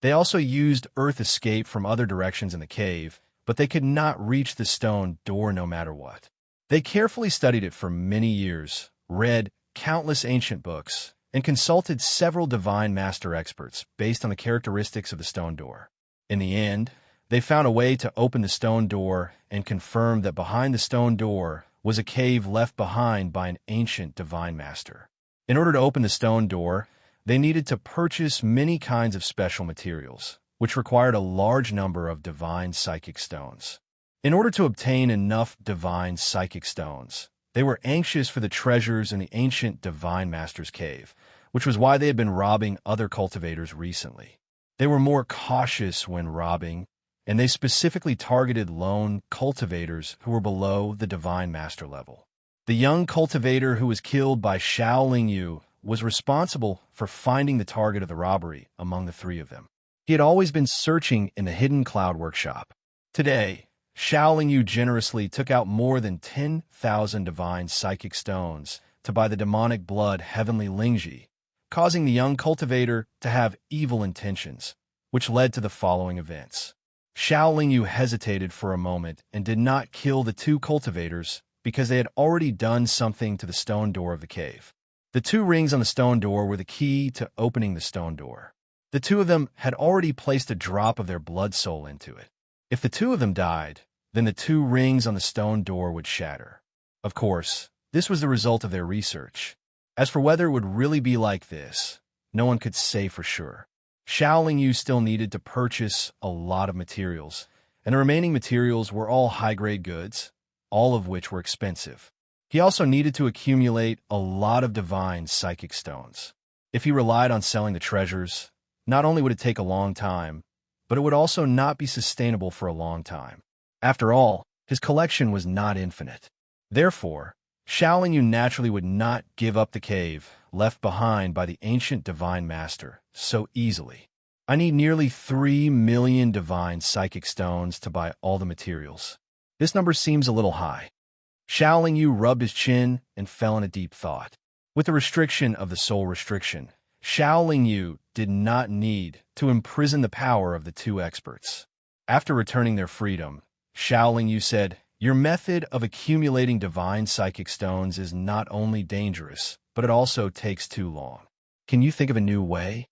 They also used earth escape from other directions in the cave, but they could not reach the stone door no matter what. They carefully studied it for many years, read countless ancient books, and consulted several divine master experts based on the characteristics of the stone door. In the end, they found a way to open the stone door and confirmed that behind the stone door was a cave left behind by an ancient divine master. In order to open the stone door, they needed to purchase many kinds of special materials, which required a large number of divine psychic stones. In order to obtain enough divine psychic stones, they were anxious for the treasures in the ancient divine master's cave, which was why they had been robbing other cultivators recently. They were more cautious when robbing, and they specifically targeted lone cultivators who were below the divine master level. The young cultivator who was killed by Xiao Yu was responsible for finding the target of the robbery among the three of them. He had always been searching in the hidden cloud workshop. Today, Xiao Yu generously took out more than 10,000 divine psychic stones to buy the demonic blood heavenly Lingji, causing the young cultivator to have evil intentions, which led to the following events. Xiao Yu hesitated for a moment and did not kill the two cultivators because they had already done something to the stone door of the cave. The two rings on the stone door were the key to opening the stone door. The two of them had already placed a drop of their blood soul into it. If the two of them died, then the two rings on the stone door would shatter. Of course, this was the result of their research. As for whether it would really be like this, no one could say for sure. Xiao Yu still needed to purchase a lot of materials, and the remaining materials were all high-grade goods, all of which were expensive. He also needed to accumulate a lot of divine psychic stones. If he relied on selling the treasures, not only would it take a long time, but it would also not be sustainable for a long time. After all, his collection was not infinite. Therefore, Xiao Yu naturally would not give up the cave left behind by the ancient divine master so easily. I need nearly 3 million divine psychic stones to buy all the materials. This number seems a little high. Xiao Yu rubbed his chin and fell in a deep thought. With the restriction of the soul restriction, Xiao Yu did not need to imprison the power of the two experts. After returning their freedom, Xiao Yu said, "Your method of accumulating divine psychic stones is not only dangerous, but it also takes too long. Can you think of a new way?"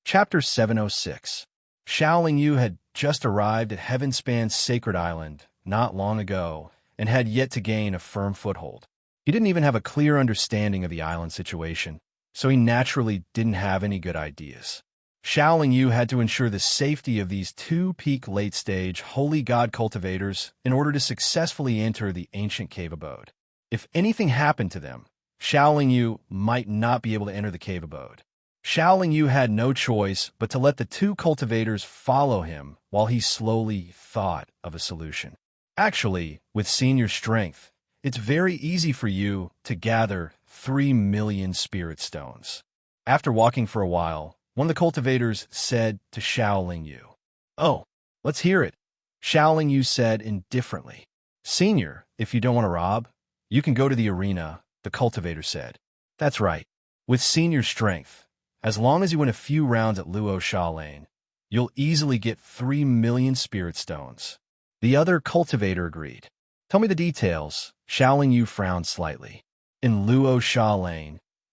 Chapter 706. Xiao Yu had just arrived at Heavenspan's sacred island not long ago and had yet to gain a firm foothold. He didn't even have a clear understanding of the island situation, so he naturally didn't have any good ideas. Xiao Yu had to ensure the safety of these two peak late-stage holy god cultivators in order to successfully enter the ancient cave abode. If anything happened to them, Xiao Yu might not be able to enter the cave abode. Xiao Yu had no choice but to let the two cultivators follow him while he slowly thought of a solution. Actually, with senior strength, it's very easy for you to gather 3 million spirit stones. After walking for a while, one of the cultivators said to Xiao Yu, "Oh, let's hear it." Xiao Yu said indifferently, "Senior, if you don't want to rob, you can go to the arena," the cultivator said. "That's right. With senior strength, as long as you win a few rounds at Luo Sha, you'll easily get 3 million spirit stones." The other cultivator agreed. "Tell me the details." Xiao Yu frowned slightly. "In Luo Sha,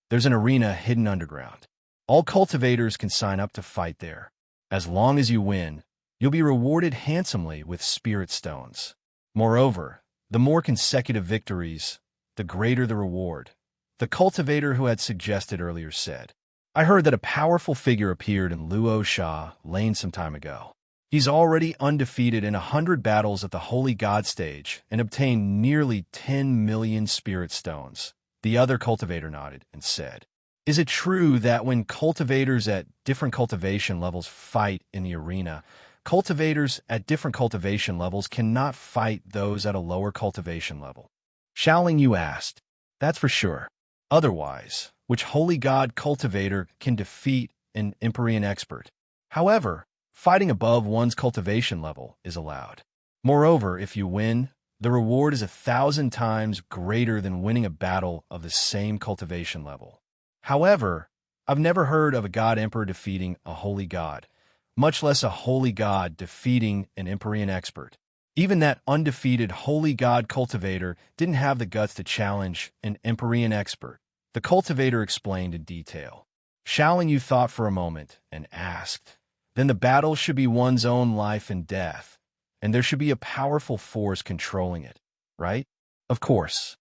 there's an arena hidden underground. All cultivators can sign up to fight there. As long as you win, you'll be rewarded handsomely with spirit stones. Moreover, the more consecutive victories, the greater the reward," the cultivator who had suggested earlier said. I heard that a powerful figure appeared in Luo Sha Lane some time ago. He's already undefeated in 100 battles at the Holy God stage and obtained nearly 10 million spirit stones. The other cultivator nodded and said, "Is it true that when cultivators at different cultivation levels fight in the arena, cultivators at different cultivation levels cannot fight those at a lower cultivation level?" Xiaoling Yu asked. "That's for sure. Otherwise, which holy god cultivator can defeat an Empyrean expert? However, fighting above one's cultivation level is allowed. Moreover, if you win, the reward is 1,000 times greater than winning a battle of the same cultivation level. However, I've never heard of a god emperor defeating a holy god, much less a holy god defeating an Empyrean expert. Even that undefeated holy god cultivator didn't have the guts to challenge an Empyrean expert." The cultivator explained in detail. Xiaoling Yu thought for a moment and asked, "Then the battle should be one's own life and death, and there should be a powerful force controlling it, right?" "Of course."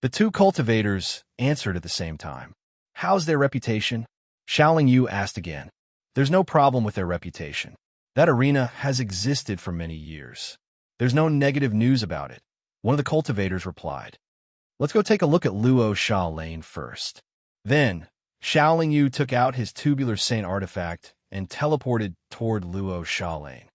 The two cultivators answered at the same time. "How's their reputation?" Xiaoling Yu asked again. "There's no problem with their reputation. That arena has existed for many years. There's no negative news about it," one of the cultivators replied. "Let's go take a look at Luo Sha Lane first." Then, Xiaoling Yu took out his tubular saint artifact and teleported toward Luo Sha Lane.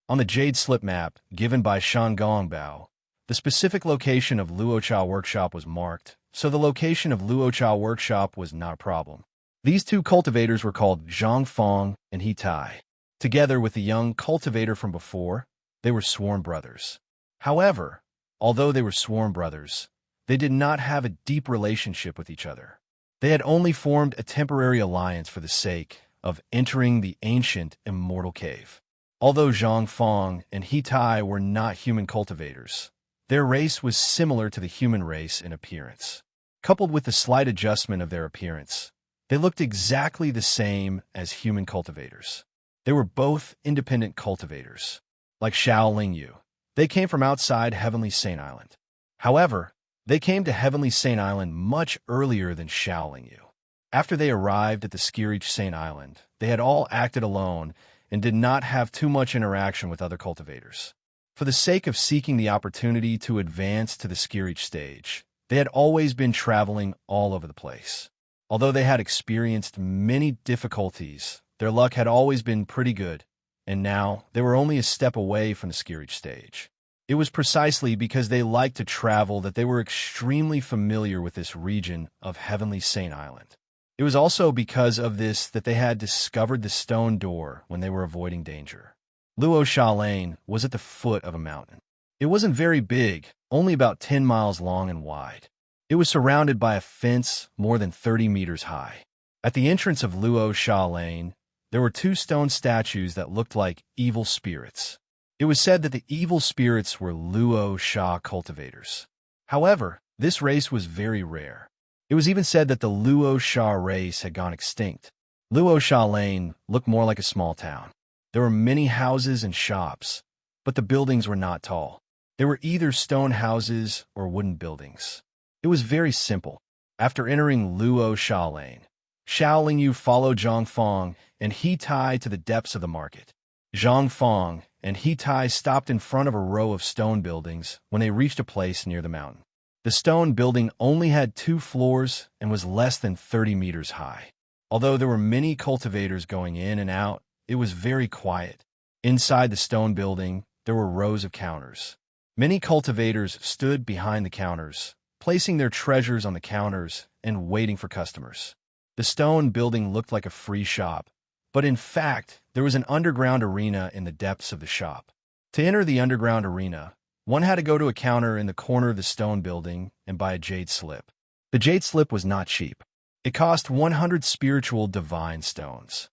On the Jade Slip map given by Shan Gongbao, the specific location of Luo Cha Workshop was marked, so the location of Luo Cha Workshop was not a problem. These two cultivators were called Zhang Fong and He Tai. Together with the young cultivator from before, they were sworn brothers. However, although they were sworn brothers, they did not have a deep relationship with each other. They had only formed a temporary alliance for the sake of entering the ancient immortal cave. Although Zhang Fong and He Tai were not human cultivators, their race was similar to the human race in appearance. Coupled with the slight adjustment of their appearance, they looked exactly the same as human cultivators. They were both independent cultivators. Like Xiaoling Yu, they came from outside Heavenly Saint Island. However, they came to Heavenly Saint Island much earlier than Xiaoling Yu. After they arrived at the Skirich Saint Island, they had all acted alone and did not have too much interaction with other cultivators. For the sake of seeking the opportunity to advance to the Skirich stage, they had always been traveling all over the place. Although they had experienced many difficulties, their luck had always been pretty good, and now they were only a step away from the Skirich stage. It was precisely because they liked to travel that they were extremely familiar with this region of Heavenly Saint Island. It was also because of this that they had discovered the stone door when they were avoiding danger. Luo Sha Lane was at the foot of a mountain. It wasn't very big, only about 10 miles long and wide. It was surrounded by a fence more than 30 meters high. At the entrance of Luo Sha Lane, there were two stone statues that looked like evil spirits. It was said that the evil spirits were Luo Sha cultivators. However, this race was very rare. It was even said that the Luo Sha race had gone extinct. Luo Sha Lane looked more like a small town. There were many houses and shops, but the buildings were not tall. They were either stone houses or wooden buildings. It was very simple. After entering Luo Sha Lane, Xiaoling Yu followed Zhang Fong and He Tai to the depths of the market. Zhang Fong and He Tai stopped in front of a row of stone buildings when they reached a place near the mountain. The stone building only had 2 floors and was less than 30 meters high. Although there were many cultivators going in and out, it was very quiet. Inside the stone building, there were rows of counters. Many cultivators stood behind the counters, placing their treasures on the counters and waiting for customers. The stone building looked like a free shop, but in fact, there was an underground arena in the depths of the shop. To enter the underground arena, one had to go to a counter in the corner of the stone building and buy a jade slip. The jade slip was not cheap. It cost 100 spiritual divine stones.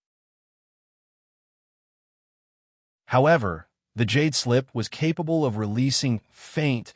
However, the jade slip was capable of releasing faint,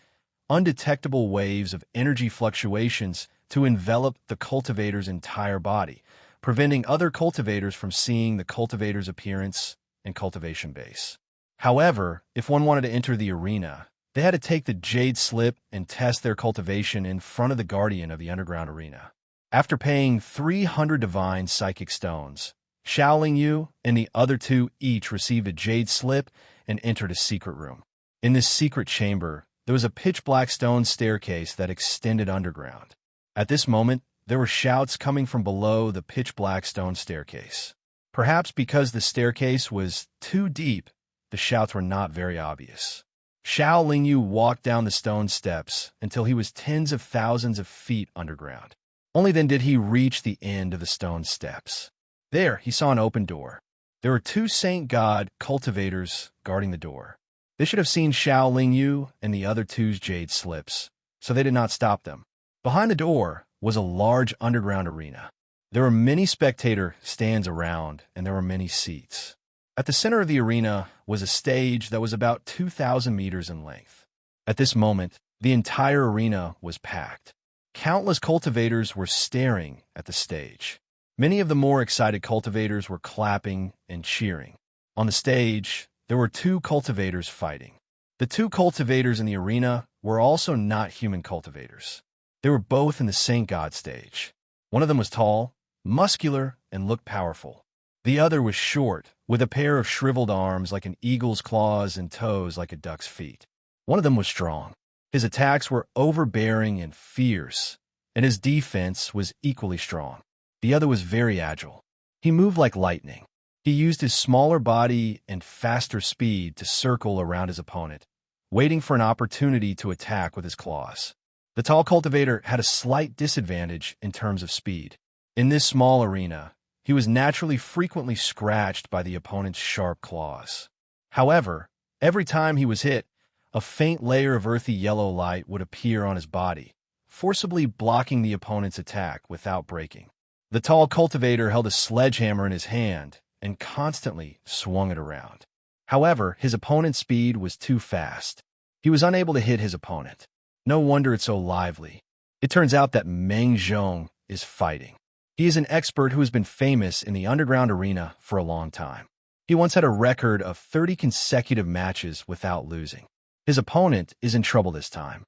undetectable waves of energy fluctuations to envelop the cultivator's entire body, preventing other cultivators from seeing the cultivator's appearance and cultivation base. However, if one wanted to enter the arena, they had to take the jade slip and test their cultivation in front of the guardian of the underground arena. After paying 300 divine psychic stones, Xiao Yu and the other two each received a jade slip and entered a secret room. In this secret chamber, there was a pitch-black stone staircase that extended underground. At this moment, there were shouts coming from below the pitch-black stone staircase. Perhaps because the staircase was too deep, the shouts were not very obvious. Xiao Yu walked down the stone steps until he was tens of thousands of feet underground. Only then did he reach the end of the stone steps. There, he saw an open door. There were two Saint God cultivators guarding the door. They should have seen Xiao Yu and the other two's jade slips, so they did not stop them. Behind the door was a large underground arena. There were many spectator stands around, and there were many seats. At the center of the arena was a stage that was about 2,000 meters in length. At this moment, the entire arena was packed. Countless cultivators were staring at the stage. Many of the more excited cultivators were clapping and cheering. On the stage, there were two cultivators fighting. The two cultivators in the arena were also not human cultivators. They were both in the Saint God stage. One of them was tall, muscular, and looked powerful. The other was short, with a pair of shriveled arms like an eagle's claws and toes like a duck's feet. One of them was strong. His attacks were overbearing and fierce, and his defense was equally strong. The other was very agile. He moved like lightning. He used his smaller body and faster speed to circle around his opponent, waiting for an opportunity to attack with his claws. The tall cultivator had a slight disadvantage in terms of speed. In this small arena, he was naturally frequently scratched by the opponent's sharp claws. However, every time he was hit, a faint layer of earthy yellow light would appear on his body, forcibly blocking the opponent's attack without breaking. The tall cultivator held a sledgehammer in his hand and constantly swung it around. However, his opponent's speed was too fast. He was unable to hit his opponent. No wonder it's so lively. It turns out that Meng Zhong is fighting. He is an expert who has been famous in the underground arena for a long time. He once had a record of 30 consecutive matches without losing. His opponent is in trouble this time.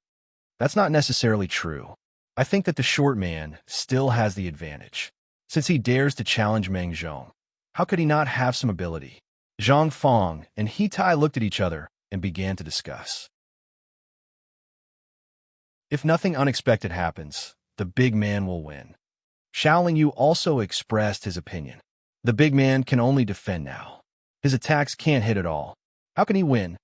That's not necessarily true. I think that the short man still has the advantage, since he dares to challenge Meng Zhong. How could he not have some ability? Zhang Fong and He Tai looked at each other and began to discuss. If nothing unexpected happens, the big man will win. Xiao Yu also expressed his opinion. The big man can only defend now. His attacks can't hit at all. How can he win?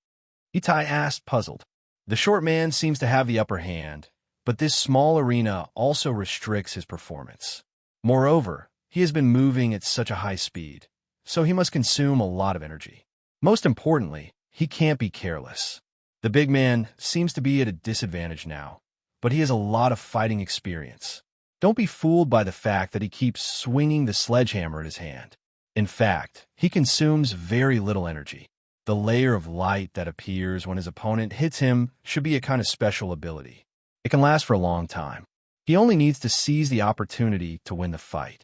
He Tai asked, puzzled. The short man seems to have the upper hand, but this small arena also restricts his performance. Moreover, he has been moving at such a high speed, so he must consume a lot of energy. Most importantly, he can't be careless. The big man seems to be at a disadvantage now, but he has a lot of fighting experience. Don't be fooled by the fact that he keeps swinging the sledgehammer in his hand. In fact, he consumes very little energy. The layer of light that appears when his opponent hits him should be a kind of special ability. It can last for a long time. He only needs to seize the opportunity to win the fight.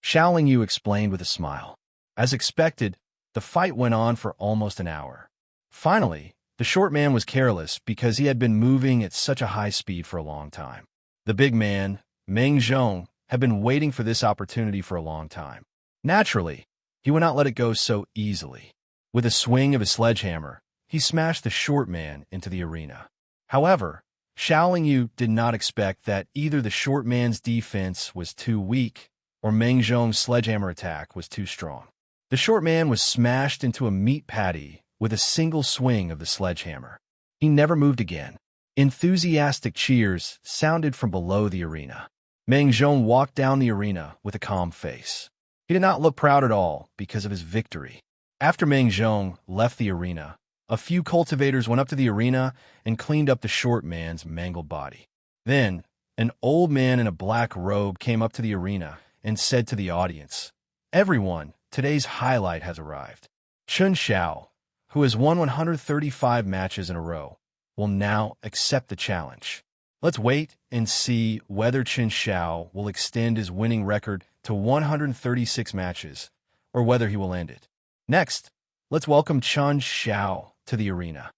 Xiao Yu explained with a smile. As expected, the fight went on for almost an hour. Finally, the short man was careless because he had been moving at such a high speed for a long time. The big man, Meng Zhong, had been waiting for this opportunity for a long time. Naturally, he would not let it go so easily. With a swing of his sledgehammer, he smashed the short man into the arena. However, Xiao Yu did not expect that either the short man's defense was too weak or Meng Zhong's sledgehammer attack was too strong. The short man was smashed into a meat patty with a single swing of the sledgehammer. He never moved again. Enthusiastic cheers sounded from below the arena. Meng Zhong walked down the arena with a calm face. He did not look proud at all because of his victory. After Meng Zhong left the arena, a few cultivators went up to the arena and cleaned up the short man's mangled body. Then, an old man in a black robe came up to the arena and said to the audience, "Everyone, today's highlight has arrived. Chun Xiao, who has won 135 matches in a row, will now accept the challenge. Let's wait and see whether Chun Xiao will extend his winning record to 136 matches, or whether he will end it. Next, let's welcome Chun Xiao to the arena."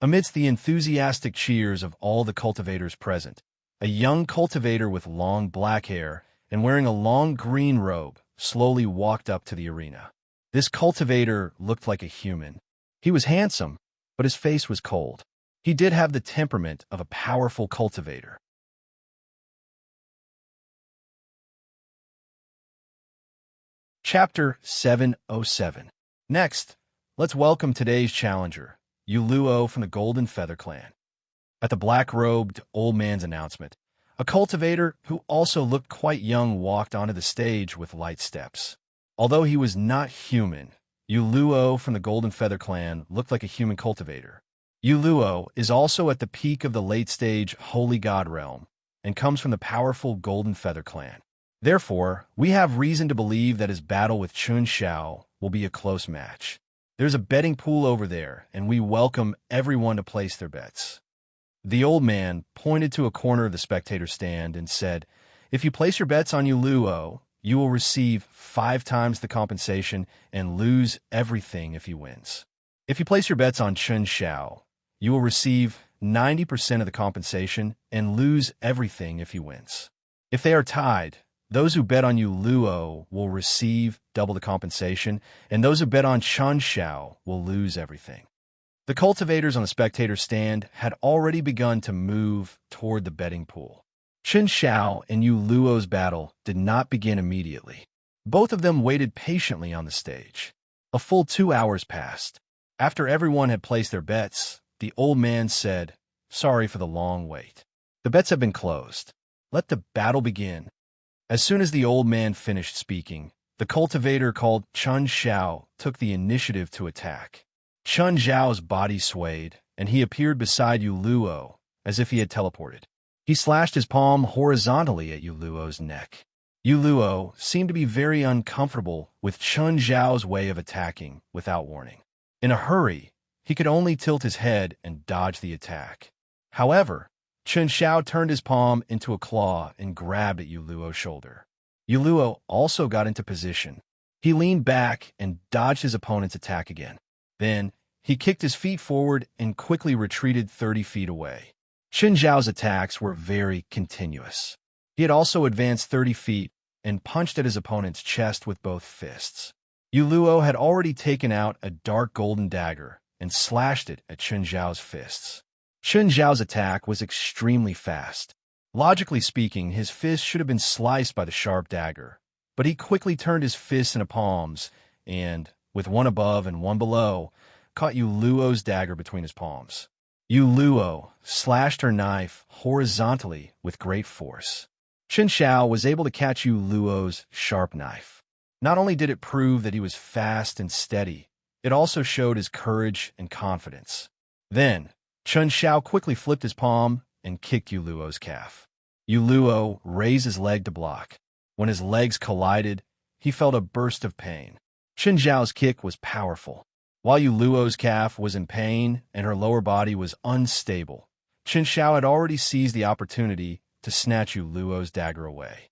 Amidst the enthusiastic cheers of all the cultivators present, a young cultivator with long black hair and wearing a long green robe, slowly walked up to the arena. This cultivator looked like a human. He was handsome, but his face was cold. He did have the temperament of a powerful cultivator. Chapter 707. Next, let's welcome today's challenger, Uluo from the Golden Feather Clan. At the black-robed old man's announcement, a cultivator who also looked quite young walked onto the stage with light steps. Although he was not human, Uluo from the Golden Feather Clan looked like a human cultivator. Uluo is also at the peak of the late-stage Holy God realm and comes from the powerful Golden Feather Clan. Therefore, we have reason to believe that his battle with Chun Xiao will be a close match. There's a betting pool over there, and we welcome everyone to place their bets. The old man pointed to a corner of the spectator stand and said, "If you place your bets on Uluo, you will receive 5 times the compensation and lose everything if he wins. If you place your bets on Chun Xiao, you will receive 90% of the compensation and lose everything if he wins. If they are tied, those who bet on Uluo will receive double the compensation, and those who bet on Chun Xiao will lose everything." The cultivators on the spectator stand had already begun to move toward the betting pool. Chun Xiao and Uluo's battle did not begin immediately. Both of them waited patiently on the stage. A full 2 hours passed. After everyone had placed their bets, the old man said, "Sorry for the long wait. The bets have been closed. Let the battle begin." As soon as the old man finished speaking, the cultivator called Chun Xiao took the initiative to attack. Chun Xiao's body swayed, and he appeared beside Uluo as if he had teleported. He slashed his palm horizontally at Uluo's neck. Uluo seemed to be very uncomfortable with Chun Xiao's way of attacking without warning. In a hurry, he could only tilt his head and dodge the attack. However, Chun Xiao turned his palm into a claw and grabbed at Uluo's shoulder. Uluo also got into position. He leaned back and dodged his opponent's attack again. Then, he kicked his feet forward and quickly retreated 30 feet away. Chun Xiao's attacks were very continuous. He had also advanced 30 feet and punched at his opponent's chest with both fists. Uluo had already taken out a dark golden dagger and slashed it at Chun Xiao's fists. Chun Xiao's attack was extremely fast. Logically speaking, his fist should have been sliced by the sharp dagger, but he quickly turned his fists into palms and, with one above and one below, caught Uluo's dagger between his palms. Uluo slashed her knife horizontally with great force. Chun Xiao was able to catch Uluo's sharp knife. Not only did it prove that he was fast and steady, it also showed his courage and confidence. Then, Chun Xiao quickly flipped his palm and kicked Uluo's calf. Uluo raised his leg to block. When his legs collided, he felt a burst of pain. Chun Xiao's kick was powerful. While Uluo's calf was in pain and her lower body was unstable, Chun Xiao had already seized the opportunity to snatch Uluo's dagger away.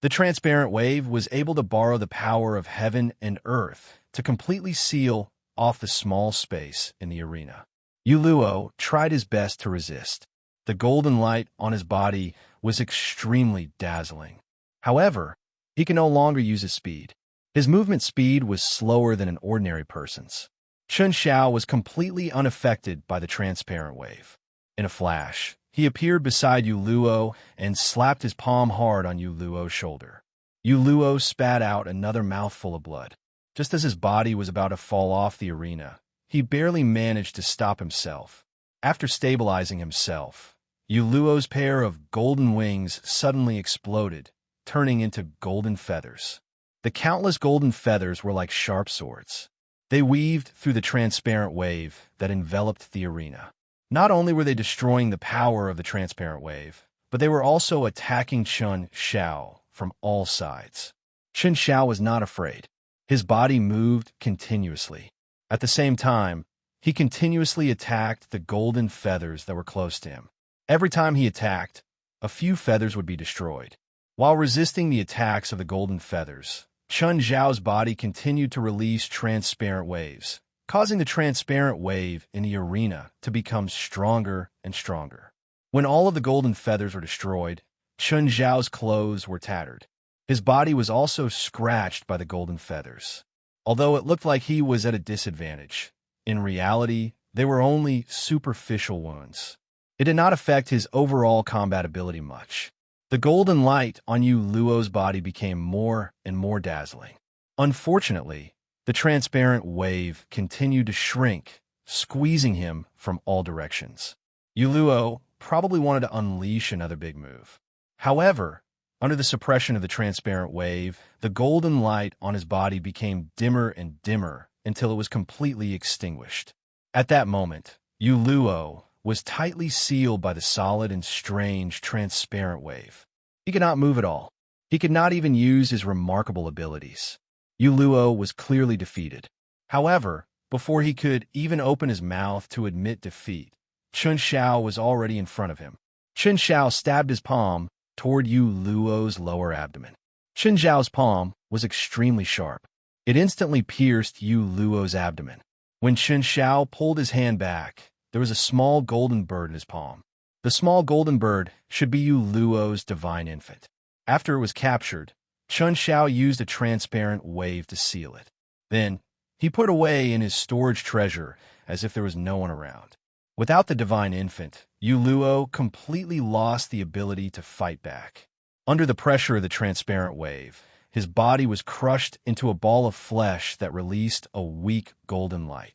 The transparent wave was able to borrow the power of heaven and earth to completely seal off the small space in the arena. Uluo tried his best to resist. The golden light on his body was extremely dazzling. However, he could no longer use his speed. His movement speed was slower than an ordinary person's. Chun Xiao was completely unaffected by the transparent wave. In a flash, he appeared beside Uluo and slapped his palm hard on Uluo's shoulder. Uluo spat out another mouthful of blood. Just as his body was about to fall off the arena, he barely managed to stop himself. After stabilizing himself, Uluo's pair of golden wings suddenly exploded, turning into golden feathers. The countless golden feathers were like sharp swords. They weaved through the transparent wave that enveloped the arena. Not only were they destroying the power of the transparent wave, but they were also attacking Chun Xiao from all sides. Chun Xiao was not afraid. His body moved continuously. At the same time, he continuously attacked the golden feathers that were close to him. Every time he attacked, a few feathers would be destroyed. While resisting the attacks of the golden feathers, Chun Xiao's body continued to release transparent waves, causing the transparent wave in the arena to become stronger and stronger. When all of the golden feathers were destroyed, Chun Zhao's clothes were tattered. His body was also scratched by the golden feathers. Although it looked like he was at a disadvantage, in reality, they were only superficial wounds. It did not affect his overall combat ability much. The golden light on Yu Luo's body became more and more dazzling. Unfortunately, the transparent wave continued to shrink, squeezing him from all directions. Yu Luo probably wanted to unleash another big move. However, under the suppression of the transparent wave, the golden light on his body became dimmer and dimmer until it was completely extinguished. At that moment, Yu Luo was tightly sealed by the solid and strange transparent wave. He could not move at all. He could not even use his remarkable abilities. Yu Luo was clearly defeated. However, before he could even open his mouth to admit defeat, Chun Xiao was already in front of him. Chun Xiao stabbed his palm toward Yu Luo's lower abdomen. Chun Xiao's palm was extremely sharp. It instantly pierced Yu Luo's abdomen. When Chun Xiao pulled his hand back, there was a small golden bird in his palm. The small golden bird should be Yu Luo's divine infant. After it was captured, Chun Xiao used a transparent wave to seal it. Then, he put away in his storage treasure as if there was no one around. Without the divine infant, Yu Luo completely lost the ability to fight back. Under the pressure of the transparent wave, his body was crushed into a ball of flesh that released a weak golden light.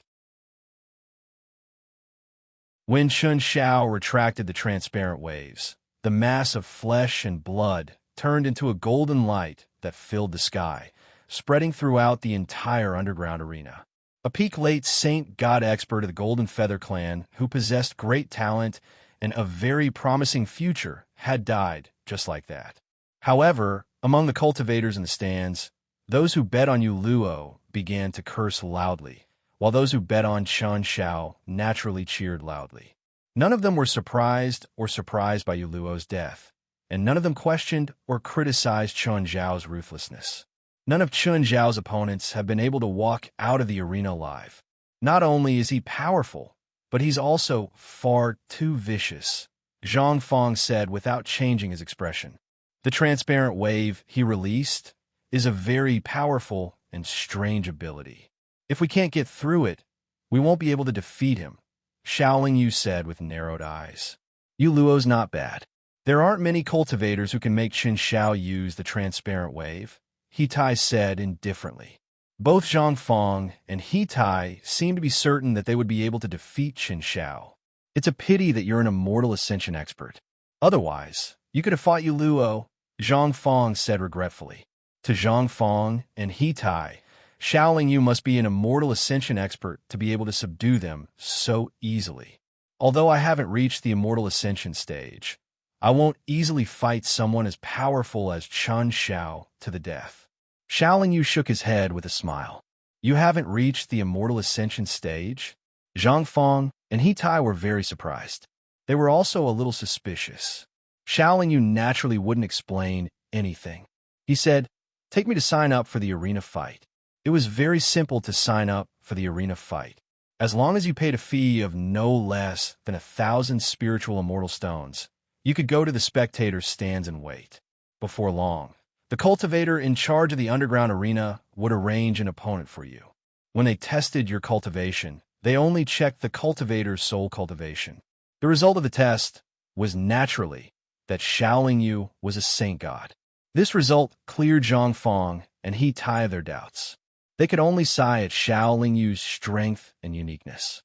When Chun Xiao retracted the transparent waves, the mass of flesh and blood turned into a golden light that filled the sky, spreading throughout the entire underground arena. A peak late saint god expert of the Golden Feather clan who possessed great talent and a very promising future had died just like that. However, among the cultivators in the stands, those who bet on Yu Luo began to curse loudly, while those who bet on Chun Xiao naturally cheered loudly. None of them were surprised by Yu Luo's death, and none of them questioned or criticized Chun Zhao's ruthlessness. None of Chun Zhao's opponents have been able to walk out of the arena alive. Not only is he powerful, but he's also far too vicious, Zhang Fong said without changing his expression. The transparent wave he released is a very powerful and strange ability. If we can't get through it, we won't be able to defeat him, Shaoling Yu said with narrowed eyes. Yu Luo's not bad. There aren't many cultivators who can make Chun Xiao use the transparent wave, He Tai said indifferently. Both Zhang Fong and He Tai seemed to be certain that they would be able to defeat Chun Xiao. It's a pity that you're an immortal ascension expert. Otherwise, you could have fought Yu Luo, Zhang Fong said regretfully. To Zhang Fong and He Tai, Shaoling Yu must be an immortal ascension expert to be able to subdue them so easily. Although I haven't reached the immortal ascension stage, I won't easily fight someone as powerful as Chun Xiao to the death. Shaoling Yu shook his head with a smile. You haven't reached the immortal ascension stage? Zhang Fong and He Tai were very surprised. They were also a little suspicious. Shaoling Yu naturally wouldn't explain anything. He said, "Take me to sign up for the arena fight." It was very simple to sign up for the arena fight. As long as you paid a fee of no less than 1,000 spiritual immortal stones, you could go to the spectators' stands and wait. Before long, the cultivator in charge of the underground arena would arrange an opponent for you. When they tested your cultivation, they only checked the cultivator's soul cultivation. The result of the test was naturally that Shaoling Yu was a saint god. This result cleared Zhang Fong and He Tai of their doubts. They could only sigh at Shaoling Yu's strength and uniqueness.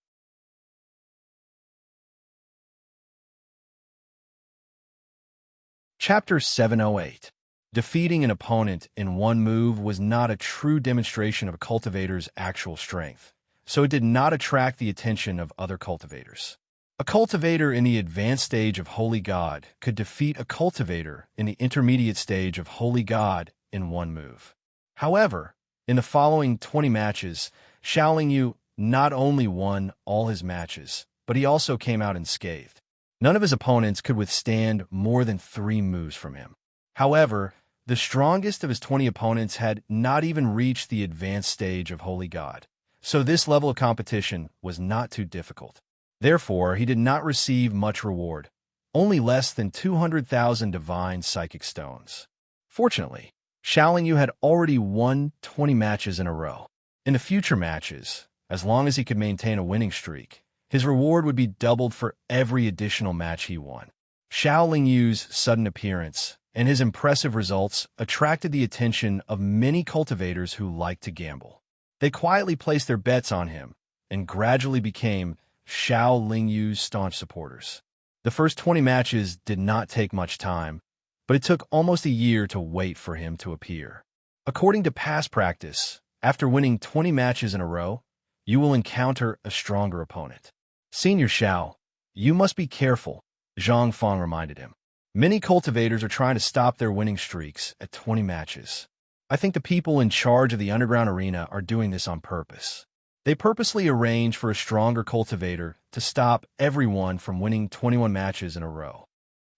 Chapter 708. Defeating an opponent in one move was not a true demonstration of a cultivator's actual strength, so it did not attract the attention of other cultivators. A cultivator in the advanced stage of Holy God could defeat a cultivator in the intermediate stage of Holy God in one move. However, in the following 20 matches, Shaoling Yu not only won all his matches, but he also came out unscathed. None of his opponents could withstand more than 3 moves from him. However, the strongest of his 20 opponents had not even reached the advanced stage of Holy God, so this level of competition was not too difficult. Therefore, he did not receive much reward, only less than 200,000 divine psychic stones. Fortunately, Xiao Yu had already won 20 matches in a row. In the future matches, as long as he could maintain a winning streak, his reward would be doubled for every additional match he won. Xiao Yu's sudden appearance and his impressive results attracted the attention of many cultivators who liked to gamble. They quietly placed their bets on him and gradually became Xiao Yu's staunch supporters. The first 20 matches did not take much time, but it took almost a year to wait for him to appear. According to past practice, after winning 20 matches in a row, you will encounter a stronger opponent. Senior Xiao, you must be careful, Zhang Fang reminded him. Many cultivators are trying to stop their winning streaks at 20 matches. I think the people in charge of the underground arena are doing this on purpose. They purposely arrange for a stronger cultivator to stop everyone from winning 21 matches in a row.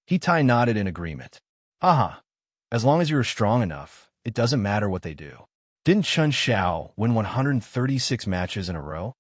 Hitai nodded in agreement. Aha, as long as you're strong enough, it doesn't matter what they do. Didn't Chun Xiao win 136 matches in a row?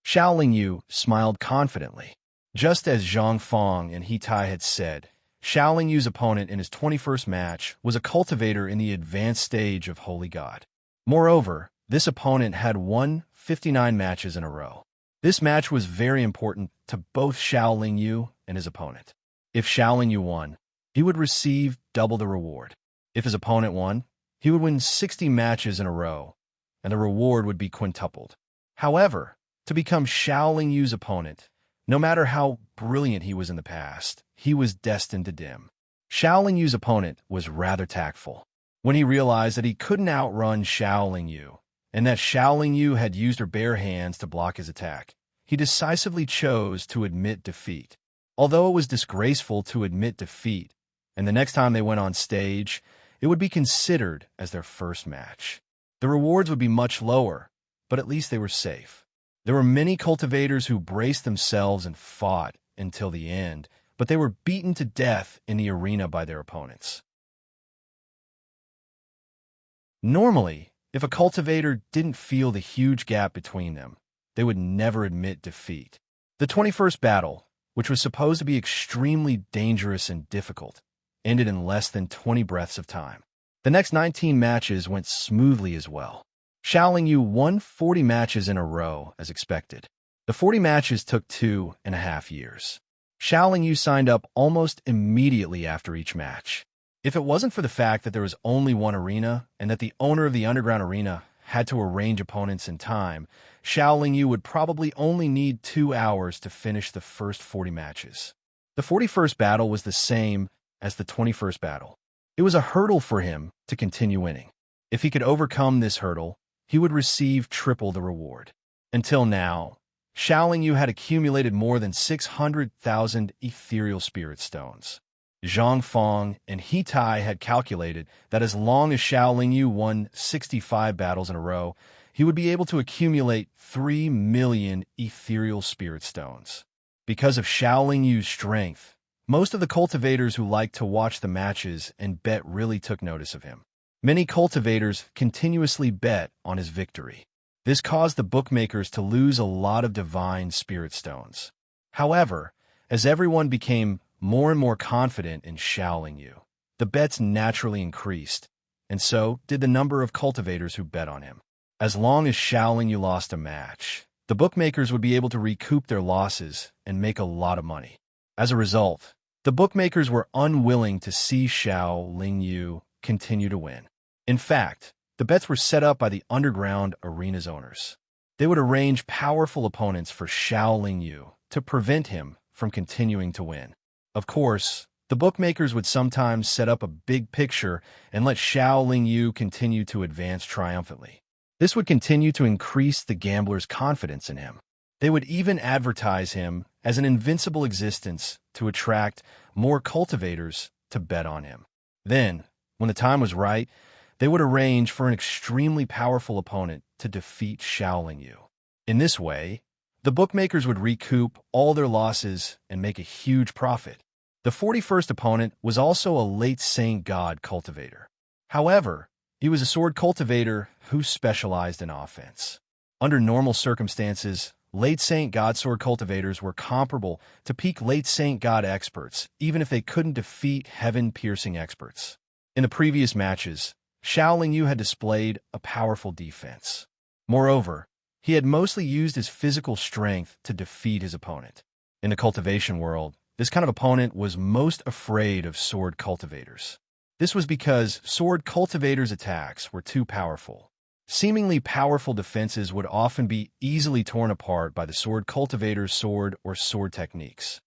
Xiao Yu smiled confidently. Just as Zhang Fang and Hitai had said, Xiao Yu's opponent in his 21st match was a cultivator in the advanced stage of Holy God. Moreover, this opponent had won 59 matches in a row. This match was very important to both Xiao Yu and his opponent. If Xiao Yu won, he would receive double the reward. If his opponent won, he would win 60 matches in a row, and the reward would be quintupled. However, to become Xiao Yu's opponent, no matter how brilliant he was in the past, he was destined to dim. Xiao Yu's opponent was rather tactful. When he realized that he couldn't outrun Xiao Yu, and that Xiao Yu had used her bare hands to block his attack, he decisively chose to admit defeat. Although it was disgraceful to admit defeat, and the next time they went on stage, it would be considered as their first match. The rewards would be much lower, but at least they were safe. There were many cultivators who braced themselves and fought until the end, but they were beaten to death in the arena by their opponents. Normally, if a cultivator didn't feel the huge gap between them, they would never admit defeat. The 21st battle, which was supposed to be extremely dangerous and difficult, ended in less than 20 breaths of time. The next 19 matches went smoothly as well. Xiao Yu won 40 matches in a row as expected. The 40 matches took 2.5 years. Xiao Yu signed up almost immediately after each match. If it wasn't for the fact that there was only one arena and that the owner of the underground arena had to arrange opponents in time, Xiao Yu would probably only need 2 hours to finish the first 40 matches. The 41st battle was the same as the 21st battle. It was a hurdle for him to continue winning. If he could overcome this hurdle, he would receive triple the reward. Until now, Xiao Yu had accumulated more than 600,000 ethereal spirit stones. Zhang Fang and Hitai had calculated that as long as Xiao Yu won 65 battles in a row, he would be able to accumulate 3 million ethereal spirit stones. Because of Xiao Yu's strength, most of the cultivators who liked to watch the matches and bet really took notice of him. Many cultivators continuously bet on his victory. This caused the bookmakers to lose a lot of divine spirit stones. However, as everyone became more and more confident in Xiao Yu, the bets naturally increased, and so did the number of cultivators who bet on him. As long as Xiao Yu lost a match, the bookmakers would be able to recoup their losses and make a lot of money. As a result, the bookmakers were unwilling to see Xiao Yu continue to win. In fact, the bets were set up by the underground arena's owners. They would arrange powerful opponents for Xiao Yu to prevent him from continuing to win. Of course, the bookmakers would sometimes set up a big picture and let Xiao Yu continue to advance triumphantly. This would continue to increase the gambler's confidence in him. They would even advertise him as an invincible existence to attract more cultivators to bet on him. Then, when the time was right, they would arrange for an extremely powerful opponent to defeat Xiao Yu. In this way, the bookmakers would recoup all their losses and make a huge profit. The 41st opponent was also a late Saint God cultivator. However, he was a sword cultivator who specialized in offense. Under normal circumstances, late Saint God sword cultivators were comparable to peak late Saint God experts, even if they couldn't defeat heaven-piercing experts. In the previous matches, Xiao Lingyu had displayed a powerful defense. Moreover, he had mostly used his physical strength to defeat his opponent. In the cultivation world, this kind of opponent was most afraid of sword cultivators. This was because sword cultivators' attacks were too powerful. Seemingly powerful defenses would often be easily torn apart by the sword cultivator's sword or sword techniques.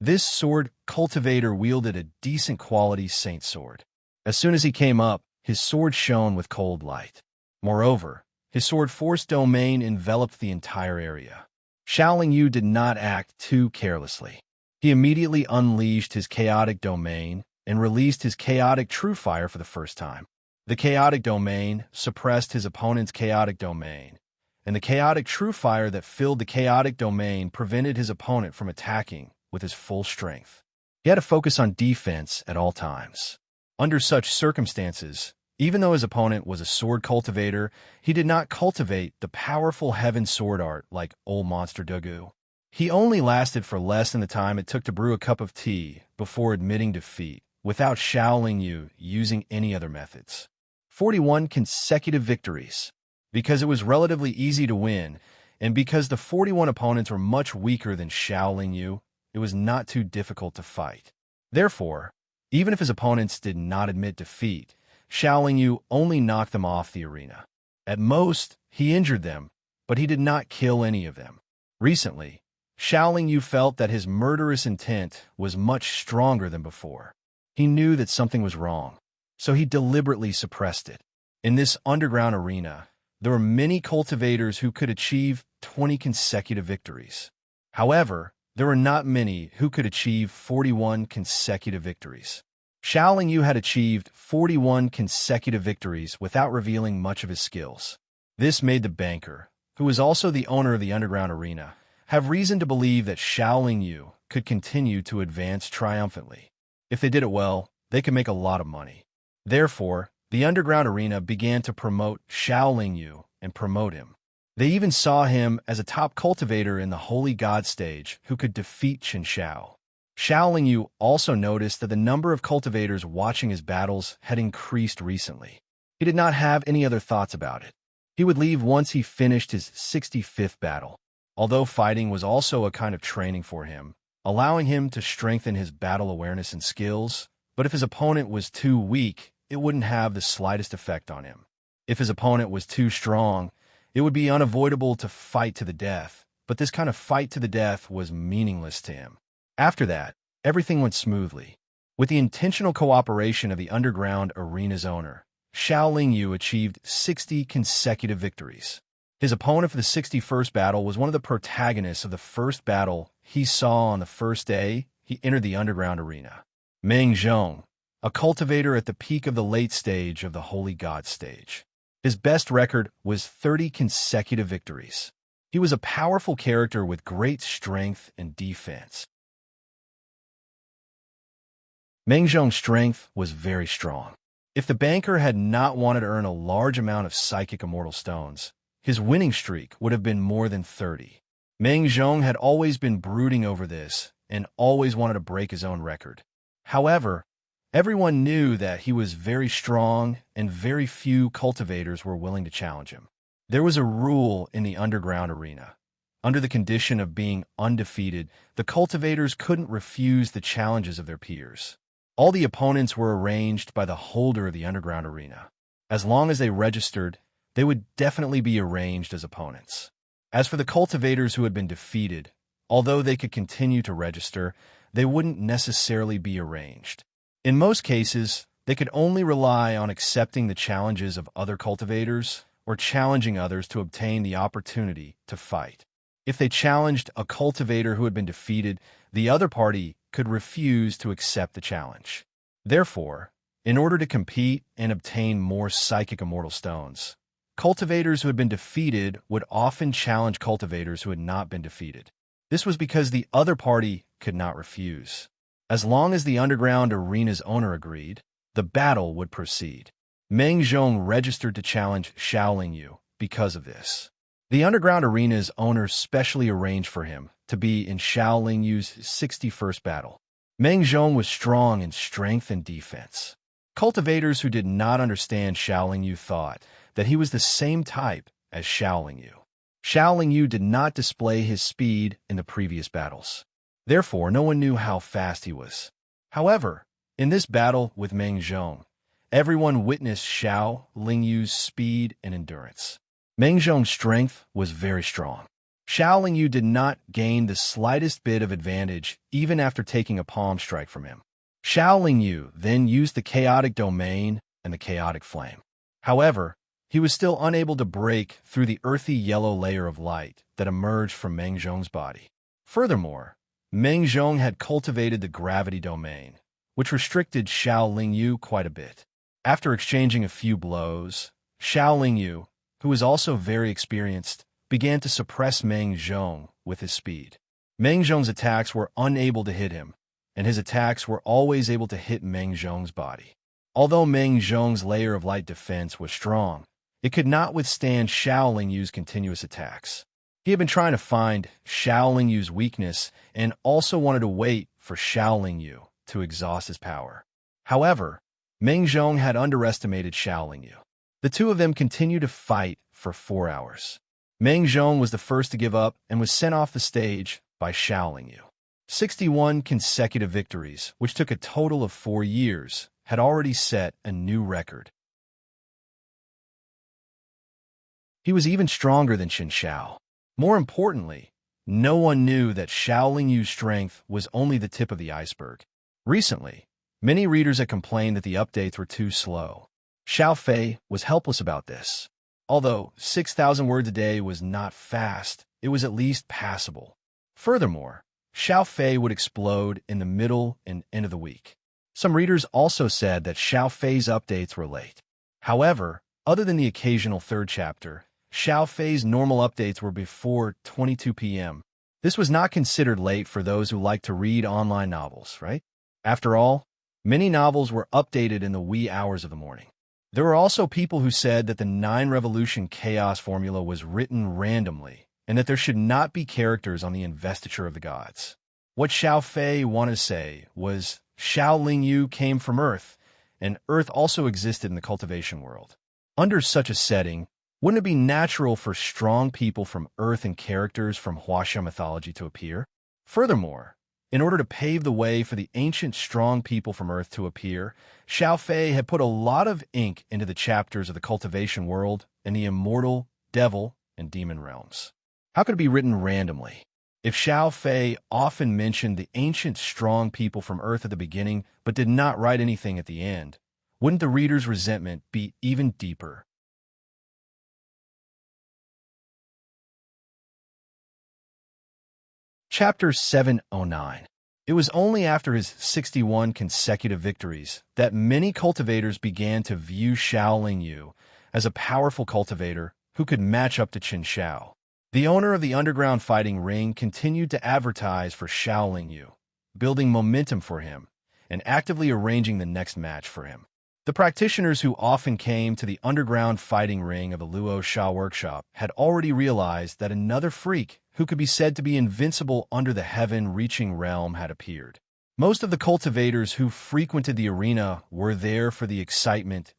This sword cultivator wielded a decent quality saint sword. As soon as he came up, his sword shone with cold light. Moreover, his sword force domain enveloped the entire area. Xiao Lingyu did not act too carelessly. He immediately unleashed his chaotic domain and released his chaotic true fire for the first time. The chaotic domain suppressed his opponent's chaotic domain, and the chaotic true fire that filled the chaotic domain prevented his opponent from attacking with his full strength. He had to focus on defense at all times. Under such circumstances, even though his opponent was a sword cultivator, he did not cultivate the powerful heaven sword art like old monster Dugu. He only lasted for less than the time it took to brew a cup of tea before admitting defeat, without Xiao Lingyu using any other methods. 41 consecutive victories. Because it was relatively easy to win, and because the 41 opponents were much weaker than Xiao Lingyu, it was not too difficult to fight. Therefore, even if his opponents did not admit defeat, Xiao Lingyu only knocked them off the arena. At most, he injured them, but he did not kill any of them. Recently, Xiao Lingyu felt that his murderous intent was much stronger than before. He knew that something was wrong, so he deliberately suppressed it. In this underground arena, there were many cultivators who could achieve 20 consecutive victories. However, there were not many who could achieve 41 consecutive victories. Xiao Lingyu had achieved 41 consecutive victories without revealing much of his skills. This made the banker, who was also the owner of the underground arena, have reason to believe that Xiao Lingyu could continue to advance triumphantly. If they did it well, they could make a lot of money. Therefore, the underground arena began to promote Xiao Lingyu and promote him. They even saw him as a top cultivator in the Holy God stage who could defeat Qin Xiao. Xiao Lingyu also noticed that the number of cultivators watching his battles had increased recently. He did not have any other thoughts about it. He would leave once he finished his 65th battle. Although fighting was also a kind of training for him, allowing him to strengthen his battle awareness and skills, but if his opponent was too weak, it wouldn't have the slightest effect on him. If his opponent was too strong, it would be unavoidable to fight to the death, but this kind of fight to the death was meaningless to him. After that, everything went smoothly. With the intentional cooperation of the underground arena's owner, Xiao Lingyu achieved 60 consecutive victories. His opponent for the 61st battle was one of the protagonists of the first battle he saw on the first day he entered the underground arena. Meng Zhong, a cultivator at the peak of the late stage of the Holy God stage. His best record was 30 consecutive victories. He was a powerful character with great strength and defense. Meng Zhong's strength was very strong. If the banker had not wanted to earn a large amount of psychic immortal stones, his winning streak would have been more than 30. Meng Zhong had always been brooding over this and always wanted to break his own record. However, everyone knew that he was very strong and very few cultivators were willing to challenge him. There was a rule in the underground arena. Under the condition of being undefeated, the cultivators couldn't refuse the challenges of their peers. All the opponents were arranged by the holder of the underground arena. As long as they registered, they would definitely be arranged as opponents. As for the cultivators who had been defeated, although they could continue to register, they wouldn't necessarily be arranged. In most cases, they could only rely on accepting the challenges of other cultivators or challenging others to obtain the opportunity to fight. If they challenged a cultivator who had been defeated, the other party could refuse to accept the challenge. Therefore, in order to compete and obtain more psychic immortal stones, cultivators who had been defeated would often challenge cultivators who had not been defeated. This was because the other party could not refuse. As long as the underground arena's owner agreed, the battle would proceed. Meng Zhong registered to challenge Xiao Lingyu because of this. The underground arena's owner specially arranged for him to be in Xiao Lingyu's 61st battle. Meng Zhong was strong in strength and defense. Cultivators who did not understand Xiao Lingyu thought that he was the same type as Xiao Lingyu. Xiao Lingyu did not display his speed in the previous battles. Therefore, no one knew how fast he was. However, in this battle with Meng Zhong, everyone witnessed Xiao Lingyu's speed and endurance. Meng Zhong's strength was very strong. Xiao Lingyu did not gain the slightest bit of advantage even after taking a palm strike from him. Xiao Lingyu then used the chaotic domain and the chaotic flame. However, he was still unable to break through the earthy yellow layer of light that emerged from Meng Zhong's body. Furthermore, Meng Zhong had cultivated the gravity domain, which restricted Xiao Lingyu quite a bit. After exchanging a few blows, Xiao Lingyu, who was also very experienced, began to suppress Meng Zhong with his speed. Meng Zhong's attacks were unable to hit him, and his attacks were always able to hit Meng Zhong's body. Although Meng Zhong's layer of light defense was strong, it could not withstand Xiao Lingyu's continuous attacks. He had been trying to find Xiao Lingyu's weakness and also wanted to wait for Xiao Lingyu to exhaust his power. However, Meng Zhong had underestimated Xiao Lingyu. The two of them continued to fight for 4 hours. Meng Zhong was the first to give up and was sent off the stage by Xiao Lingyu. 61 consecutive victories, which took a total of 4 years, had already set a new record. He was even stronger than Qin Xiao. More importantly, no one knew that Xiao Lingyu's strength was only the tip of the iceberg. Recently, many readers had complained that the updates were too slow. Xiao Fei was helpless about this. Although 6,000 words a day was not fast, it was at least passable. Furthermore, Xiao Fei would explode in the middle and end of the week. Some readers also said that Xiao Fei's updates were late. However, other than the occasional third chapter, Xiao Fei's normal updates were before 22 p.m. This was not considered late for those who like to read online novels, right? After all, many novels were updated in the wee hours of the morning. There were also people who said that the 9-revolution chaos formula was written randomly and that there should not be characters on the investiture of the gods. What Xiao Fei wanted to say was Xiao Lingyu came from Earth, and Earth also existed in the cultivation world. Under such a setting, wouldn't it be natural for strong people from Earth and characters from Huaxia mythology to appear? Furthermore, in order to pave the way for the ancient strong people from Earth to appear, Xiao Fei had put a lot of ink into the chapters of the cultivation world and the immortal, devil, and demon realms. How could it be written randomly? If Xiao Fei often mentioned the ancient strong people from Earth at the beginning but did not write anything at the end, wouldn't the reader's resentment be even deeper? Chapter 709. It was only after his 61 consecutive victories that many cultivators began to view Xiao Lingyu as a powerful cultivator who could match up to Qin Xiao. The owner of the underground fighting ring continued to advertise for Xiao Lingyu, building momentum for him and actively arranging the next match for him. The practitioners who often came to the underground fighting ring of the Luo Sha workshop had already realized that another freak who could be said to be invincible under the heaven-reaching realm had appeared. Most of the cultivators who frequented the arena were there for the excitement.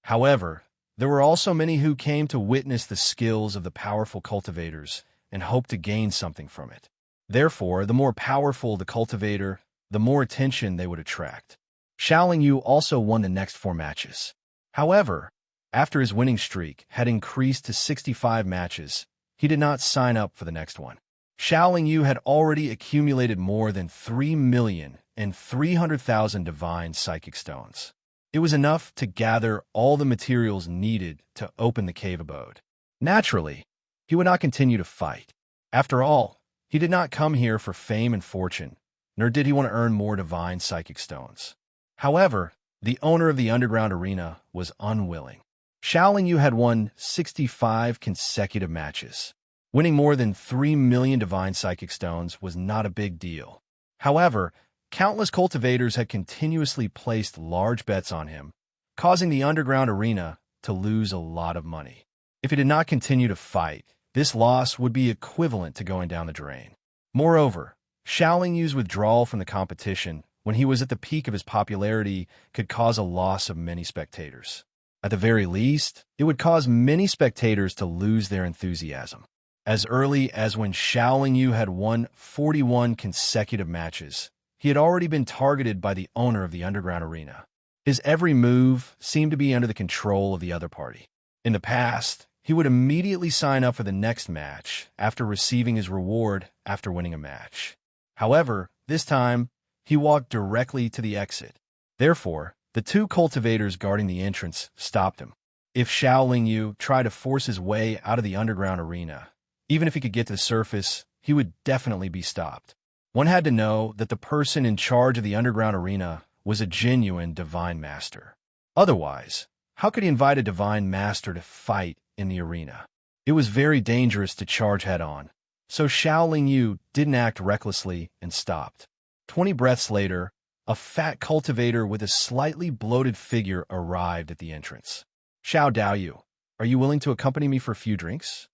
However, there were also many who came to witness the skills of the powerful cultivators and hoped to gain something from it. Therefore, the more powerful the cultivator, the more attention they would attract. Xiao Lingyu also won the next 4 matches. However, after his winning streak had increased to 65 matches, he did not sign up for the next one. Xiao Lingyu had already accumulated more than 3,300,000 divine psychic stones. It was enough to gather all the materials needed to open the cave abode. Naturally, he would not continue to fight. After all, he did not come here for fame and fortune, nor did he want to earn more divine psychic stones. However, the owner of the underground arena was unwilling. Xiao Lingyu had won 65 consecutive matches. Winning more than 3 million divine psychic stones was not a big deal. However, countless cultivators had continuously placed large bets on him, causing the underground arena to lose a lot of money. If he did not continue to fight, this loss would be equivalent to going down the drain. Moreover, Xiaolin withdrawal from the competition when he was at the peak of his popularity could cause a loss of many spectators. At the very least, it would cause many spectators to lose their enthusiasm. As early as when Xiaolin had won 41 consecutive matches, he had already been targeted by the owner of the underground arena. His every move seemed to be under the control of the other party. In the past, he would immediately sign up for the next match after receiving his reward after winning a match. However, this time, he walked directly to the exit. Therefore, the two cultivators guarding the entrance stopped him. If Xiaolin tried to force his way out of the underground arena, even if he could get to the surface, he would definitely be stopped. One had to know that the person in charge of the underground arena was a genuine divine master. Otherwise, how could he invite a divine master to fight in the arena? It was very dangerous to charge head-on, so Xiaolin didn't act recklessly and stopped. 20 breaths later, a fat cultivator with a slightly bloated figure arrived at the entrance. "Xiao Daoyu, are you willing to accompany me for a few drinks?"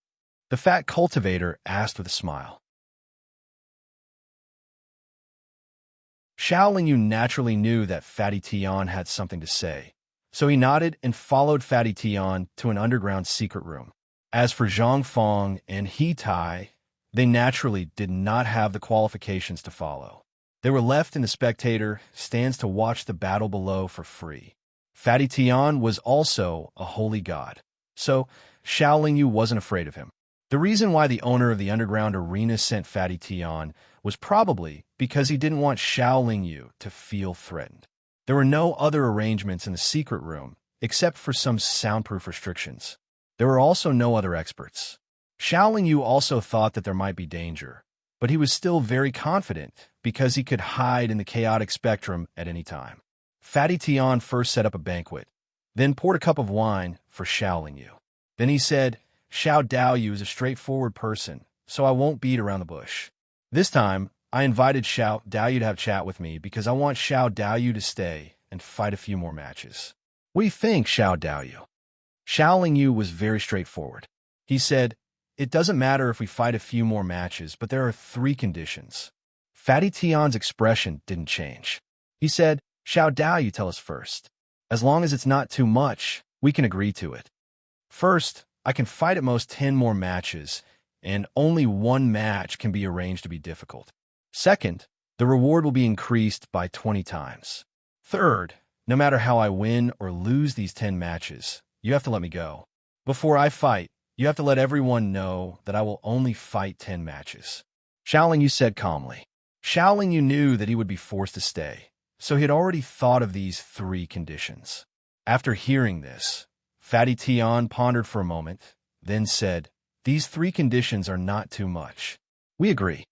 The fat cultivator asked with a smile. Xiaolin naturally knew that Fatty Tian had something to say, so he nodded and followed Fatty Tian to an underground secret room. As for Zhang Fong and He Tai, they naturally did not have the qualifications to follow. They were left in the spectator stands to watch the battle below for free. Fatty Tian was also a holy god, so Xiaolin wasn't afraid of him. The reason why the owner of the underground arena sent Fatty Tian was probably because he didn't want Xiaolin to feel threatened. There were no other arrangements in the secret room except for some soundproof restrictions. There were also no other experts. Xiaolin also thought that there might be danger, but he was still very confident because he could hide in the chaotic spectrum at any time. Fatty Tian first set up a banquet, then poured a cup of wine for Xiaolin. Then he said, "Xiao Daoyu is a straightforward person, so I won't beat around the bush. This time, I invited Xiao Daoyu to have a chat with me because I want Xiao Daoyu to stay and fight a few more matches." "What do you think, Xiao Daoyu?" Xiaolin was very straightforward. He said, "It doesn't matter if we fight a few more matches, but there are 3 conditions." Fatty Tian's expression didn't change. He said, "Xiao Daoyu, tell us first. As long as it's not too much, we can agree to it. First, I can fight at most 10 more matches, and only 1 match can be arranged to be difficult. Second, the reward will be increased by 20 times. Third, no matter how I win or lose these 10 matches, you have to let me go. Before I fight, you have to let everyone know that I will only fight 10 matches." Xiaolin said calmly. Xiaolin knew that he would be forced to stay, so he had already thought of these 3 conditions. After hearing this, Fatty Tian pondered for a moment, then said, "These 3 conditions are not too much. We agree."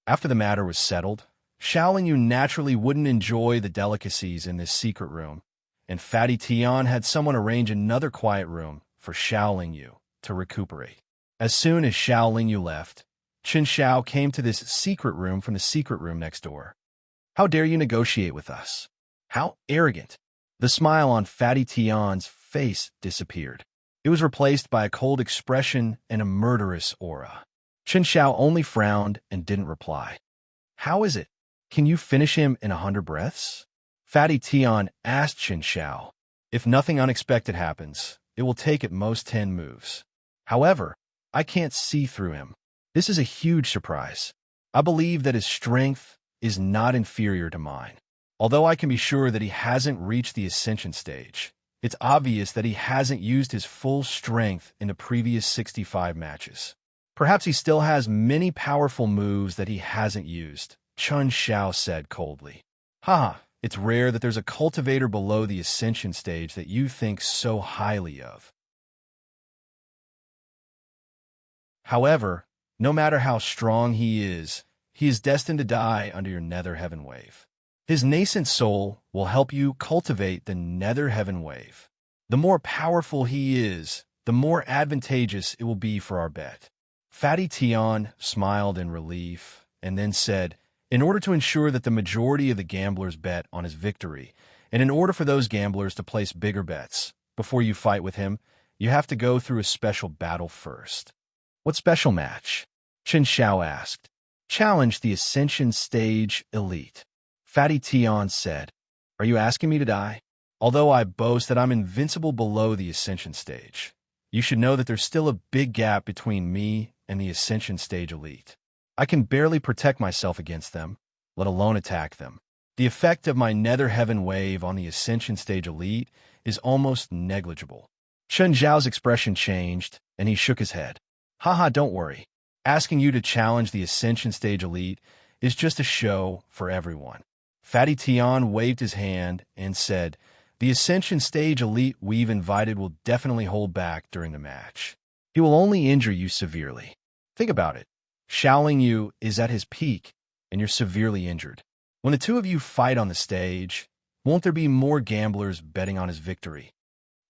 After the matter was settled, Xiaolin naturally wouldn't enjoy the delicacies in this secret room, and Fatty Tian had someone arrange another quiet room for Xiaolin to recuperate. As soon as Xiaolin left, Chen Xiao came to this secret room from the secret room next door. "How dare you negotiate with us? How arrogant!" The smile on Fatty Tian's face disappeared. It was replaced by a cold expression and a murderous aura. Chen Xiao only frowned and didn't reply. "How is it? Can you finish him in 100 breaths?" Fatty Tian asked Chen Xiao. "If nothing unexpected happens, it will take at most 10 moves. However, I can't see through him. This is a huge surprise. I believe that his strength is not inferior to mine. Although I can be sure that he hasn't reached the ascension stage, it's obvious that he hasn't used his full strength in the previous 65 matches. Perhaps he still has many powerful moves that he hasn't used," Chen Xiao said coldly. "Haha, it's rare that there's a cultivator below the ascension stage that you think so highly of. However, no matter how strong he is destined to die under your nether heaven wave. His nascent soul will help you cultivate the nether heaven wave. The more powerful he is, the more advantageous it will be for our bet." Fatty Tian smiled in relief and then said, "In order to ensure that the majority of the gamblers bet on his victory, and in order for those gamblers to place bigger bets, before you fight with him, you have to go through a special battle first. What special match? Chen Xiao asked. Challenge the Ascension Stage Elite. Fatty Tian said. Are you asking me to die? Although I boast that I'm invincible below the Ascension Stage, you should know that there's still a big gap between me and the Ascension Stage Elite. I can barely protect myself against them, let alone attack them. The effect of my Nether Heaven wave on the Ascension Stage Elite is almost negligible. Chen Zhao's expression changed, and he shook his head. Haha, don't worry. Asking you to challenge the Ascension Stage Elite is just a show for everyone. Fatty Tian waved his hand and said, the Ascension Stage Elite we've invited will definitely hold back during the match. He will only injure you severely. Think about it. Xiaoling Yu is at his peak, and you're severely injured. When the two of you fight on the stage, won't there be more gamblers betting on his victory?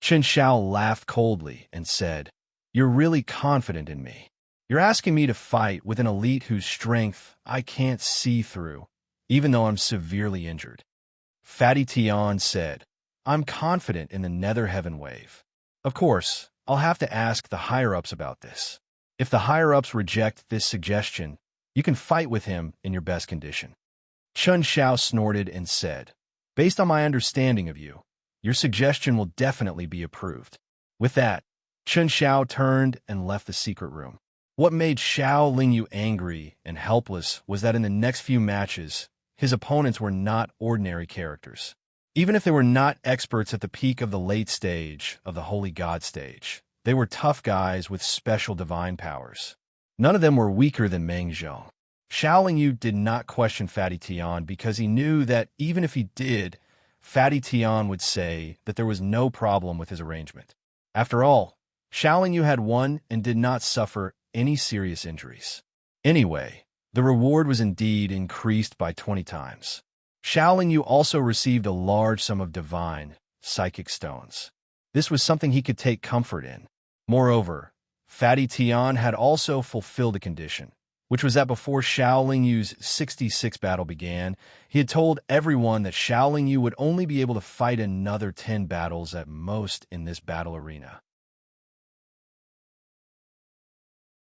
Chen Xiao laughed coldly and said, You're really confident in me. You're asking me to fight with an elite whose strength I can't see through, even though I'm severely injured. Fatty Tian said, I'm confident in the Nether Heaven wave. Of course, I'll have to ask the higher-ups about this. If the higher-ups reject this suggestion, you can fight with him in your best condition. Chen Xiao snorted and said, Based on my understanding of you, your suggestion will definitely be approved. With that, Chen Xiao turned and left the secret room. What made Xiao Lingyu angry and helpless was that in the next few matches, his opponents were not ordinary characters. Even if they were not experts at the peak of the late stage of the Holy God stage, they were tough guys with special divine powers. None of them were weaker than Meng Zhou. Xiao Lingyu did not question Fatty Tian because he knew that even if he did, Fatty Tian would say that there was no problem with his arrangement. After all, Xiao Lingyu had won and did not suffer any serious injuries. Anyway, the reward was indeed increased by 20 times. Xiao Lingyu also received a large sum of divine, psychic stones. This was something he could take comfort in. Moreover, Fatty Tian had also fulfilled a condition, which was that before Xiao Lingyu's 66 battle began, he had told everyone that Xiao Lingyu would only be able to fight another 10 battles at most in this battle arena.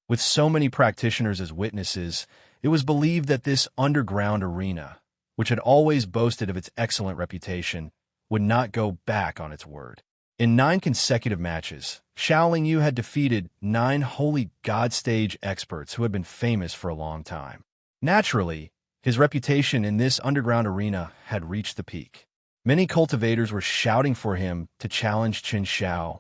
With so many practitioners as witnesses, it was believed that this underground arena, which had always boasted of its excellent reputation, would not go back on its word. In 9 consecutive matches, Xiao Lingyu had defeated 9 Holy God stage experts who had been famous for a long time. Naturally, his reputation in this underground arena had reached the peak. Many cultivators were shouting for him to challenge Chen Xiao,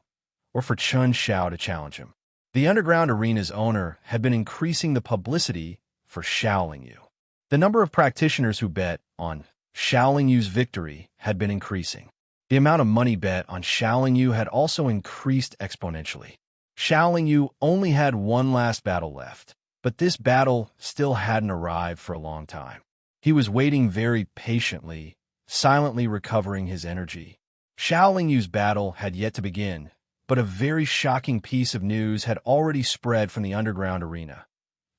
or for Chen Xiao to challenge him. The underground arena's owner had been increasing the publicity for Xiao Lingyu. The number of practitioners who bet on Xiao Lingyu's victory had been increasing. The amount of money bet on Xiao Lingyu had also increased exponentially. Xiao Lingyu only had one last battle left, but this battle still hadn't arrived for a long time. He was waiting very patiently, silently recovering his energy. Xiao Lingyu's battle had yet to begin, but a very shocking piece of news had already spread from the underground arena.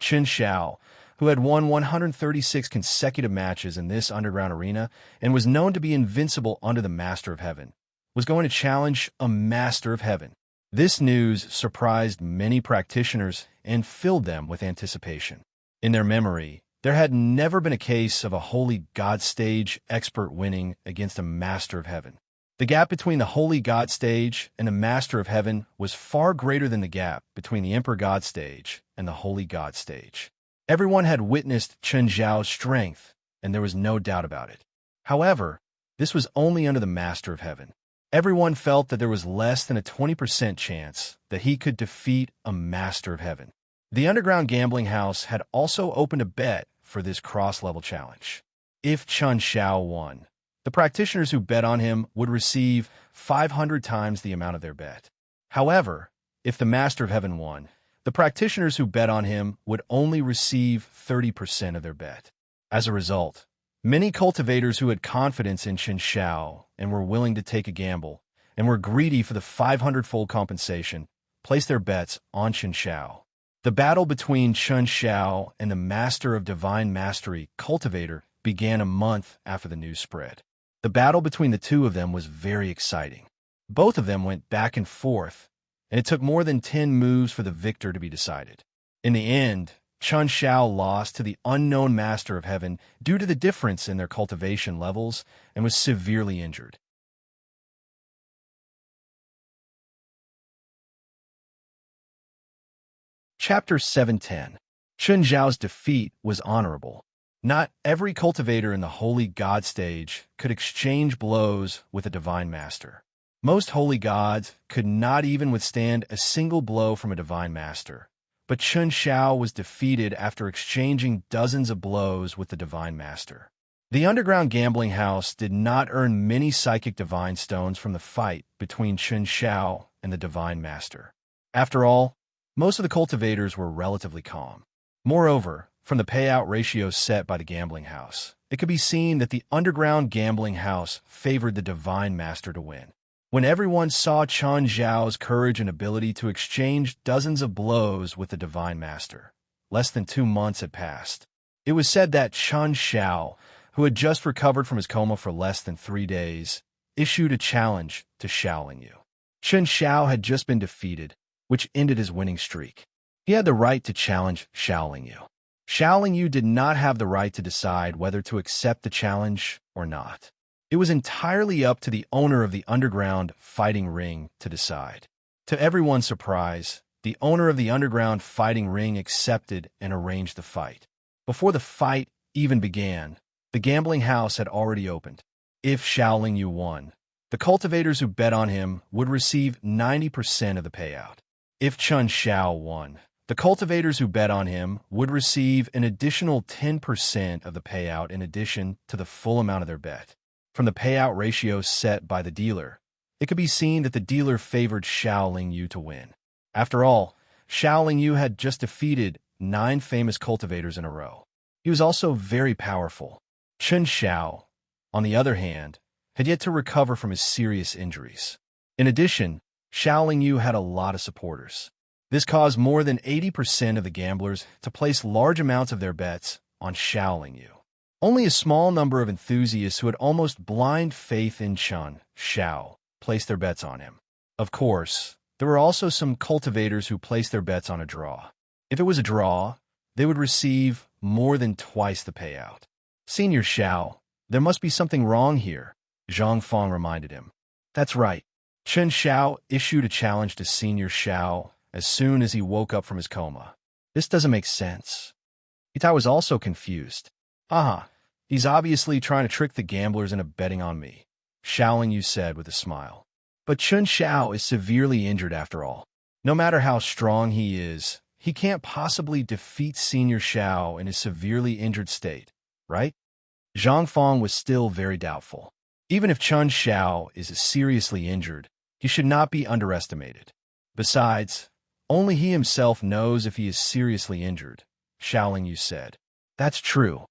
Chen Xiao, who had won 136 consecutive matches in this underground arena and was known to be invincible under the Master of Heaven, was going to challenge a Master of Heaven. This news surprised many practitioners and filled them with anticipation. In their memory, there had never been a case of a Holy God stage expert winning against a Master of Heaven. The gap between the Holy God stage and the Master of Heaven was far greater than the gap between the Emperor God stage and the Holy God stage. Everyone had witnessed Chen Zhao's strength, and there was no doubt about it. However, this was only under the Master of Heaven. Everyone felt that there was less than a 20% chance that he could defeat a Master of Heaven. The underground gambling house had also opened a bet for this cross-level challenge. If Chen Xiao won, the practitioners who bet on him would receive 500 times the amount of their bet. However, if the Master of Heaven won, the practitioners who bet on him would only receive 30% of their bet. As a result, many cultivators who had confidence in Chen Xiao and were willing to take a gamble and were greedy for the 500-fold compensation placed their bets on Chen Xiao. The battle between Chen Xiao and the Master of Divine Mastery cultivator began a month after the news spread. The battle between the two of them was very exciting. Both of them went back and forth, and it took more than 10 moves for the victor to be decided. In the end, Chun Xiao lost to the unknown master of heaven due to the difference in their cultivation levels and was severely injured. Chapter 710. Chun Xiao's defeat was honorable. Not every cultivator in the holy god stage could exchange blows with a divine master. Most holy gods could not even withstand a single blow from a divine master, but Chun Xiao was defeated after exchanging dozens of blows with the divine master. The underground gambling house did not earn many psychic divine stones from the fight between Chun Xiao and the divine master. After all, most of the cultivators were relatively calm. Moreover, from the payout ratios set by the gambling house, it could be seen that the underground gambling house favored the divine master to win. When everyone saw Chun Xiao's courage and ability to exchange dozens of blows with the divine master, less than 2 months had passed. It was said that Chun Xiao, who had just recovered from his coma for less than 3 days, issued a challenge to Xiaoling Yu. Chun Xiao had just been defeated, which ended his winning streak. He had the right to challenge Xiaoling Yu. Xiaoling Yu did not have the right to decide whether to accept the challenge or not. It was entirely up to the owner of the underground fighting ring to decide. To everyone's surprise, the owner of the underground fighting ring accepted and arranged the fight. Before the fight even began, the gambling house had already opened. If Xiaoling Yu won, the cultivators who bet on him would receive 90% of the payout. If Chun Xiao won, the cultivators who bet on him would receive an additional 10% of the payout in addition to the full amount of their bet. From the payout ratio set by the dealer, it could be seen that the dealer favored Xiaoling Yu to win. After all, Xiaoling Yu had just defeated 9 famous cultivators in a row. He was also very powerful. Chun Xiao, on the other hand, had yet to recover from his serious injuries. In addition, Xiaoling Yu had a lot of supporters. This caused more than 80% of the gamblers to place large amounts of their bets on Xiaoling Yu. Only a small number of enthusiasts who had almost blind faith in Chun Xiao placed their bets on him. Of course, there were also some cultivators who placed their bets on a draw. If it was a draw, they would receive more than twice the payout. Senior Xiao, there must be something wrong here, Zhang Fong reminded him. That's right. Chun Xiao issued a challenge to Senior Xiao as soon as he woke up from his coma. This doesn't make sense. Itai was also confused. He's obviously trying to trick the gamblers into betting on me, Xiaoling Yu said with a smile. But Chun Xiao is severely injured after all. No matter how strong he is, he can't possibly defeat Senior Xiao in his severely injured state, right? Zhang Fong was still very doubtful. Even if Chun Xiao is seriously injured, he should not be underestimated. Besides, only he himself knows if he is seriously injured, Xiaoling Yu said. That's true.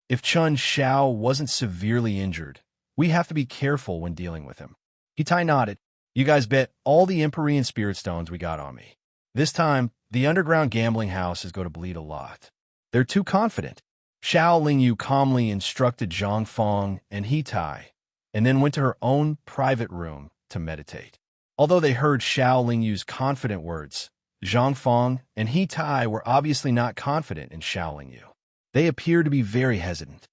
If Chun Xiao wasn't severely injured, we have to be careful when dealing with him. Hitai nodded. You guys bet all the Empyrean Spirit Stones we got on me. This time, the underground gambling house is going to bleed a lot. They're too confident. Xiaoling Yu calmly instructed Zhang Fong and Hitai, and then went to her own private room to meditate. Although they heard Xiaoling Yu's confident words, Zhang Fong and Hitai were obviously not confident in Xiaoling Yu. They appeared to be very hesitant.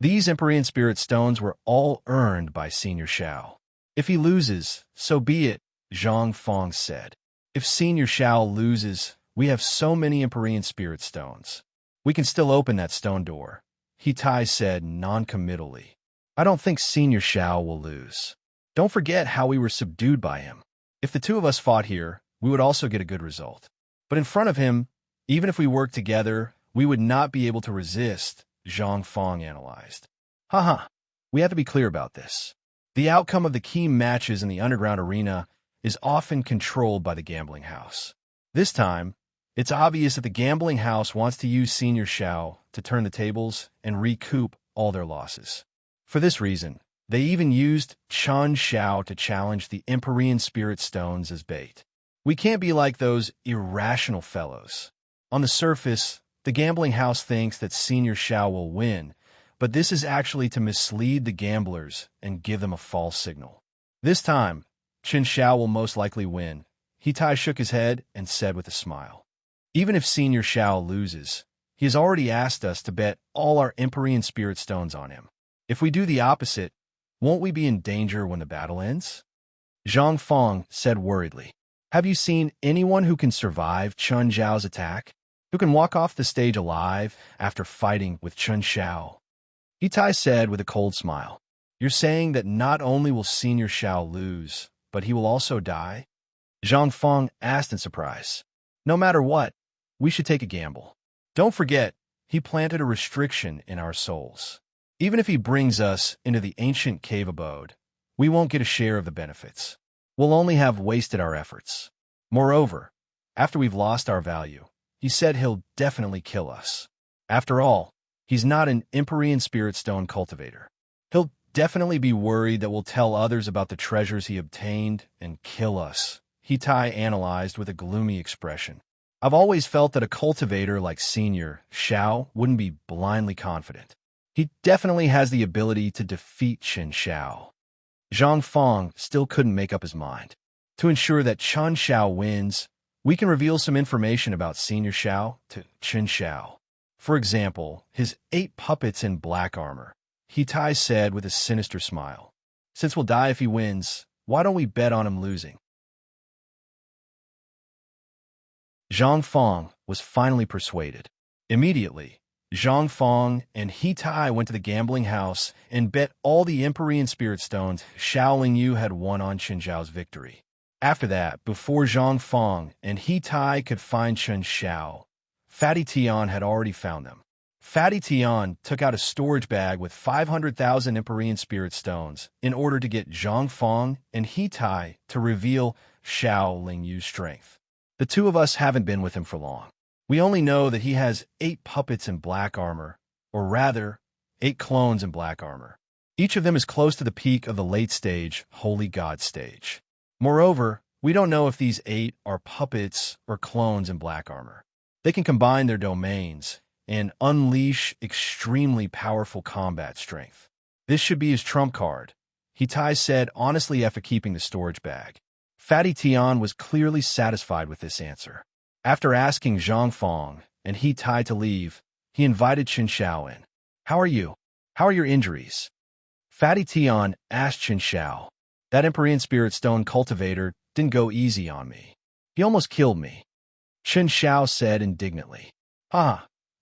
These Empyrean Spirit Stones were all earned by Senior Xiao. If he loses, so be it, Zhang Fong said. If Senior Xiao loses, we have so many Empyrean Spirit Stones. We can still open that stone door, Hitai said non-committally. I don't think Senior Xiao will lose. Don't forget how we were subdued by him. If the two of us fought here, we would also get a good result. But in front of him, even if we worked together, we would not be able to resist, Zhang Fong analyzed. We have to be clear about this. The outcome of the key matches in the underground arena is often controlled by the gambling house. This time, it's obvious that the gambling house wants to use Senior Xiao to turn the tables and recoup all their losses. For this reason, they even used Chun Xiao to challenge the Empyrean Spirit Stones as bait. We can't be like those irrational fellows. On the surface, the gambling house thinks that Senior Xiao will win, but this is actually to mislead the gamblers and give them a false signal. This time, Chen Xiao will most likely win. Hitai shook his head and said with a smile. Even if Senior Xiao loses, he has already asked us to bet all our Empyrean Spirit Stones on him. If we do the opposite, won't we be in danger when the battle ends? Zhang Feng said worriedly. Have you seen anyone who can survive Chen Zhao's attack? Who can walk off the stage alive after fighting with Chen Xiao? Hitai said with a cold smile. You're saying that not only will Senior Xiao lose, but he will also die? Zhang Feng asked in surprise. No matter what, we should take a gamble. Don't forget, he planted a restriction in our souls. Even if he brings us into the ancient cave abode, we won't get a share of the benefits. We'll only have wasted our efforts. Moreover, after we've lost our value, he said he'll definitely kill us. After all, he's not an Empyrean Spirit Stone cultivator. He'll definitely be worried that we'll tell others about the treasures he obtained and kill us. Hitai analyzed with a gloomy expression. I've always felt that a cultivator like Senior Xiao wouldn't be blindly confident. He definitely has the ability to defeat Chen Xiao. Zhang Feng still couldn't make up his mind. To ensure that Chen Xiao wins, we can reveal some information about Senior Xiao to Chen Xiao. For example, his 8 puppets in black armor. Hitai said with a sinister smile. Since we'll die if he wins, why don't we bet on him losing? Zhang Feng was finally persuaded. Immediately, Zhang Feng and Hitai went to the gambling house and bet all the Empyrean Spirit Stones Xiao Lingyu had won on Chen Zhao's victory. After that, before Zhang Feng and Hitai could find Chen Xiao, Fatty Tian had already found them. Fatty Tian took out a storage bag with 500,000 Empyrean Spirit Stones in order to get Zhang Feng and Hitai to reveal Xiao Lingyu's strength. The two of us haven't been with him for long. We only know that he has 8 puppets in black armor, or rather, 8 clones in black armor. Each of them is close to the peak of the late stage, Holy God stage. Moreover, we don't know if these 8 are puppets or clones in black armor. They can combine their domains and unleash extremely powerful combat strength. This should be his trump card, Hitai said honestly after keeping the storage bag. Fatty Tian was clearly satisfied with this answer. After asking Zhang Feng and Hitai to leave, he invited Chen Xiao in. How are you? How are your injuries? Fatty Tian asked Chen Xiao. That Empyrean Spirit Stone cultivator didn't go easy on me. He almost killed me. Chen Xiao said indignantly.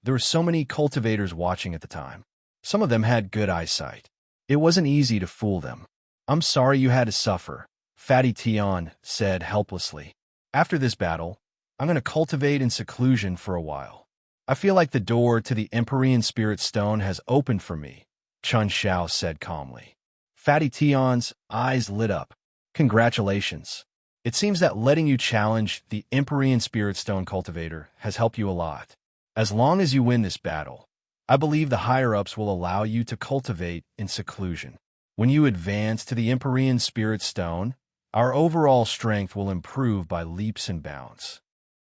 There were so many cultivators watching at the time. Some of them had good eyesight. It wasn't easy to fool them. I'm sorry you had to suffer, Fatty Tian said helplessly. After this battle, I'm going to cultivate in seclusion for a while. I feel like the door to the Empyrean Spirit Stone has opened for me, Chen Xiao said calmly. Fatty Tian's eyes lit up. Congratulations. It seems that letting you challenge the Empyrean Spirit Stone cultivator has helped you a lot. As long as you win this battle, I believe the higher-ups will allow you to cultivate in seclusion. When you advance to the Empyrean Spirit Stone, our overall strength will improve by leaps and bounds.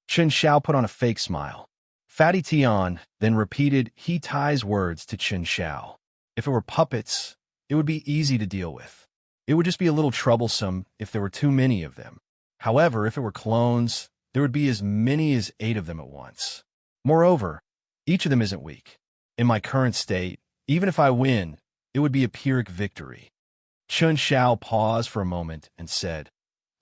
Chen Xiao put on a fake smile. Fatty Tian then repeated Hitai's words to Chen Xiao. If it were puppets, it would be easy to deal with. It would just be a little troublesome if there were too many of them. However, if it were clones, there would be as many as 8 of them at once. Moreover, each of them isn't weak. In my current state, even if I win, it would be a Pyrrhic victory. Chen Xiao paused for a moment and said,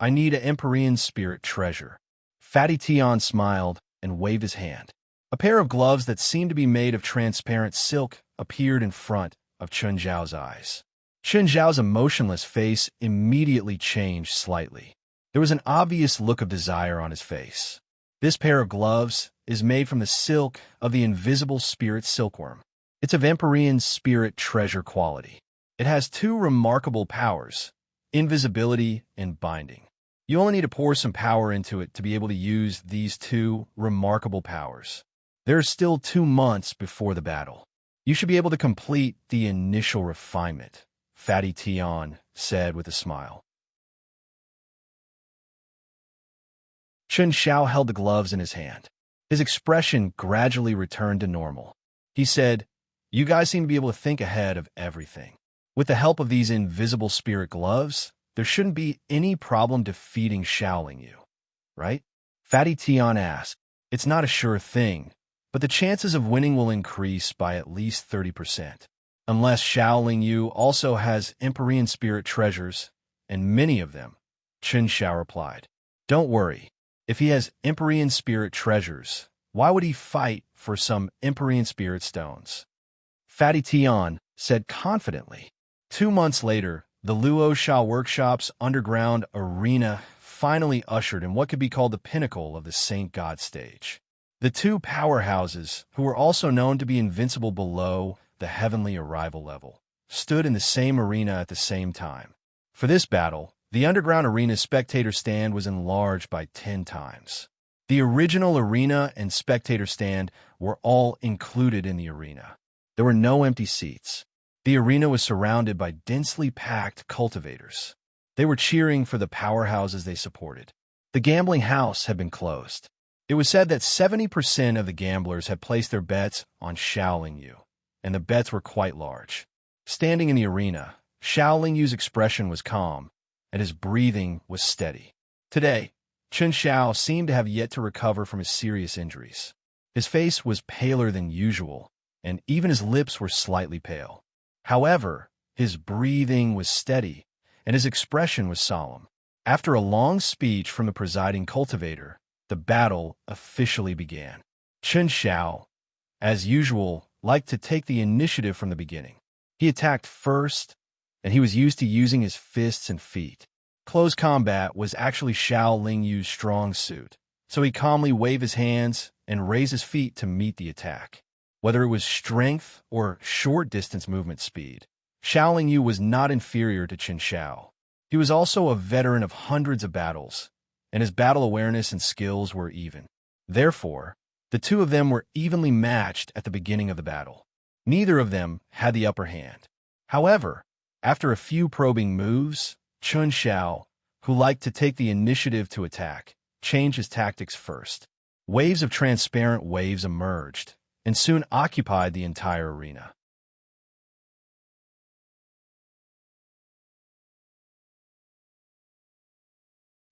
I need an Empyrean Spirit treasure. Fatty Tian smiled and waved his hand. A pair of gloves that seemed to be made of transparent silk appeared in front of Chen Zhao's eyes. Chen Zhao's emotionless face immediately changed slightly. There was an obvious look of desire on his face. This pair of gloves is made from the silk of the invisible spirit silkworm. It's of Empyrean Spirit treasure quality. It has 2 remarkable powers, invisibility and binding. You only need to pour some power into it to be able to use these 2 remarkable powers. There are still 2 months before the battle. You should be able to complete the initial refinement, Fatty Tian said with a smile. Chen Xiao held the gloves in his hand. His expression gradually returned to normal. He said, You guys seem to be able to think ahead of everything. With the help of these invisible spirit gloves, there shouldn't be any problem defeating Shaoling Yu, right? Fatty Tian asked. It's not a sure thing, but the chances of winning will increase by at least 30%. Unless Shaoling Yu also has Empyrean spirit treasures, and many of them, Chen Xiao replied. Don't worry. If he has Empyrean spirit treasures, why would he fight for some Empyrean spirit stones? Fatty Tian said confidently. 2 months later, the Luo Sha Workshop's underground arena finally ushered in what could be called the pinnacle of the Saint God stage. The two powerhouses, who were also known to be invincible below the heavenly arrival level, stood in the same arena at the same time. For this battle, the underground arena's spectator stand was enlarged by 10 times. The original arena and spectator stand were all included in the arena. There were no empty seats. The arena was surrounded by densely packed cultivators. They were cheering for the powerhouses they supported. The gambling house had been closed. It was said that 70% of the gamblers had placed their bets on Shaoling Yu, and the bets were quite large. Standing in the arena, Shaoling Yu's expression was calm, and his breathing was steady. Today, Chen Xiao seemed to have yet to recover from his serious injuries. His face was paler than usual, and even his lips were slightly pale. However, his breathing was steady, and his expression was solemn. After a long speech from the presiding cultivator, the battle officially began. Chen Xiao, as usual, liked to take the initiative from the beginning. He attacked first, and he was used to using his fists and feet. Close combat was actually Shaoling Yu's strong suit, so he calmly waved his hands and raised his feet to meet the attack. Whether it was strength or short-distance movement speed, Shaoling Yu was not inferior to Chen Xiao. He was also a veteran of hundreds of battles, and his battle awareness and skills were even. Therefore, the two of them were evenly matched at the beginning of the battle. Neither of them had the upper hand. However, after a few probing moves, Chen Xiao, who liked to take the initiative to attack, changed his tactics first. Waves of transparent waves emerged, and soon occupied the entire arena.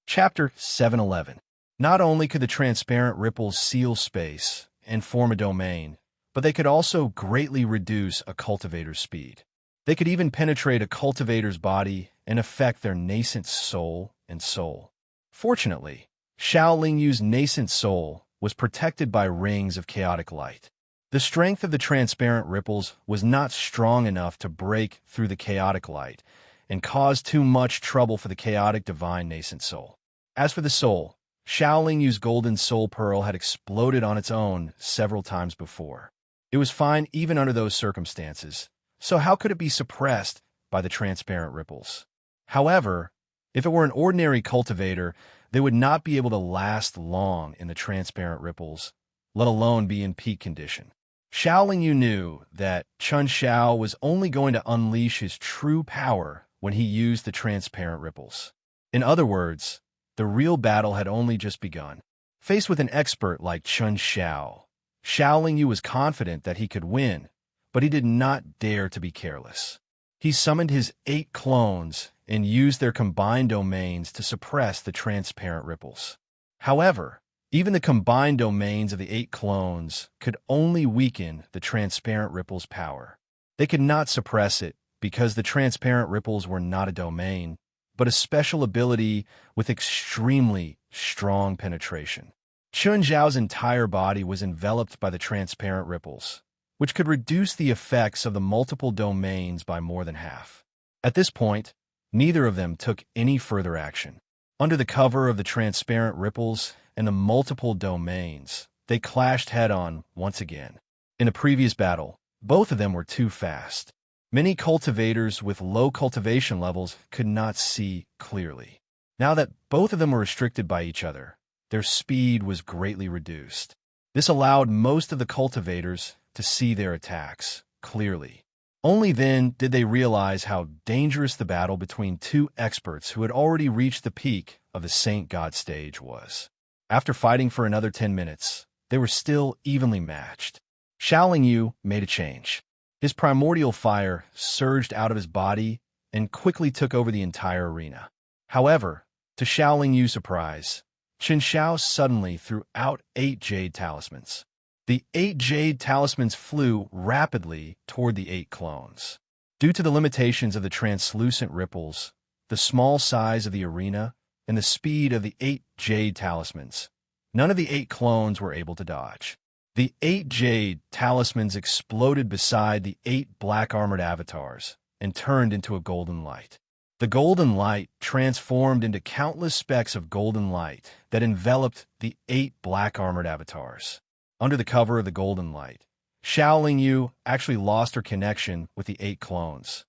Chapter 711. Not only could the transparent ripples seal space and form a domain, but they could also greatly reduce a cultivator's speed. They could even penetrate a cultivator's body and affect their nascent soul and soul. Fortunately, Shaoling Yu's nascent soul was protected by rings of chaotic light. The strength of the transparent ripples was not strong enough to break through the chaotic light and cause too much trouble for the chaotic divine nascent soul. As for the soul, Shaoling Yu's golden soul pearl had exploded on its own several times before. It was fine even under those circumstances, so how could it be suppressed by the transparent ripples? However, if it were an ordinary cultivator, they would not be able to last long in the transparent ripples, let alone be in peak condition. Shaoling Yu knew that Chen Xiao was only going to unleash his true power when he used the transparent ripples. In other words, the real battle had only just begun. Faced with an expert like Chen Xiao, Shaoling Yu was confident that he could win, but he did not dare to be careless. He summoned his 8 clones and used their combined domains to suppress the transparent ripples. However, even the combined domains of the 8 clones could only weaken the transparent ripples' power. They could not suppress it because the transparent ripples were not a domain, but a special ability with extremely strong penetration. Chen Zhao's entire body was enveloped by the transparent ripples, which could reduce the effects of the multiple domains by more than half. At this point, neither of them took any further action. Under the cover of the transparent ripples and the multiple domains, they clashed head-on once again. In the previous battle, both of them were too fast. Many cultivators with low cultivation levels could not see clearly. Now that both of them were restricted by each other, their speed was greatly reduced. This allowed most of the cultivators to see their attacks clearly. Only then did they realize how dangerous the battle between two experts who had already reached the peak of the Saint God stage was. After fighting for another 10 minutes, they were still evenly matched. Shaoling Yu made a change. His primordial fire surged out of his body and quickly took over the entire arena. However, to Xiaoling Yu's surprise, Qin Shao suddenly threw out 8 jade talismans. The 8 jade talismans flew rapidly toward the 8 clones. Due to the limitations of the translucent ripples, the small size of the arena, and the speed of the 8 jade talismans, none of the 8 clones were able to dodge. The 8 jade talismans exploded beside the 8 black-armored avatars and turned into a golden light. The golden light transformed into countless specks of golden light that enveloped the 8 black-armored avatars. Under the cover of the golden light, Xiaoling Yu actually lost her connection with the 8 clones.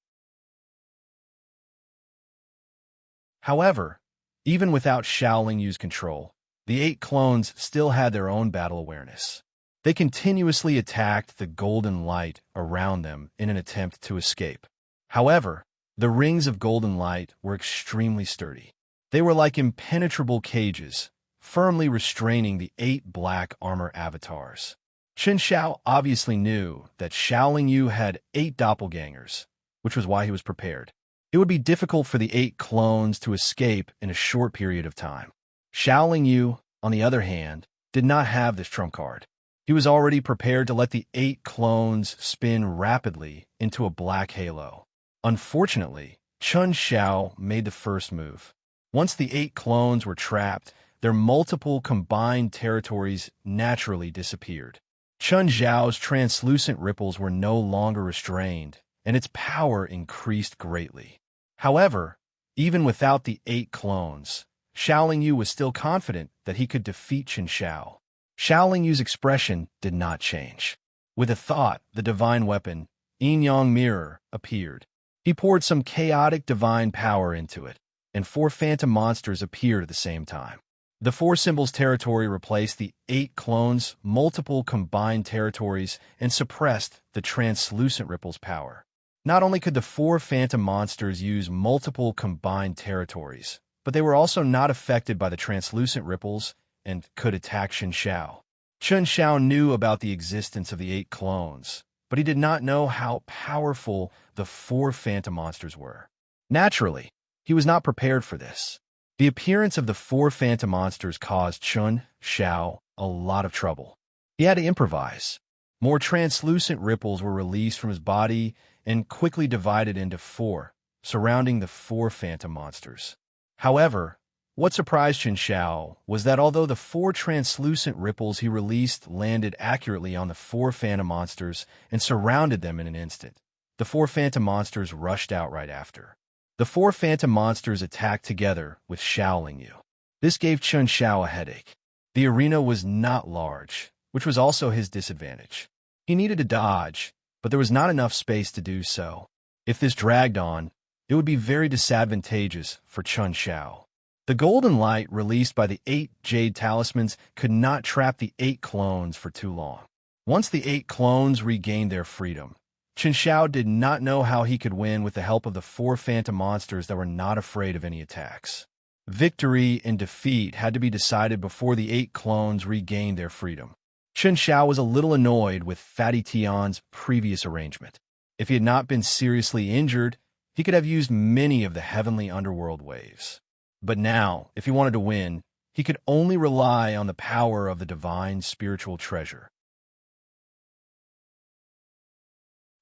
However, even without Xiaoling Yu's control, the 8 clones still had their own battle awareness. They continuously attacked the golden light around them in an attempt to escape. However, the rings of golden light were extremely sturdy. They were like impenetrable cages, firmly restraining the 8 black armor avatars. Qin Shao obviously knew that Xiaoling Yu had 8 doppelgangers, which was why he was prepared. It would be difficult for the 8 clones to escape in a short period of time. Xiaoling Yu, on the other hand, did not have this trump card. He was already prepared to let the 8 clones spin rapidly into a black halo. Unfortunately, Qin Shao made the first move. Once the 8 clones were trapped, their multiple combined territories naturally disappeared. Qin Shao's translucent ripples were no longer restrained, and its power increased greatly. However, even without the 8 clones, Xiaoling Yu was still confident that he could defeat Qin Shao. Xiaoling Yu's expression did not change. With a thought, the divine weapon, Yin-Yang Mirror, appeared. He poured some chaotic divine power into it, and 4 phantom monsters appeared at the same time. The 4 symbols territory replaced the 8 clones' multiple combined territories and suppressed the translucent ripple's power. Not only could the 4 phantom monsters use multiple combined territories, but they were also not affected by the translucent ripples and could attack Qin Shao. Qin Shao knew about the existence of the 8 clones, but he did not know how powerful the 4 phantom monsters were. Naturally, he was not prepared for this. The appearance of the 4 phantom monsters caused Qin Shao a lot of trouble. He had to improvise. More translucent ripples were released from his body and quickly divided into 4, surrounding the 4 phantom monsters. However, what surprised Qin Shao was that although the 4 translucent ripples he released landed accurately on the 4 phantom monsters and surrounded them in an instant, the 4 phantom monsters rushed out right after. The 4 phantom monsters attacked together with Xiaoling Yu. This gave Qin Shao a headache. The arena was not large, which was also his disadvantage. He needed to dodge, but there was not enough space to do so. If this dragged on, it would be very disadvantageous for Qin Shao. The golden light released by the 8 jade talismans could not trap the 8 clones for too long. Once the 8 clones regained their freedom, Qin Shao did not know how he could win with the help of the 4 phantom monsters that were not afraid of any attacks. Victory and defeat had to be decided before the 8 clones regained their freedom. Qin Shao was a little annoyed with Fatty Tian's previous arrangement. If he had not been seriously injured, he could have used many of the heavenly underworld waves. But now, if he wanted to win, he could only rely on the power of the divine spiritual treasure.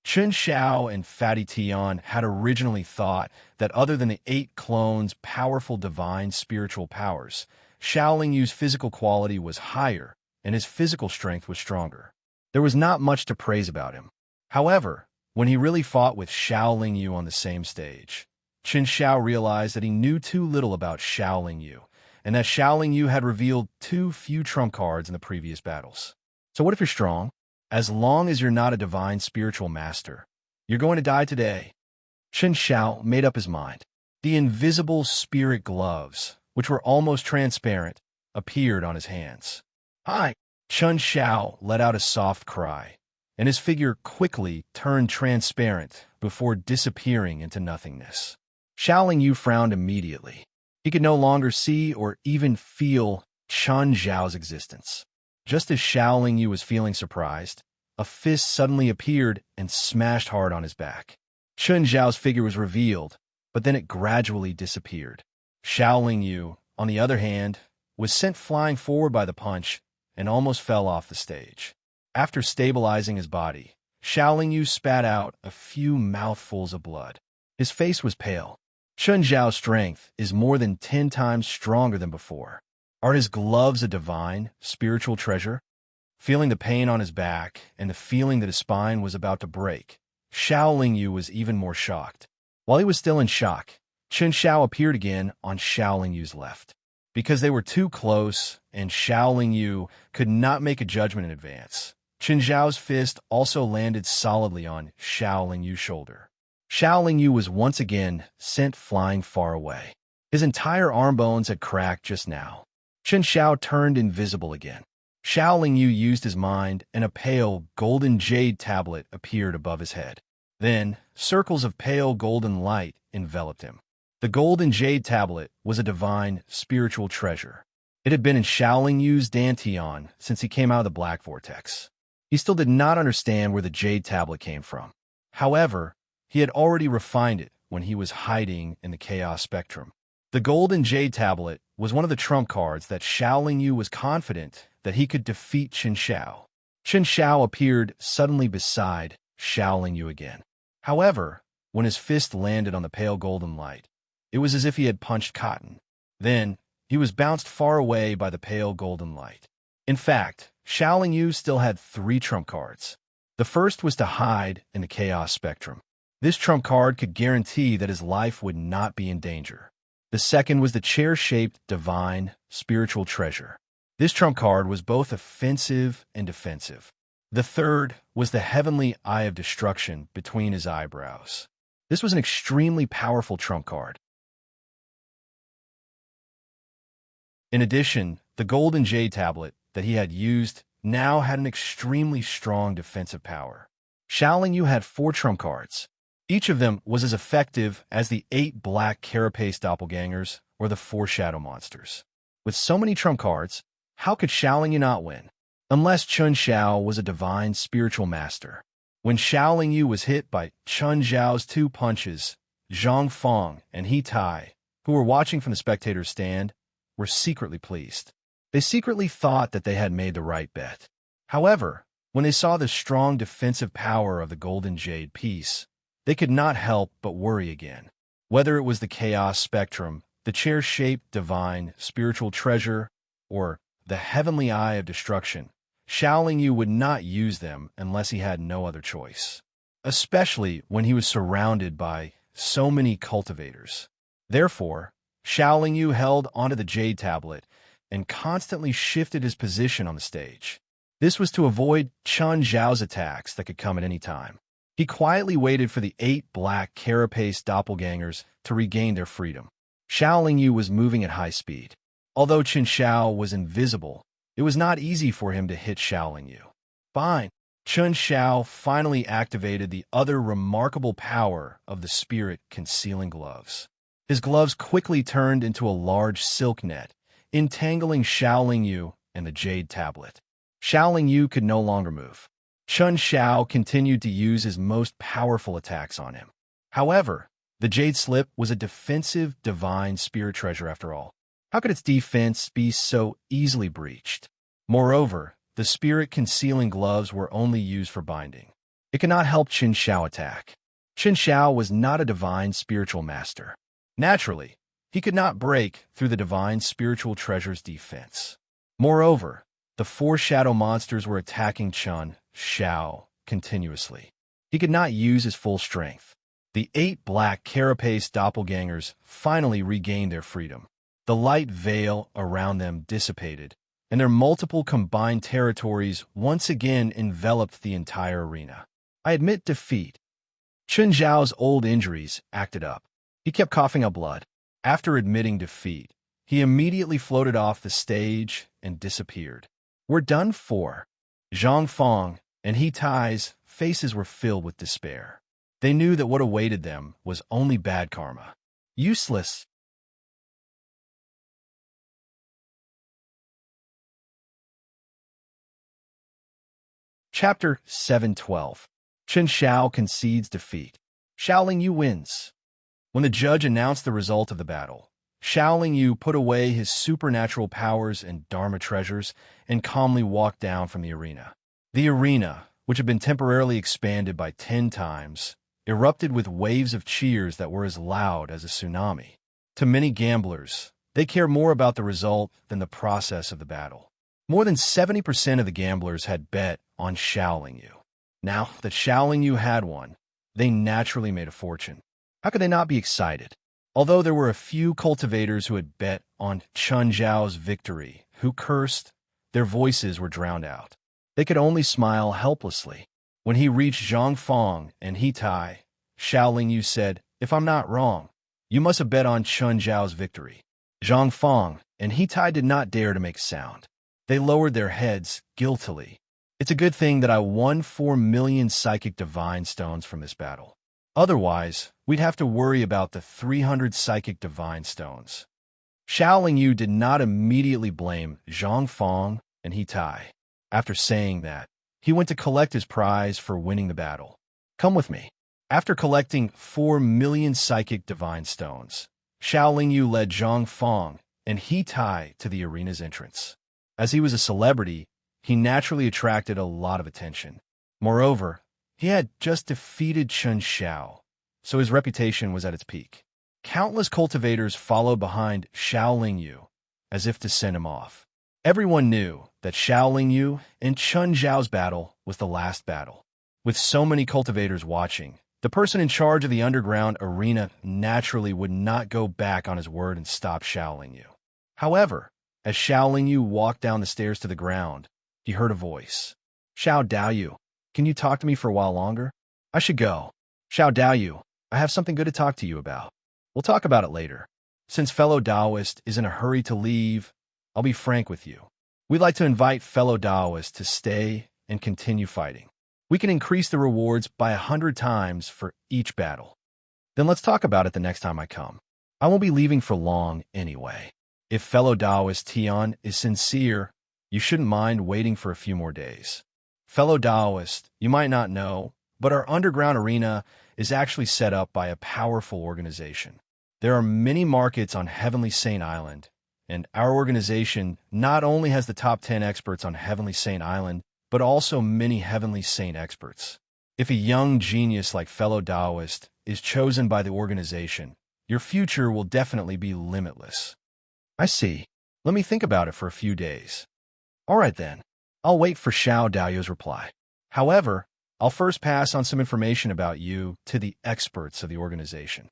Qin Shao and Fatty Tian had originally thought that other than the 8 clones' powerful divine spiritual powers, Xiaoling Yu's physical quality was higher and his physical strength was stronger. There was not much to praise about him. However, when he really fought with Xiaoling Yu on the same stage, Qin Shao realized that he knew too little about Xiaoling Yu, and that Xiaoling Yu had revealed too few trump cards in the previous battles. So what if you're strong? As long as you're not a divine spiritual master, you're going to die today. Qin Shao made up his mind. The invisible spirit gloves, which were almost transparent, appeared on his hands. Hi! Qin Shao let out a soft cry, and his figure quickly turned transparent before disappearing into nothingness. Xiaoling Yu frowned immediately. He could no longer see or even feel Qin Shao's existence. Just as Xiaoling Yu was feeling surprised, a fist suddenly appeared and smashed hard on his back. Qin Shao's figure was revealed, but then it gradually disappeared. Xiaoling Yu, on the other hand, was sent flying forward by the punch and almost fell off the stage. After stabilizing his body, Xiaoling Yu spat out a few mouthfuls of blood. His face was pale. Chun Zhao's strength is more than 10 times stronger than before. Are his gloves a divine, spiritual treasure? Feeling the pain on his back and the feeling that his spine was about to break, Xiaoling Yu was even more shocked. While he was still in shock, Chun Xiao appeared again on Xiaoling Yu's left. Because they were too close and Xiaoling Yu could not make a judgment in advance, Chun Zhao's fist also landed solidly on Xiaoling Yu's shoulder. Xiaoling Yu was once again sent flying far away. His entire arm bones had cracked just now. Chun Xiao turned invisible again. Xiaoling Yu used his mind, and a pale, golden jade tablet appeared above his head. Then, circles of pale golden light enveloped him. The golden jade tablet was a divine, spiritual treasure. It had been in Xiaoling Yu's dantian since he came out of the Black Vortex. He still did not understand where the jade tablet came from. However, he had already refined it when he was hiding in the Chaos Spectrum. The golden jade tablet was one of the trump cards that Xiaoling Yu was confident that he could defeat Chun Xiao. Chun Xiao appeared suddenly beside Xiaoling Yu again. However, when his fist landed on the pale golden light, it was as if he had punched cotton. Then, he was bounced far away by the pale golden light. In fact, Xiaoling Yu still had 3 trump cards. The first was to hide in the Chaos Spectrum. This trump card could guarantee that his life would not be in danger. The second was the chair-shaped divine, spiritual treasure. This trump card was both offensive and defensive. The third was the heavenly eye of destruction between his eyebrows. This was an extremely powerful trump card. In addition, the golden jade tablet that he had used now had an extremely strong defensive power. Xiaoling Yu had 4 trump cards. Each of them was as effective as the 8 black carapace doppelgangers or the 4 shadow monsters. With so many trump cards, how could Xiaoling Yu not win? Unless Chun Xiao was a divine spiritual master. When Xiaoling Yu was hit by Chun Zhao's 2 punches, Zhang Feng and He Tai, who were watching from the spectator's stand, were secretly pleased. They secretly thought that they had made the right bet. However, when they saw the strong defensive power of the golden jade piece, they could not help but worry again. Whether it was the Chaos Spectrum, the chair-shaped divine spiritual treasure, or the heavenly eye of destruction, Xiaoling Yu would not use them unless he had no other choice, especially when he was surrounded by so many cultivators. Therefore, Xiaoling Yu held onto the jade tablet and constantly shifted his position on the stage. This was to avoid Chun Zhao's attacks that could come at any time. He quietly waited for the 8 black carapace doppelgangers to regain their freedom. Xiaoling Yu was moving at high speed. Although Chun Xiao was invisible, it was not easy for him to hit Xiaoling Yu. Fine. Chun Xiao finally activated the other remarkable power of the spirit concealing gloves. His gloves quickly turned into a large silk net, entangling Xiaoling Yu and the jade tablet. Xiaoling Yu could no longer move. Chun Xiao continued to use his most powerful attacks on him. However, the jade slip was a defensive divine spirit treasure after all. How could its defense be so easily breached? Moreover, the spirit concealing gloves were only used for binding. It could not help Chun Xiao attack. Chun Xiao was not a divine spiritual master. Naturally, he could not break through the divine spiritual treasure's defense. Moreover, the 4 shadow monsters were attacking Chun Xiao continuously. He could not use his full strength. The 8 black carapace doppelgangers finally regained their freedom. The light veil around them dissipated, and their multiple combined territories once again enveloped the entire arena. I admit defeat. Chun Zhao's old injuries acted up. He kept coughing up blood. After admitting defeat, he immediately floated off the stage and disappeared. We're done for. Zhang Feng and He Tai's faces were filled with despair. They knew that what awaited them was only bad karma. Useless. Chapter 712. Chun Xiao concedes defeat. Xiaoling Yu wins. When the judge announced the result of the battle, Shaoling Yu put away his supernatural powers and Dharma treasures and calmly walked down from the arena. The arena, which had been temporarily expanded by 10 times, erupted with waves of cheers that were as loud as a tsunami. To many gamblers, they care more about the result than the process of the battle. More than 70% of the gamblers had bet on Shaoling Yu. Now that Shaoling Yu had won, they naturally made a fortune. How could they not be excited? Although there were a few cultivators who had bet on Chun Zhao's victory, who cursed, their voices were drowned out. They could only smile helplessly. When he reached Zhang Fong and He Tai, Shaoling Yu said, "If I'm not wrong, you must have bet on Chun Zhao's victory." Zhang Fong and He Tai did not dare to make sound. They lowered their heads guiltily. It's a good thing that I won 4 million psychic divine stones from this battle. Otherwise, we'd have to worry about the 300 psychic divine stones. Shaoling Yu did not immediately blame Zhang Fong and He Tai. After saying that, he went to collect his prize for winning the battle. Come with me. After collecting 4 million psychic divine stones, Shaoling Yu led Zhang Fong and He Tai to the arena's entrance. As he was a celebrity, he naturally attracted a lot of attention. Moreover, he had just defeated Chun Xiao, so his reputation was at its peak. Countless cultivators followed behind Shaoling Yu, as if to send him off. Everyone knew that Shaoling Yu and Chun Zhao's battle was the last battle. With so many cultivators watching, the person in charge of the underground arena naturally would not go back on his word and stop Shaoling Yu. However, as Shaoling Yu walked down the stairs to the ground, he heard a voice. "Xiao Daoyu, can you talk to me for a while longer? I should go. Xiao Daoyu, I have something good to talk to you about. We'll talk about it later. Since fellow Taoist is in a hurry to leave, I'll be frank with you. We'd like to invite fellow Taoists to stay and continue fighting. We can increase the rewards by 100 times for each battle. Then let's talk about it the next time I come. I won't be leaving for long anyway. If fellow Taoist Tian is sincere, you shouldn't mind waiting for a few more days. Fellow Taoist, you might not know, but our underground arena is actually set up by a powerful organization. There are many markets on Heavenly Saint Island, and our organization not only has the top 10 experts on Heavenly Saint Island, but also many Heavenly Saint experts. If a young genius like fellow Taoist is chosen by the organization, your future will definitely be limitless." "I see. Let me think about it for a few days." "All right then. I'll wait for Xiao Daoyu's reply. However, I'll first pass on some information about you to the experts of the organization.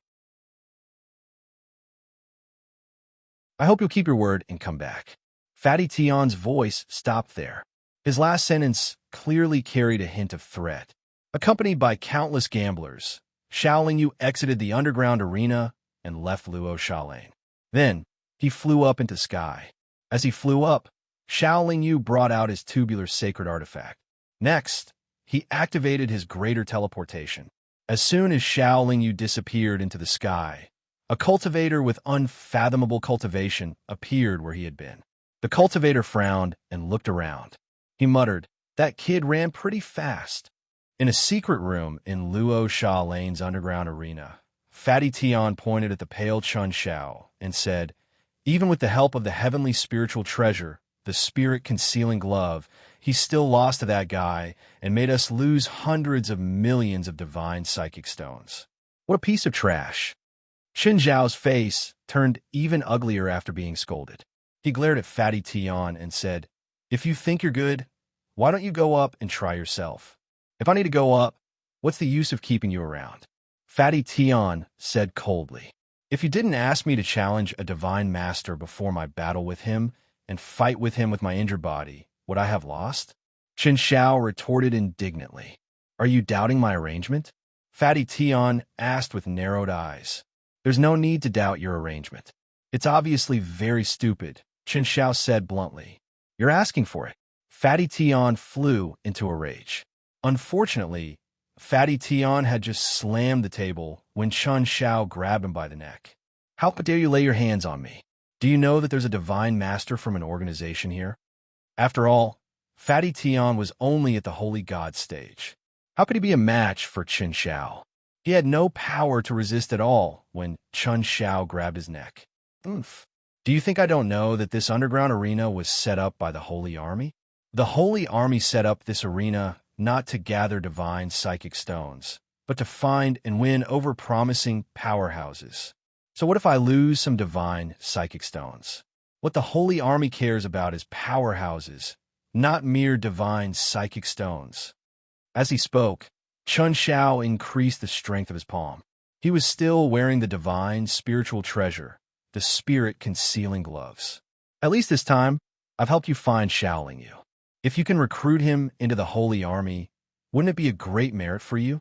I hope you'll keep your word and come back." Fatty Tian's voice stopped there. His last sentence clearly carried a hint of threat. Accompanied by countless gamblers, Shaoling Yu exited the underground arena and left Luo Shalane. Then, he flew up into the sky. As he flew up, Shaoling Yu brought out his tubular sacred artifact. Next, he activated his greater teleportation. As soon as Shaoling Yu disappeared into the sky, a cultivator with unfathomable cultivation appeared where he had been. The cultivator frowned and looked around. He muttered, "That kid ran pretty fast." In a secret room in Luo Shalane's underground arena, Fatty Tian pointed at the pale Chun Xiao and said, "Even with the help of the heavenly spiritual treasure, the spirit-concealing glove, he still lost to that guy and made us lose hundreds of millions of divine psychic stones. What a piece of trash." Qin Zhao's face turned even uglier after being scolded. He glared at Fatty Tian and said, "If you think you're good, why don't you go up and try yourself? If I need to go up, what's the use of keeping you around?" Fatty Tian said coldly, "If you didn't ask me to challenge a divine master before my battle with him and fight with him with my injured body, would I have lost?" Qin Xiao retorted indignantly, "Are you doubting my arrangement?" Fatty Tian asked with narrowed eyes. "There's no need to doubt your arrangement. It's obviously very stupid," Qin Xiao said bluntly. "You're asking for it." Fatty Tian flew into a rage. Unfortunately, Fatty Tian had just slammed the table when Chun Xiao grabbed him by the neck. "How dare you lay your hands on me? Do you know that there's a divine master from an organization here?" After all, Fatty Tian was only at the Holy God stage. How could he be a match for Qin Xiao? He had no power to resist at all when Chun Xiao grabbed his neck. Oomph. Do you think I don't know that this underground arena was set up by the Holy Army? The Holy Army set up this arena not to gather divine psychic stones, but to find and win over promising powerhouses. So what if I lose some divine psychic stones? What the Holy Army cares about is powerhouses, not mere divine psychic stones. As he spoke, Chun Shao increased the strength of his palm. He was still wearing the divine spiritual treasure, the spirit concealing gloves. At least this time, I've helped you find Shaoling Yu. If you can recruit him into the Holy Army, wouldn't it be a great merit for you?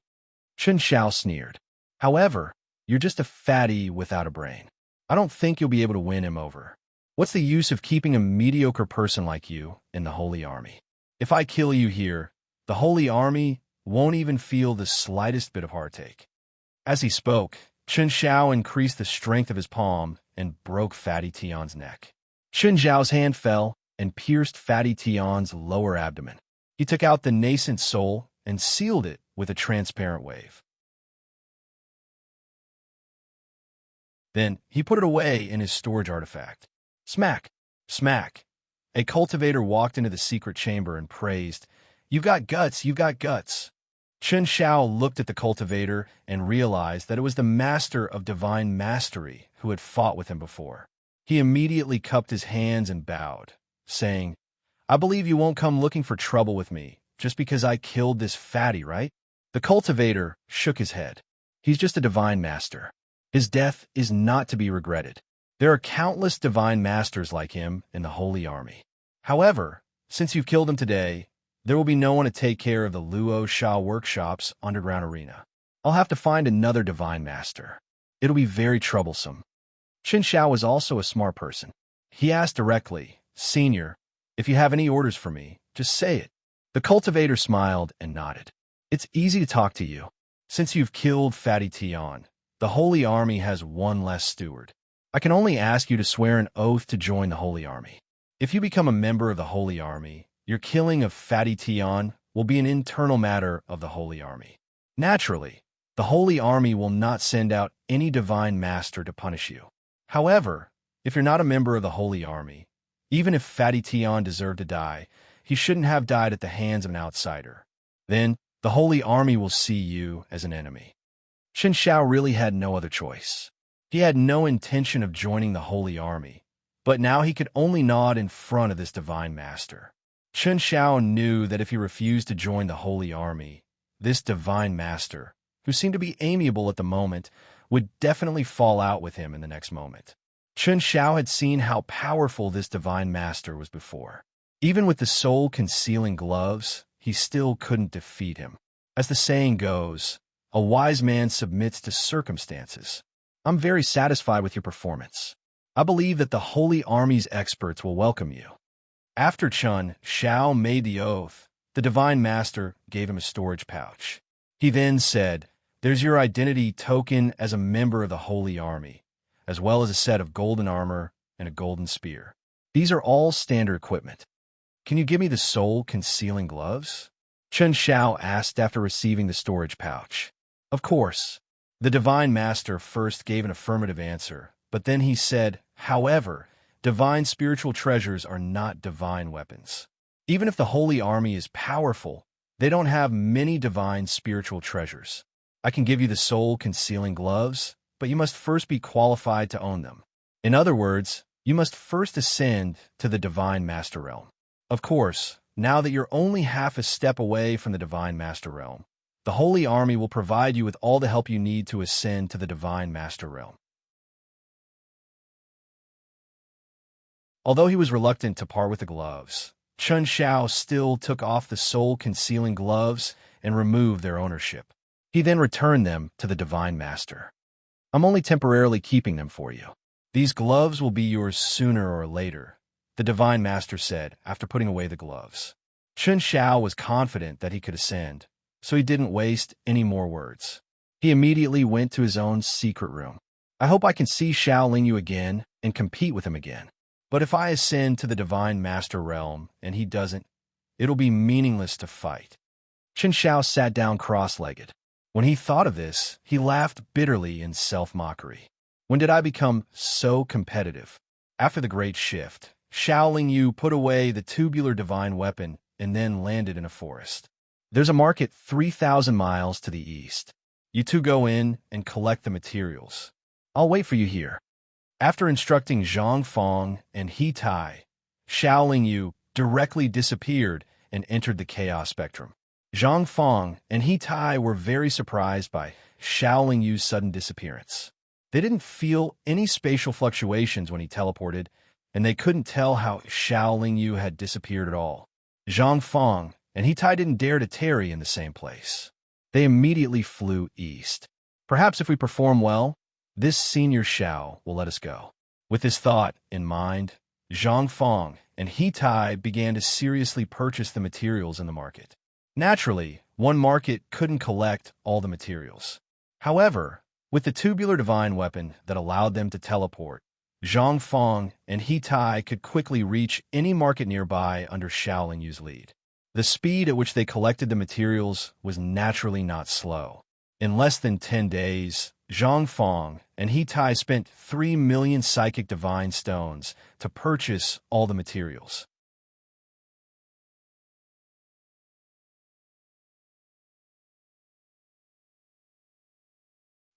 Chun Shao sneered. However, you're just a fatty without a brain. I don't think you'll be able to win him over. What's the use of keeping a mediocre person like you in the Holy Army? If I kill you here, the Holy Army won't even feel the slightest bit of heartache. As he spoke, Chun Shao increased the strength of his palm and broke Fatty Tian's neck. Chun Shao's hand fell and pierced Fatty Tian's lower abdomen. He took out the nascent soul and sealed it with a transparent wave. Then he put it away in his storage artifact. Smack! Smack! A cultivator walked into the secret chamber and praised, "You've got guts, you've got guts." Chun Shao looked at the cultivator and realized that it was the master of divine mastery who had fought with him before. He immediately cupped his hands and bowed, saying, "I believe you won't come looking for trouble with me just because I killed this fatty, right?" The cultivator shook his head. He's just a divine master. His death is not to be regretted. There are countless divine masters like him in the Holy Army. However, since you've killed him today, there will be no one to take care of the Luo Sha Workshop's underground arena. I'll have to find another divine master. It'll be very troublesome. Chun Shao was also a smart person. He asked directly, "Senior, if you have any orders for me, just say it." The cultivator smiled and nodded. "It's easy to talk to you. Since you've killed Fatty Tian, the Holy Army has one less steward. I can only ask you to swear an oath to join the Holy Army. If you become a member of the Holy Army, your killing of Fatty Tian will be an internal matter of the Holy Army. Naturally, the Holy Army will not send out any divine master to punish you. However, if you're not a member of the Holy Army, even if Fatty Tian deserved to die, he shouldn't have died at the hands of an outsider. Then, the Holy Army will see you as an enemy." Chun Shao really had no other choice. He had no intention of joining the Holy Army, but now he could only nod in front of this divine master. Chun Shao knew that if he refused to join the Holy Army, this divine master, who seemed to be amiable at the moment, would definitely fall out with him in the next moment. Chun Shao had seen how powerful this divine master was before. Even with the soul-concealing gloves, he still couldn't defeat him. As the saying goes, a wise man submits to circumstances. I'm very satisfied with your performance. I believe that the Holy Army's experts will welcome you. After Chun Shao made the oath, the divine master gave him a storage pouch. He then said, "There's your identity token as a member of the Holy Army, as well as a set of golden armor and a golden spear. These are all standard equipment. Can you give me the soul-concealing gloves?" Chun Shao asked after receiving the storage pouch. Of course. The divine master first gave an affirmative answer, but then he said, "However, divine spiritual treasures are not divine weapons. Even if the Holy Army is powerful, they don't have many divine spiritual treasures. I can give you the soul-concealing gloves, but you must first be qualified to own them. In other words, you must first ascend to the divine master realm. Of course, now that you're only half a step away from the divine master realm, the Holy Army will provide you with all the help you need to ascend to the divine master realm." Although he was reluctant to part with the gloves, Chun Shao still took off the soul-concealing gloves and removed their ownership. He then returned them to the divine master. "I'm only temporarily keeping them for you. These gloves will be yours sooner or later," the divine master said after putting away the gloves. Chun Shao was confident that he could ascend, so he didn't waste any more words. He immediately went to his own secret room. "I hope I can see Shaoling Yu again and compete with him again. But if I ascend to the divine master realm and he doesn't, it'll be meaningless to fight." Chun Shao sat down cross-legged. When he thought of this, he laughed bitterly in self-mockery. When did I become so competitive? After the Great Shift, Shaolin Yu put away the tubular divine weapon and then landed in a forest. There's a market 3,000 miles to the east. You two go in and collect the materials. I'll wait for you here. After instructing Zhang Fong and He Tai, Shaolin Yu directly disappeared and entered the chaos spectrum. Zhang Fong and He Tai were very surprised by Shaolin Yu's sudden disappearance. They didn't feel any spatial fluctuations when he teleported, and they couldn't tell how Shaolin Yu had disappeared at all. Zhang Fong and He Tai didn't dare to tarry in the same place. They immediately flew east. Perhaps if we perform well, this senior Shao will let us go. With this thought in mind, Zhang Fong and He Tai began to seriously purchase the materials in the market. Naturally, one market couldn't collect all the materials. However, with the tubular divine weapon that allowed them to teleport, Zhang Fong and He Tai could quickly reach any market nearby under Shaolin Yu's lead. The speed at which they collected the materials was naturally not slow. In less than 10 days, Zhang Fong and He Tai spent 3 million psychic divine stones to purchase all the materials.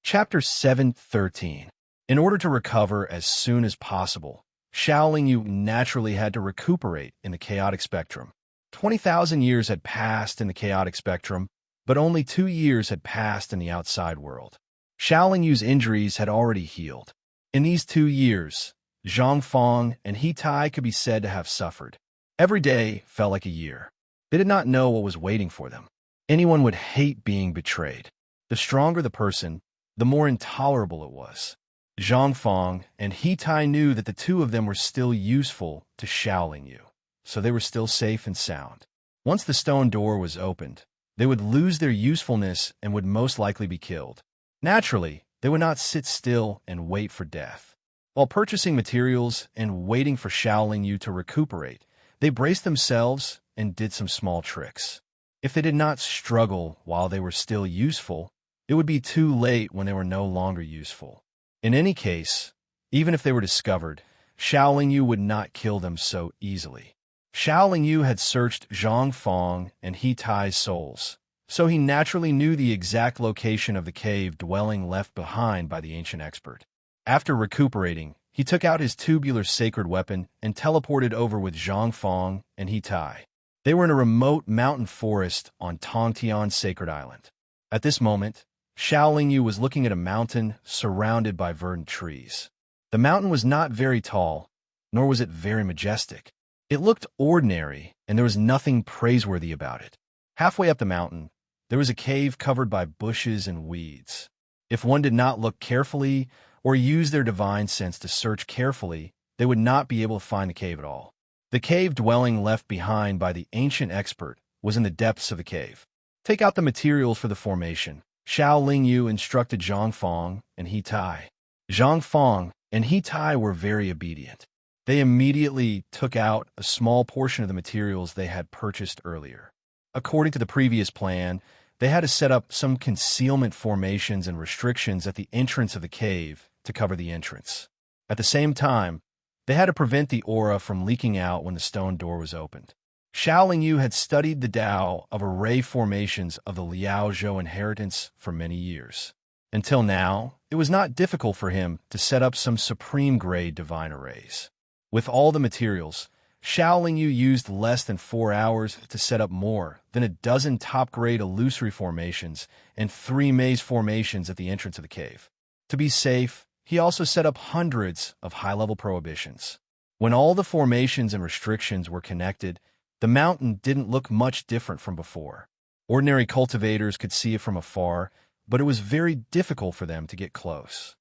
Chapter 7:13. In order to recover as soon as possible, Shaolin Yu naturally had to recuperate in the chaotic spectrum. 20,000 years had passed in the chaotic spectrum, but only 2 years had passed in the outside world. Shaolin Yu's injuries had already healed. In these 2 years, Zhang Fong and He Tai could be said to have suffered. Every day felt like a year. They did not know what was waiting for them. Anyone would hate being betrayed. The stronger the person, the more intolerable it was. Zhang Fong and He Tai knew that the two of them were still useful to Shaolin Yu, so they were still safe and sound. Once the stone door was opened, they would lose their usefulness and would most likely be killed. Naturally, they would not sit still and wait for death. While purchasing materials and waiting for Shaolin Yu to recuperate, they braced themselves and did some small tricks. If they did not struggle while they were still useful, it would be too late when they were no longer useful. In any case, even if they were discovered, Shaolin Yu would not kill them so easily. Shaolin Yu had searched Zhang Fong and He Tai's souls, so he naturally knew the exact location of the cave dwelling left behind by the ancient expert. After recuperating, he took out his tubular sacred weapon and teleported over with Zhang Fong and He Tai. They were in a remote mountain forest on Tongtian's sacred island. At this moment, Shaolin Yu was looking at a mountain surrounded by verdant trees. The mountain was not very tall, nor was it very majestic. It looked ordinary, and there was nothing praiseworthy about it. Halfway up the mountain, there was a cave covered by bushes and weeds. If one did not look carefully or use their divine sense to search carefully, they would not be able to find the cave at all. The cave dwelling left behind by the ancient expert was in the depths of the cave. Take out the materials for the formation. Shaolin Yu instructed Zhang Fong and He Tai. Zhang Fong and He Tai were very obedient. They immediately took out a small portion of the materials they had purchased earlier. According to the previous plan, they had to set up some concealment formations and restrictions at the entrance of the cave to cover the entrance. At the same time, they had to prevent the aura from leaking out when the stone door was opened. Shaolin Yu had studied the Tao of array formations of the Liao Zhou inheritance for many years. Until now, it was not difficult for him to set up some supreme-grade divine arrays. With all the materials, Shaolin Yu used less than 4 hours to set up more than a dozen top-grade illusory formations and 3 maze formations at the entrance of the cave. To be safe, he also set up hundreds of high-level prohibitions. When all the formations and restrictions were connected, the mountain didn't look much different from before. Ordinary cultivators could see it from afar, but it was very difficult for them to get close.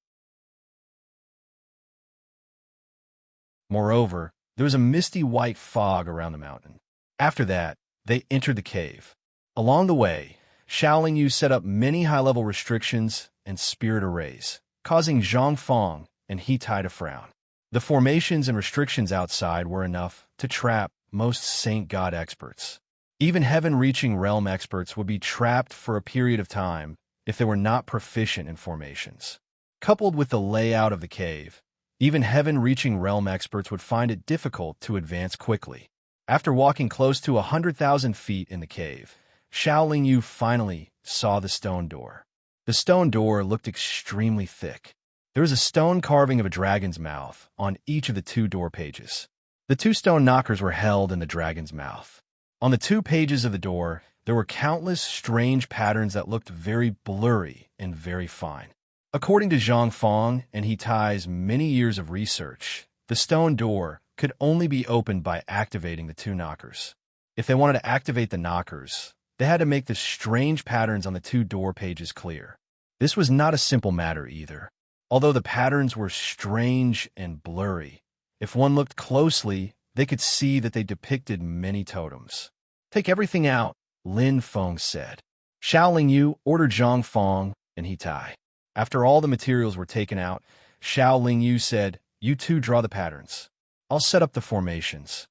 Moreover, there was a misty white fog around the mountain. After that, they entered the cave. Along the way, Shaolin Yu set up many high-level restrictions and spirit arrays, causing Zhang Fong and He Tai to frown. The formations and restrictions outside were enough to trap most saint god experts. Even heaven-reaching realm experts would be trapped for a period of time if they were not proficient in formations. Coupled with the layout of the cave, even heaven-reaching realm experts would find it difficult to advance quickly. After walking close to 100,000 feet in the cave, Xiao Yu finally saw the stone door. The stone door looked extremely thick. There was a stone carving of a dragon's mouth on each of the 2 door pages. The 2 stone knockers were held in the dragon's mouth. On the 2 pages of the door, there were countless strange patterns that looked very blurry and very fine. According to Zhang Fong and He Tai's many years of research, the stone door could only be opened by activating the 2 knockers. If they wanted to activate the knockers, they had to make the strange patterns on the 2 door pages clear. This was not a simple matter either. Although the patterns were strange and blurry, if one looked closely, they could see that they depicted many totems. "Take everything out," Lin Feng said. Xiao Yu ordered Zhang Fong and He Tai. After all the materials were taken out, Xiao Yu said, "You 2 draw the patterns. I'll set up the formations."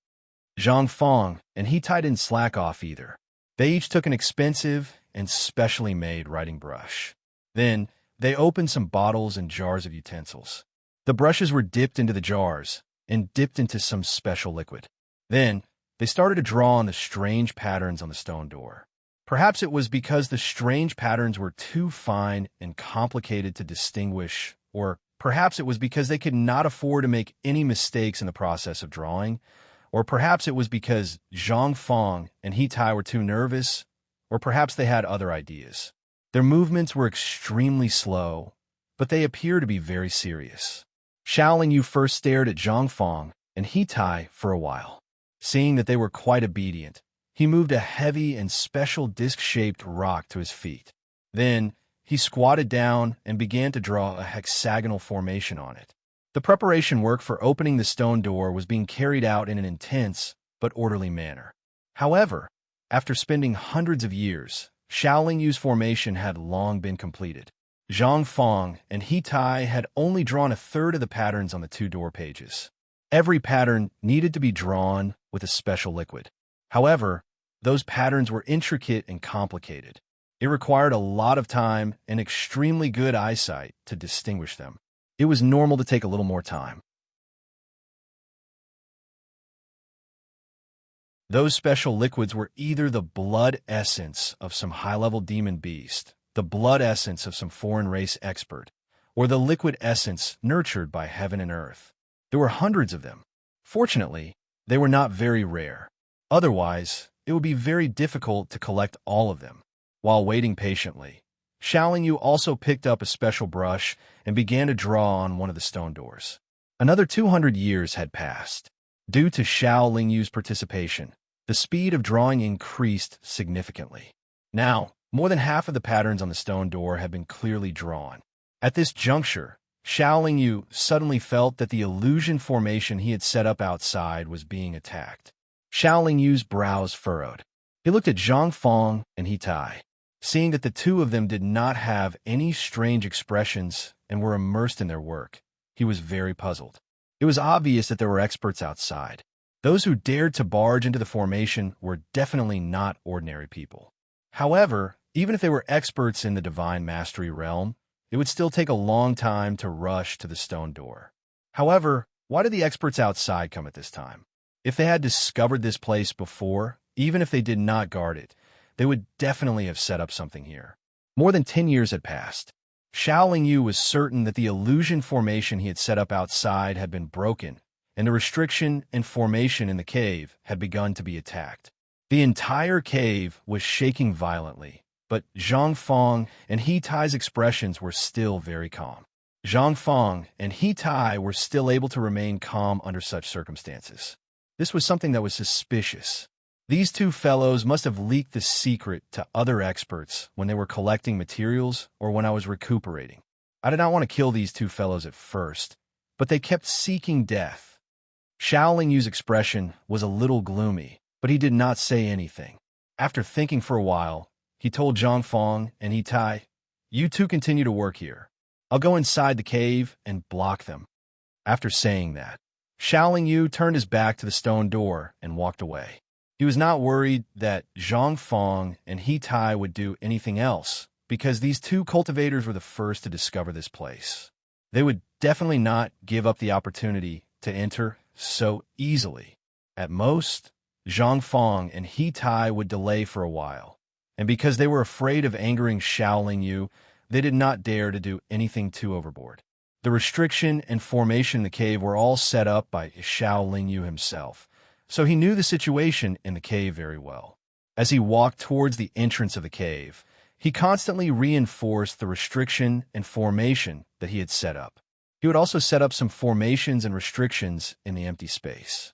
Zhang Fong and He Tai didn't slack off either. They each took an expensive and specially made writing brush. Then, they opened some bottles and jars of utensils. The brushes were dipped into the jars and dipped into some special liquid. Then, they started to draw on the strange patterns on the stone door. Perhaps it was because the strange patterns were too fine and complicated to distinguish, or perhaps it was because they could not afford to make any mistakes in the process of drawing, or perhaps it was because Zhang Fong and He Tai were too nervous, or perhaps they had other ideas. Their movements were extremely slow, but they appeared to be very serious. Xiao Yu first stared at Zhang Fong and He Tai for a while. Seeing that they were quite obedient, he moved a heavy and special disc-shaped rock to his feet. Then, he squatted down and began to draw a hexagonal formation on it. The preparation work for opening the stone door was being carried out in an intense but orderly manner. However, after spending hundreds of years, Xiao Yu's formation had long been completed. Zhang Fong and He Tai had only drawn a third of the patterns on the 2 door pages. Every pattern needed to be drawn with a special liquid. However, those patterns were intricate and complicated. It required a lot of time and extremely good eyesight to distinguish them. It was normal to take a little more time. Those special liquids were either the blood essence of some high-level demon beast, the blood essence of some foreign race expert, or the liquid essence nurtured by heaven and earth. There were hundreds of them. Fortunately, they were not very rare. Otherwise, it would be very difficult to collect all of them. While waiting patiently, Xiao Yu also picked up a special brush and began to draw on one of the stone doors. Another 200 years had passed. Due to Xiao Yu's participation, the speed of drawing increased significantly. Now, more than half of the patterns on the stone door had been clearly drawn. At this juncture, Xiao Yu suddenly felt that the illusion formation he had set up outside was being attacked. Xiao Yu's brows furrowed. He looked at Zhang Fong and He Tai. Seeing that the 2 of them did not have any strange expressions and were immersed in their work, he was very puzzled. It was obvious that there were experts outside. Those who dared to barge into the formation were definitely not ordinary people. However, even if they were experts in the divine mastery realm, it would still take a long time to rush to the stone door. However, why did the experts outside come at this time? If they had discovered this place before, even if they did not guard it, they would definitely have set up something here. More than 10 years had passed. Xiao Yu was certain that the illusion formation he had set up outside had been broken, and the restriction and formation in the cave had begun to be attacked. The entire cave was shaking violently, but Zhang Fong and He Tai's expressions were still very calm. Zhang Fong and He Tai were still able to remain calm under such circumstances. This was something that was suspicious. These 2 fellows must have leaked the secret to other experts when they were collecting materials or when I was recuperating. I did not want to kill these 2 fellows at first, but they kept seeking death. Xiao Yu's expression was a little gloomy, but he did not say anything. After thinking for a while, he told Zhang Fong and He Tai, "You 2 continue to work here. I'll go inside the cave and block them." After saying that, Xiao Yu turned his back to the stone door and walked away. He was not worried that Zhang Fong and He Tai would do anything else, because these 2 cultivators were the first to discover this place. They would definitely not give up the opportunity to enter so easily. At most, Zhang Fong and He Tai would delay for a while, and because they were afraid of angering Xiaoling Yu, they did not dare to do anything too overboard. The restriction and formation in the cave were all set up by Xiaoling Yu himself, so he knew the situation in the cave very well. As he walked towards the entrance of the cave, he constantly reinforced the restriction and formation that he had set up. He would also set up some formations and restrictions in the empty space.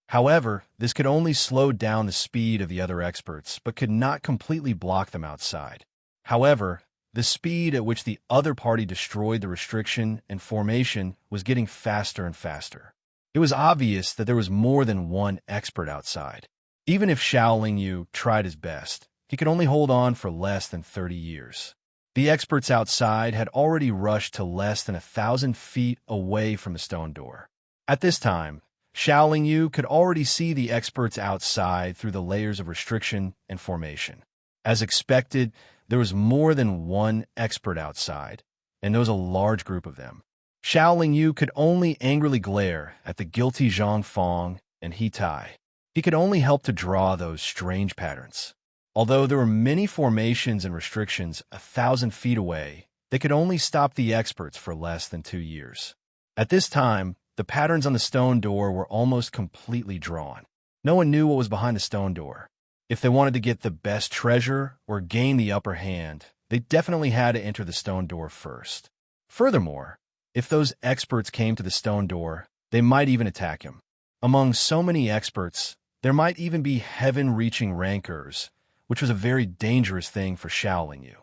However, this could only slow down the speed of the other experts, but could not completely block them outside. However, the speed at which the other party destroyed the restriction and formation was getting faster and faster. It was obvious that there was more than one expert outside. Even if Xiaoling Yu tried his best, he could only hold on for less than 30 years. The experts outside had already rushed to less than 1,000 feet away from the stone door. At this time, Xiaoling Yu could already see the experts outside through the layers of restriction and formation. As expected, there was more than one expert outside, and there was a large group of them. Xiaoling Yu could only angrily glare at the guilty Zhang Fong and He Tai. He could only help to draw those strange patterns. Although there were many formations and restrictions 1,000 feet away, they could only stop the experts for less than 2 years. At this time, the patterns on the stone door were almost completely drawn. No one knew what was behind the stone door. If they wanted to get the best treasure or gain the upper hand, they definitely had to enter the stone door first. Furthermore, if those experts came to the stone door, they might even attack him. Among so many experts, there might even be heaven-reaching rankers, which was a very dangerous thing for Xiaoling Yu.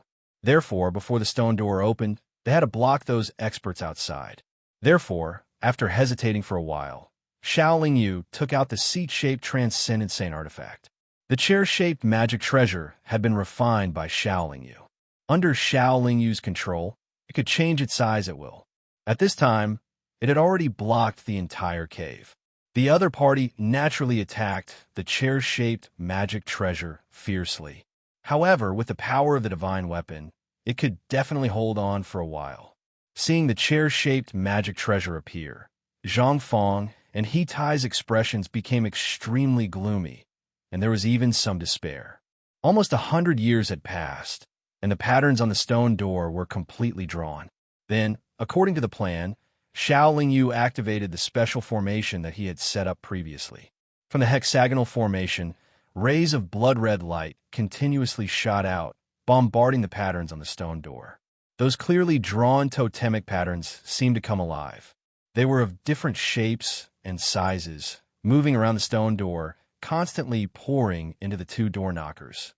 Therefore, before the stone door opened, they had to block those experts outside. Therefore, after hesitating for a while, Xiaoling Yu took out the seat-shaped transcendent artifact. The chair-shaped magic treasure had been refined by Xiaoling Yu. Under Xiaoling Yu's control, it could change its size at will. At this time, it had already blocked the entire cave. The other party naturally attacked the chair-shaped magic treasure fiercely. However, with the power of the divine weapon, it could definitely hold on for a while. Seeing the chair-shaped magic treasure appear, Zhang Fong and He Tai's expressions became extremely gloomy, and there was even some despair. Almost 100 years had passed, and the patterns on the stone door were completely drawn. Then, according to the plan, Xiaoling Yu activated the special formation that he had set up previously. From the hexagonal formation, rays of blood-red light continuously shot out, bombarding the patterns on the stone door. Those clearly drawn totemic patterns seemed to come alive. They were of different shapes and sizes, moving around the stone door, constantly pouring into the two door knockers.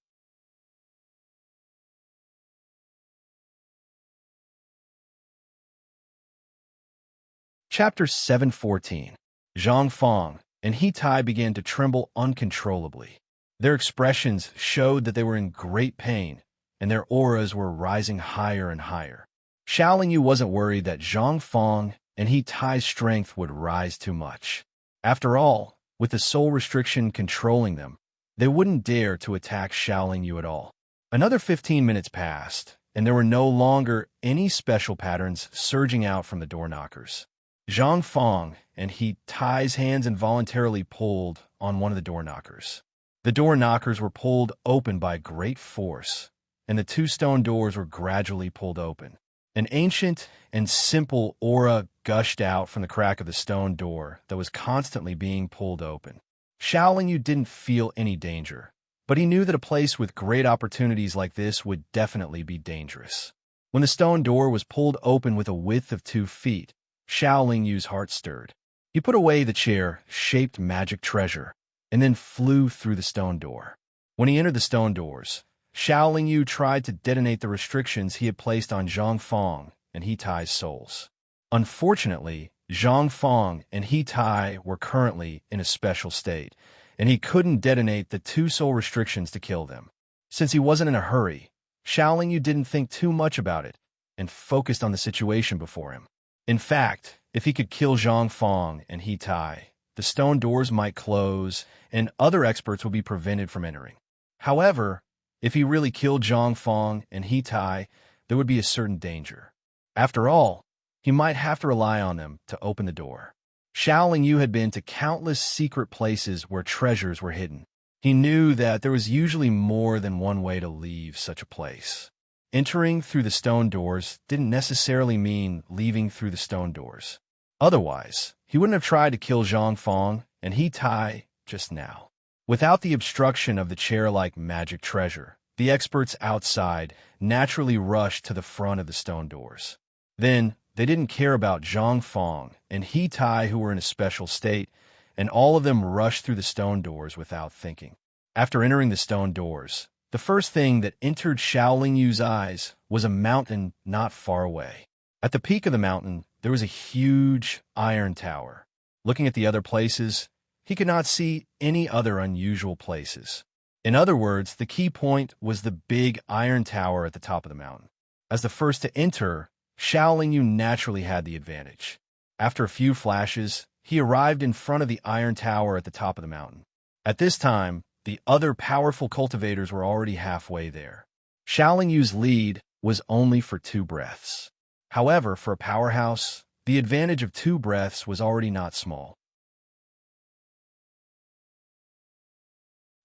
Chapter 714. Zhang Fong and He Tai began to tremble uncontrollably. Their expressions showed that they were in great pain, and their auras were rising higher and higher. Xiaoling Yu wasn't worried that Zhang Fong and He Tai's strength would rise too much. After all, with the soul restriction controlling them, they wouldn't dare to attack Xiaoling Yu at all. Another 15 minutes passed, and there were no longer any special patterns surging out from the door knockers. Zhang Fong and He Tai's hands involuntarily pulled on one of the door knockers. The door knockers were pulled open by great force, and the two stone doors were gradually pulled open. An ancient and simple aura gushed out from the crack of the stone door that was constantly being pulled open. Xiaoling Yu didn't feel any danger, but he knew that a place with great opportunities like this would definitely be dangerous. When the stone door was pulled open with a width of 2 feet, Xiaoling Yu's heart stirred. He put away the chair-shaped magic treasure and then flew through the stone door. When he entered the stone doors, Xiaoling Yu tried to detonate the restrictions he had placed on Zhang Fong and He Tai's souls. Unfortunately, Zhang Fong and He Tai were currently in a special state, and he couldn't detonate the 2 soul restrictions to kill them. Since he wasn't in a hurry, Xiaoling Yu didn't think too much about it and focused on the situation before him. In fact, if he could kill Zhang Fong and He Tai, the stone doors might close and other experts would be prevented from entering. However, if he really killed Zhang Fong and He Tai, there would be a certain danger. After all, he might have to rely on them to open the door. Xiao Yu had been to countless secret places where treasures were hidden. He knew that there was usually more than one way to leave such a place. Entering through the stone doors didn't necessarily mean leaving through the stone doors. Otherwise, he wouldn't have tried to kill Zhang Fong and He Tai just now. Without the obstruction of the chair-like magic treasure, the experts outside naturally rushed to the front of the stone doors. Then, they didn't care about Zhang Fong and He Tai, who were in a special state, and all of them rushed through the stone doors without thinking. After entering the stone doors, the first thing that entered Xiao Yu's eyes was a mountain not far away. At the peak of the mountain, there was a huge iron tower. Looking at the other places, he could not see any other unusual places. In other words, the key point was the big iron tower at the top of the mountain. As the first to enter, Xiao Yu naturally had the advantage. After a few flashes, he arrived in front of the iron tower at the top of the mountain. At this time, the other powerful cultivators were already halfway there. Xiao Yu's lead was only for 2 breaths. However, for a powerhouse, the advantage of 2 breaths was already not small.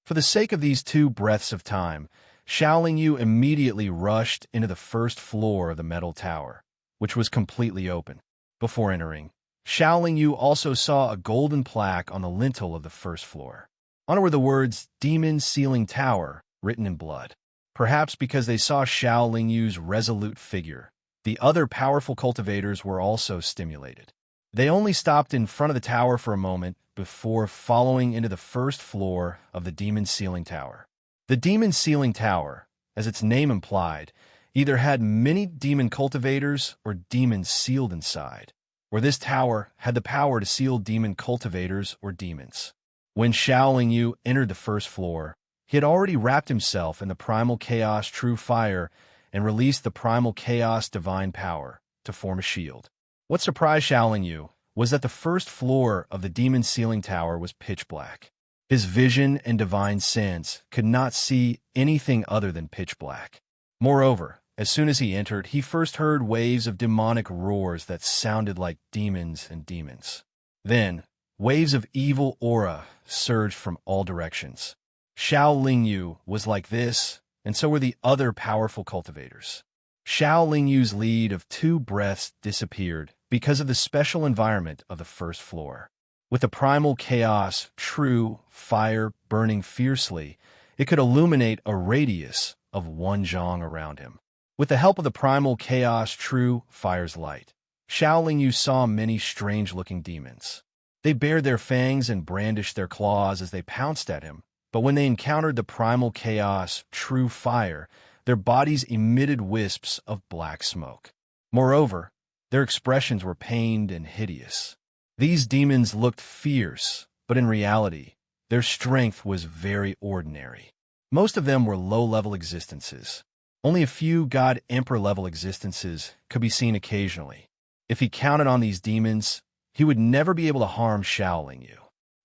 For the sake of these 2 breaths of time, Xiao Yu immediately rushed into the first floor of the metal tower, which was completely open. Before entering, Xiao Yu also saw a golden plaque on the lintel of the first floor. On it were the words Demon Ceiling Tower written in blood. Perhaps because they saw Xiao Yu's resolute figure, the other powerful cultivators were also stimulated. They only stopped in front of the tower for a moment before following into the first floor of the Demon Ceiling Tower. The Demon Ceiling Tower, as its name implied, either had many demon cultivators or demons sealed inside, or this tower had the power to seal demon cultivators or demons. When Xiao Yu entered the first floor, he had already wrapped himself in the primal chaos true fire and released the primal chaos divine power to form a shield. What surprised Xiao Yu was that the first floor of the Demon Ceiling Tower was pitch black. His vision and divine sense could not see anything other than pitch black. Moreover, as soon as he entered, he first heard waves of demonic roars that sounded like demons and demons. Then, waves of evil aura surged from all directions. Xiao Yu was like this, and so were the other powerful cultivators. Xiao Yu's lead of 2 breaths disappeared because of the special environment of the first floor. With the primal chaos, true fire burning fiercely, it could illuminate a radius of 1 zhang around him. With the help of the primal chaos, true fire's light, Xiao Yu saw many strange-looking demons. They bared their fangs and brandished their claws as they pounced at him, but when they encountered the primal chaos, true fire, their bodies emitted wisps of black smoke. Moreover, their expressions were pained and hideous. These demons looked fierce, but in reality, their strength was very ordinary. Most of them were low-level existences. Only a few God Emperor-level existences could be seen occasionally. If he counted on these demons, he would never be able to harm Xiao Yu.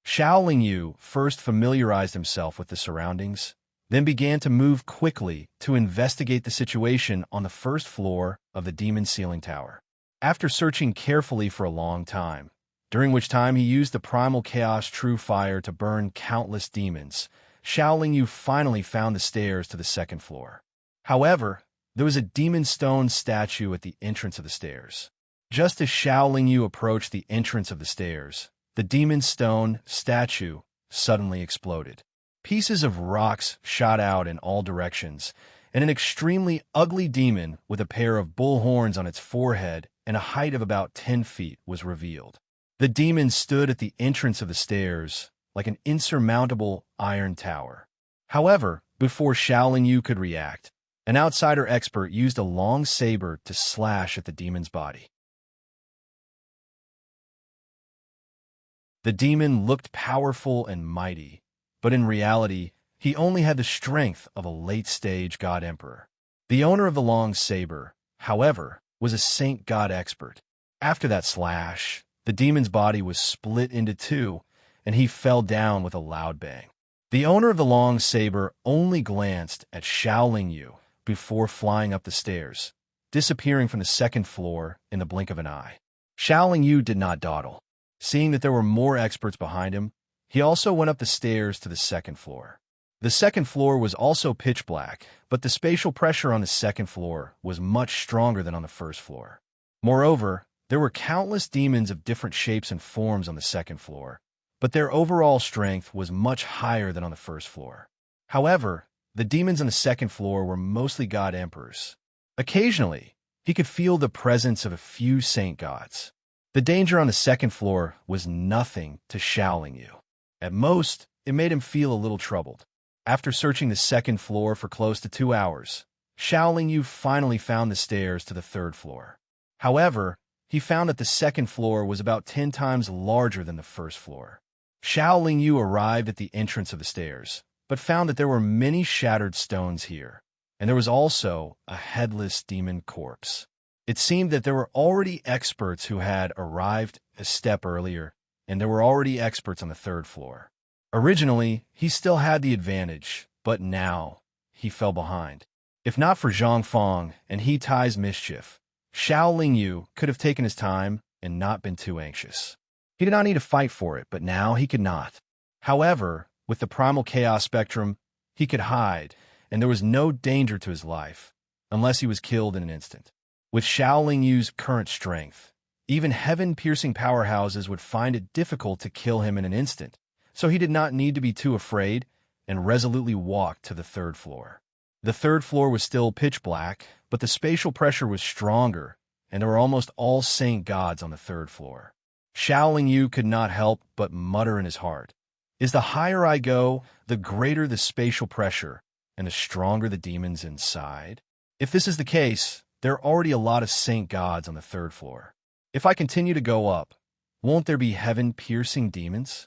Xiao Yu first familiarized himself with the surroundings, then began to move quickly to investigate the situation on the first floor of the Demon Ceiling Tower. After searching carefully for a long time, during which time he used the primal chaos true fire to burn countless demons, Xiao Yu finally found the stairs to the second floor. However, there was a demon stone statue at the entrance of the stairs. Just as Xiao Yu approached the entrance of the stairs, the demon stone statue suddenly exploded. Pieces of rocks shot out in all directions, and an extremely ugly demon with a pair of bull horns on its forehead and a height of about 10 feet was revealed. The demon stood at the entrance of the stairs like an insurmountable iron tower. However, before Xiao Yu could react, an outsider expert used a long saber to slash at the demon's body. The demon looked powerful and mighty, but in reality, he only had the strength of a late-stage God Emperor. The owner of the long saber, however, was a saint God expert. After that slash, the demon's body was split into 2, and he fell down with a loud bang. The owner of the long saber only glanced at Xiao Yu before flying up the stairs, disappearing from the second floor in the blink of an eye. Xiaoling Yu did not dawdle. Seeing that there were more experts behind him, he also went up the stairs to the second floor. The second floor was also pitch black, but the spatial pressure on the second floor was much stronger than on the first floor. Moreover, there were countless demons of different shapes and forms on the second floor, but their overall strength was much higher than on the first floor. However, the demons on the second floor were mostly god emperors. Occasionally, he could feel the presence of a few saint gods. The danger on the second floor was nothing to Xiaoling Yu. At most, it made him feel a little troubled. After searching the second floor for close to 2 hours, Xiaoling Yu finally found the stairs to the third floor. However, he found that the second floor was about 10 times larger than the first floor. Xiaoling Yu arrived at the entrance of the stairs, but found that there were many shattered stones here, and there was also a headless demon corpse. It seemed that there were already experts who had arrived a step earlier, and there were already experts on the third floor. Originally, he still had the advantage, but now he fell behind. If not for Zhang Fong and He Tai's mischief, Xiaoling Yu could have taken his time and not been too anxious. He did not need to fight for it, but now he could not. However, with the primal chaos spectrum, he could hide, and there was no danger to his life, unless he was killed in an instant. With Xiaoling Yu's current strength, even heaven-piercing powerhouses would find it difficult to kill him in an instant, so he did not need to be too afraid and resolutely walked to the third floor. The third floor was still pitch black, but the spatial pressure was stronger, and there were almost all saint gods on the third floor. Xiaoling Yu could not help but mutter in his heart, "Is the higher I go, the greater the spatial pressure, and the stronger the demons inside? If this is the case, there are already a lot of saint gods on the third floor. If I continue to go up, won't there be heaven-piercing demons?"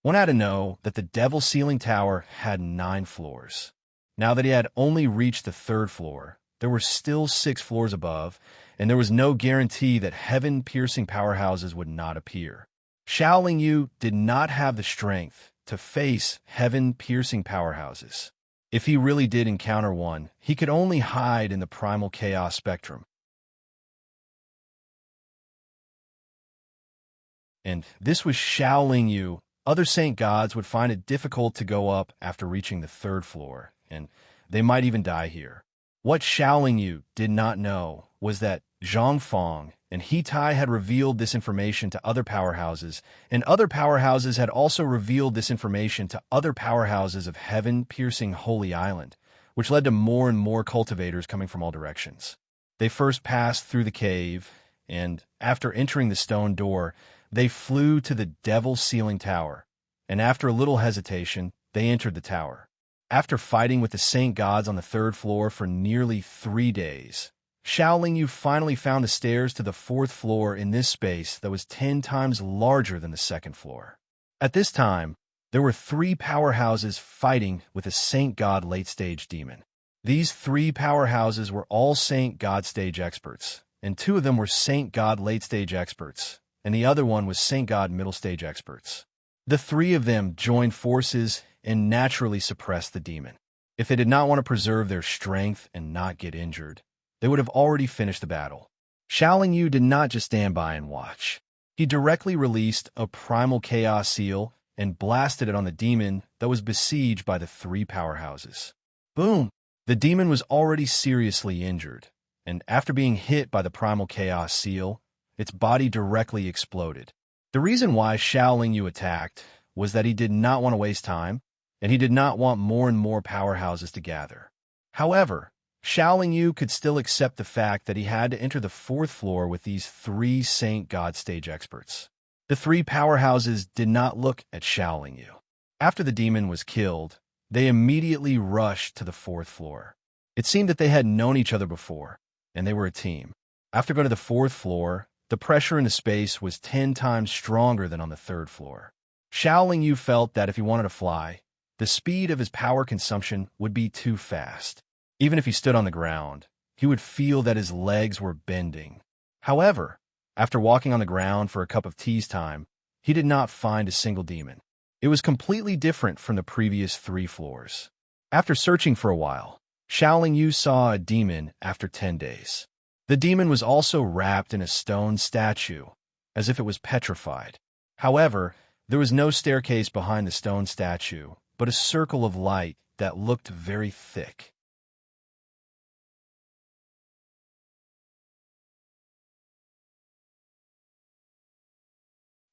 One had to know that the Devil Ceiling Tower had 9 floors. Now that he had only reached the third floor, there were still 6 floors above, and there was no guarantee that heaven-piercing powerhouses would not appear. Xiaoling Yu did not have the strength to face heaven-piercing powerhouses. If he really did encounter one, he could only hide in the primal chaos spectrum. And this was Xiaoling Yu. Other saint gods would find it difficult to go up after reaching the third floor, and they might even die here. What Xiaoling Yu did not know was that Zhang Fong and He Tai had revealed this information to other powerhouses, and other powerhouses had also revealed this information to other powerhouses of heaven-piercing Holy Island, which led to more and more cultivators coming from all directions. They first passed through the cave, and after entering the stone door, they flew to the Devil Ceiling Tower, and after a little hesitation, they entered the tower. After fighting with the saint gods on the third floor for nearly 3 days, Xiaoling Yu finally found the stairs to the 4th floor in this space that was 10 times larger than the second floor. At this time, there were 3 powerhouses fighting with a saint god late-stage demon. These 3 powerhouses were all saint god stage experts, and 2 of them were saint god late-stage experts, and the other one was saint god middle-stage experts. The 3 of them joined forces and naturally suppressed the demon. If they did not want to preserve their strength and not get injured, they would have already finished the battle. Xiaoling Yu did not just stand by and watch. He directly released a primal chaos seal and blasted it on the demon that was besieged by the 3 powerhouses. Boom! The demon was already seriously injured, and after being hit by the primal chaos seal, its body directly exploded. The reason why Xiaoling Yu attacked was that he did not want to waste time, and he did not want more and more powerhouses to gather. However, Xiaoling Yu could still accept the fact that he had to enter the 4th floor with these 3 saint god stage experts. The 3 powerhouses did not look at Xiaoling Yu. After the demon was killed, they immediately rushed to the 4th floor. It seemed that they had known each other before, and they were a team. After going to the 4th floor, the pressure in the space was 10 times stronger than on the 3rd floor. Xiaoling Yu felt that if he wanted to fly, the speed of his power consumption would be too fast. Even if he stood on the ground, he would feel that his legs were bending. However, after walking on the ground for a cup of tea's time, he did not find a single demon. It was completely different from the previous 3 floors. After searching for a while, Xiaoling Yu saw a demon after 10 days. The demon was also wrapped in a stone statue, as if it was petrified. However, there was no staircase behind the stone statue, but a circle of light that looked very thick.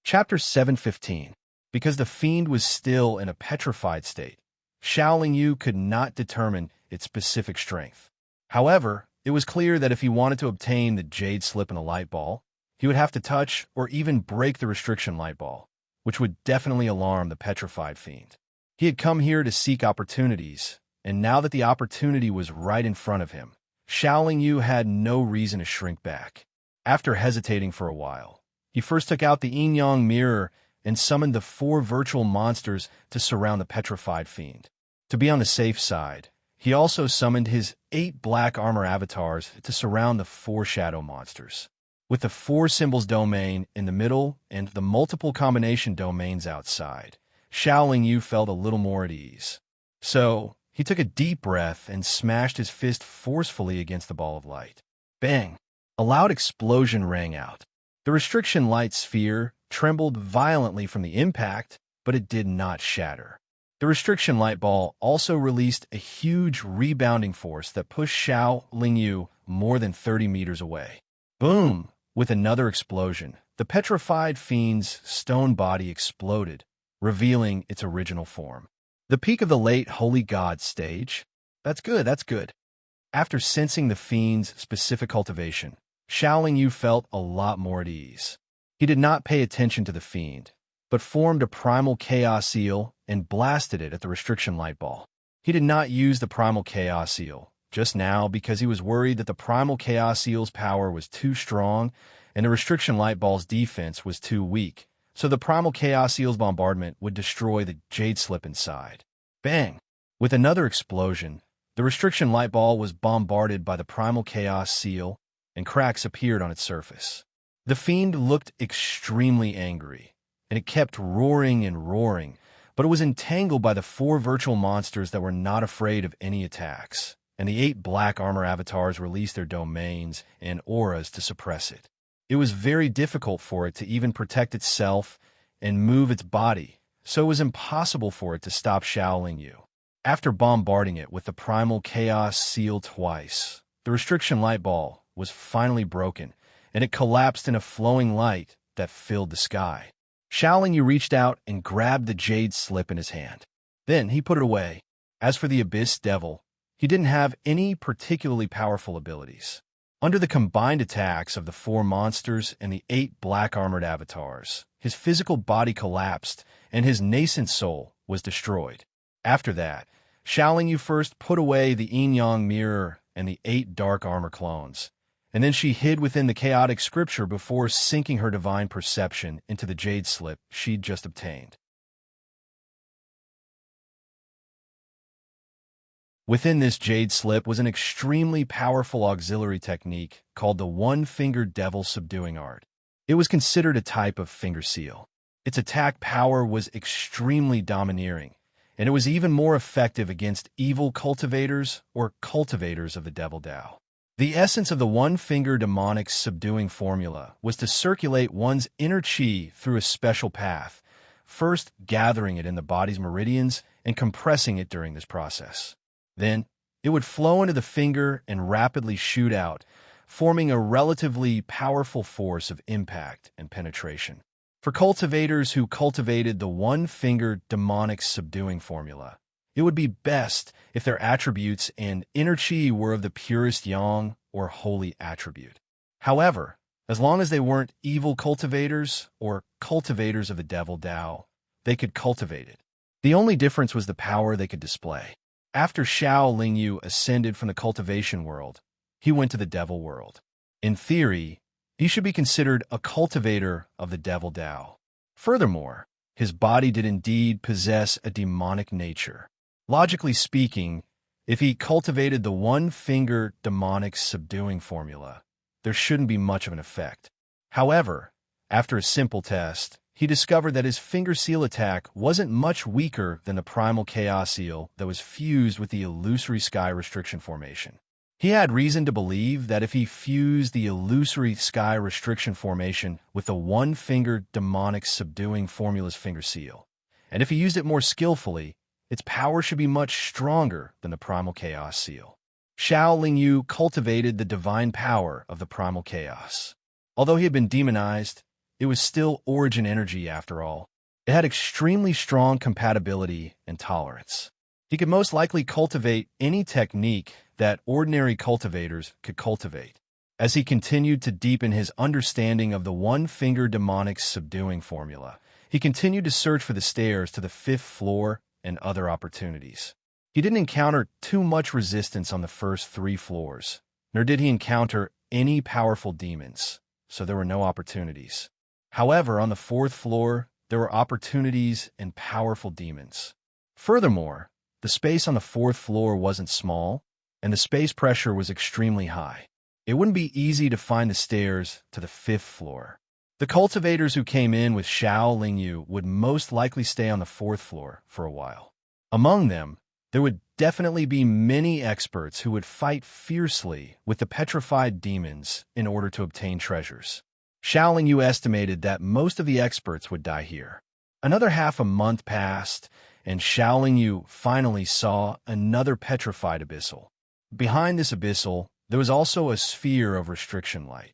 Chapter 7:15. Because the fiend was still in a petrified state, Xiao Yu could not determine its specific strength. However, it was clear that if he wanted to obtain the jade slip in a light ball, he would have to touch or even break the restriction light ball, which would definitely alarm the petrified fiend. He had come here to seek opportunities, and now that the opportunity was right in front of him, Xiao Yu had no reason to shrink back. After hesitating for a while, he first took out the yin-yang mirror and summoned the 4 virtual monsters to surround the petrified fiend. To be on the safe side, he also summoned his 8 black armor avatars to surround the 4 shadow monsters. With the 4 symbols domain in the middle and the multiple combination domains outside, Xiao Yu felt a little more at ease. So, he took a deep breath and smashed his fist forcefully against the ball of light. Bang! A loud explosion rang out. The restriction light sphere trembled violently from the impact, but it did not shatter. The restriction light ball also released a huge rebounding force that pushed Xiao Yu more than 30 meters away. Boom! With another explosion, the petrified fiend's stone body exploded, revealing its original form. The peak of the late Holy God stage? That's good, that's good. After sensing the fiend's specific cultivation, Xiao Yu felt a lot more at ease. He did not pay attention to the fiend, but formed a primal chaos eel and blasted it at the restriction light ball. He did not use the primal chaos eel just now because he was worried that the primal chaos eel's power was too strong and the restriction light ball's defense was too weak, so the primal chaos eel's bombardment would destroy the jade slip inside. Bang! With another explosion, the restriction light ball was bombarded by the primal chaos seal, and cracks appeared on its surface. The fiend looked extremely angry, and it kept roaring and roaring, but it was entangled by the 4 virtual monsters that were not afraid of any attacks, and the 8 black armor avatars released their domains and auras to suppress it. It was very difficult for it to even protect itself and move its body, so it was impossible for it to stop Xiao Yu. After bombarding it with the primal chaos seal twice, the restriction light ball was finally broken, and it collapsed in a flowing light that filled the sky. Xiao Yu reached out and grabbed the jade slip in his hand. Then he put it away. As for the Abyss Devil, he didn't have any particularly powerful abilities. Under the combined attacks of the 4 monsters and the 8 black-armored avatars, his physical body collapsed and his nascent soul was destroyed. After that, Xiao Yu first put away the yin-yang mirror and the 8 dark armor clones, and then she hid within the chaotic scripture before sinking her divine perception into the jade slip she'd just obtained. Within this jade slip was an extremely powerful auxiliary technique called the one-fingered devil subduing art. It was considered a type of finger seal. Its attack power was extremely domineering, and it was even more effective against evil cultivators or cultivators of the devil Tao. The essence of the one-finger demonic subduing formula was to circulate one's inner chi through a special path, first gathering it in the body's meridians and compressing it during this process. Then, it would flow into the finger and rapidly shoot out, forming a relatively powerful force of impact and penetration. For cultivators who cultivated the one-finger demonic subduing formula, it would be best if their attributes and inner chi were of the purest yang or holy attribute. However, as long as they weren't evil cultivators or cultivators of the devil Tao, they could cultivate it. The only difference was the power they could display. After Xiao Yu ascended from the cultivation world, he went to the devil world. In theory, he should be considered a cultivator of the devil Tao. Furthermore, his body did indeed possess a demonic nature. Logically speaking, if he cultivated the one-finger demonic subduing formula, there shouldn't be much of an effect. However, after a simple test, he discovered that his finger seal attack wasn't much weaker than the primal chaos seal that was fused with the illusory sky restriction formation. He had reason to believe that if he fused the illusory sky restriction formation with the one-fingered demonic subduing formula's finger seal, and if he used it more skillfully, its power should be much stronger than the primal chaos seal. Xiao Lingyu cultivated the divine power of the primal chaos. Although he had been demonized, it was still origin energy after all. It had extremely strong compatibility and tolerance. He could most likely cultivate any technique that ordinary cultivators could cultivate. As he continued to deepen his understanding of the one-finger demonic subduing formula, he continued to search for the stairs to the 5th floor and other opportunities. He didn't encounter too much resistance on the first 3 floors, nor did he encounter any powerful demons, so there were no opportunities. However, on the 4th floor, there were opportunities and powerful demons. Furthermore, the space on the 4th floor wasn't small, and the space pressure was extremely high. It wouldn't be easy to find the stairs to the 5th floor. The cultivators who came in with Xiao Lingyu would most likely stay on the 4th floor for a while. Among them, there would definitely be many experts who would fight fiercely with the petrified demons in order to obtain treasures. Xiao Lingyu estimated that most of the experts would die here. Another half a month passed, and Xiao Lingyu finally saw another petrified abyssal. Behind this abyssal, there was also a sphere of restriction light.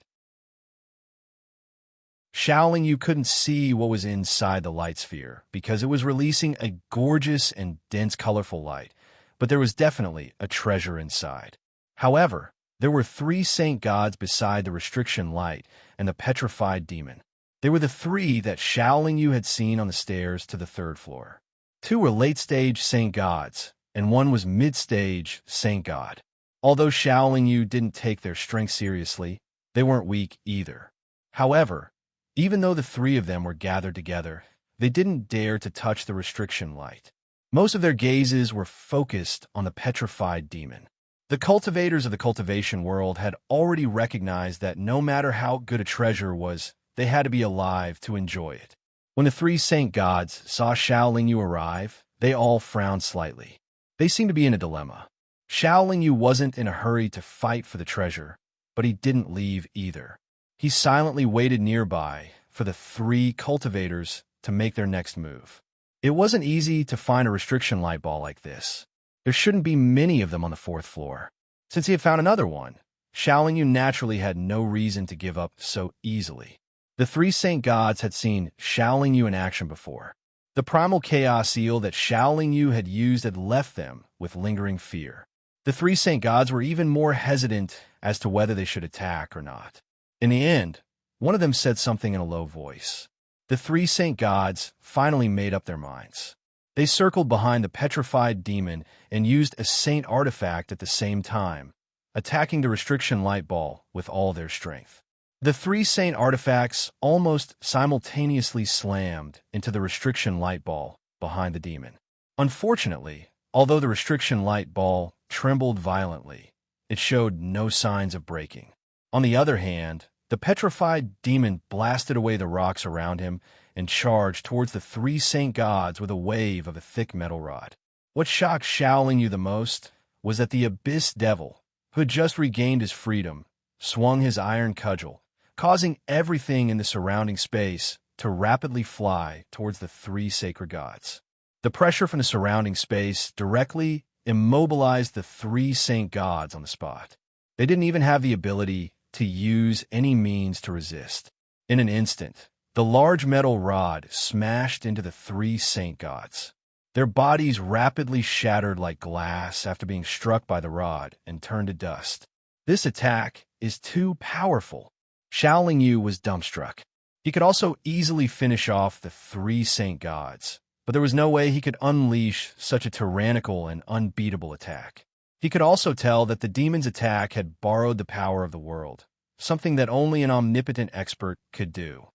Xiao Lingyu couldn't see what was inside the light sphere because it was releasing a gorgeous and dense colorful light, but there was definitely a treasure inside. However, there were 3 saint gods beside the restriction light and the petrified demon. They were the 3 that Xiao Lingyu had seen on the stairs to the 3rd floor. 2 were late-stage saint gods, and 1 was mid-stage saint god. Although Xiao Lingyu didn't take their strength seriously, they weren't weak either. However, even though the 3 of them were gathered together, they didn't dare to touch the restriction light. Most of their gazes were focused on the petrified demon. The cultivators of the cultivation world had already recognized that no matter how good a treasure was, they had to be alive to enjoy it. When the 3 saint gods saw Xiao Lingyu arrive, they all frowned slightly. They seemed to be in a dilemma. Xiao Lingyu wasn't in a hurry to fight for the treasure, but he didn't leave either. He silently waited nearby for the 3 cultivators to make their next move. It wasn't easy to find a restriction light ball like this. There shouldn't be many of them on the 4th floor. Since he had found another one, Xiao Lingyu naturally had no reason to give up so easily. The 3 saint gods had seen Xiao Lingyu in action before. The primal chaos seal that Xiao Lingyu had used had left them with lingering fear. The 3 saint gods were even more hesitant as to whether they should attack or not. In the end, one of them said something in a low voice. The 3 saint gods finally made up their minds. They circled behind the petrified demon and used a saint artifact at the same time, attacking the restriction light ball with all their strength. The 3 saint artifacts almost simultaneously slammed into the restriction light ball behind the demon. Unfortunately, although the restriction light ball trembled violently, it showed no signs of breaking. On the other hand, the petrified demon blasted away the rocks around him and charged towards the 3 saint gods with a wave of a thick metal rod. What shocked Xiao Lingyu the most was that the abyss devil, who had just regained his freedom, swung his iron cudgel, causing everything in the surrounding space to rapidly fly towards the 3 sacred gods. The pressure from the surrounding space directly immobilized the 3 saint gods on the spot. They didn't even have the ability to use any means to resist. In an instant, the large metal rod smashed into the 3 saint gods. Their bodies rapidly shattered like glass after being struck by the rod and turned to dust. This attack is too powerful. Xiao Lingyu was dumbstruck. He could also easily finish off the 3 saint gods, but there was no way he could unleash such a tyrannical and unbeatable attack. He could also tell that the demon's attack had borrowed the power of the world, something that only an omnipotent expert could do.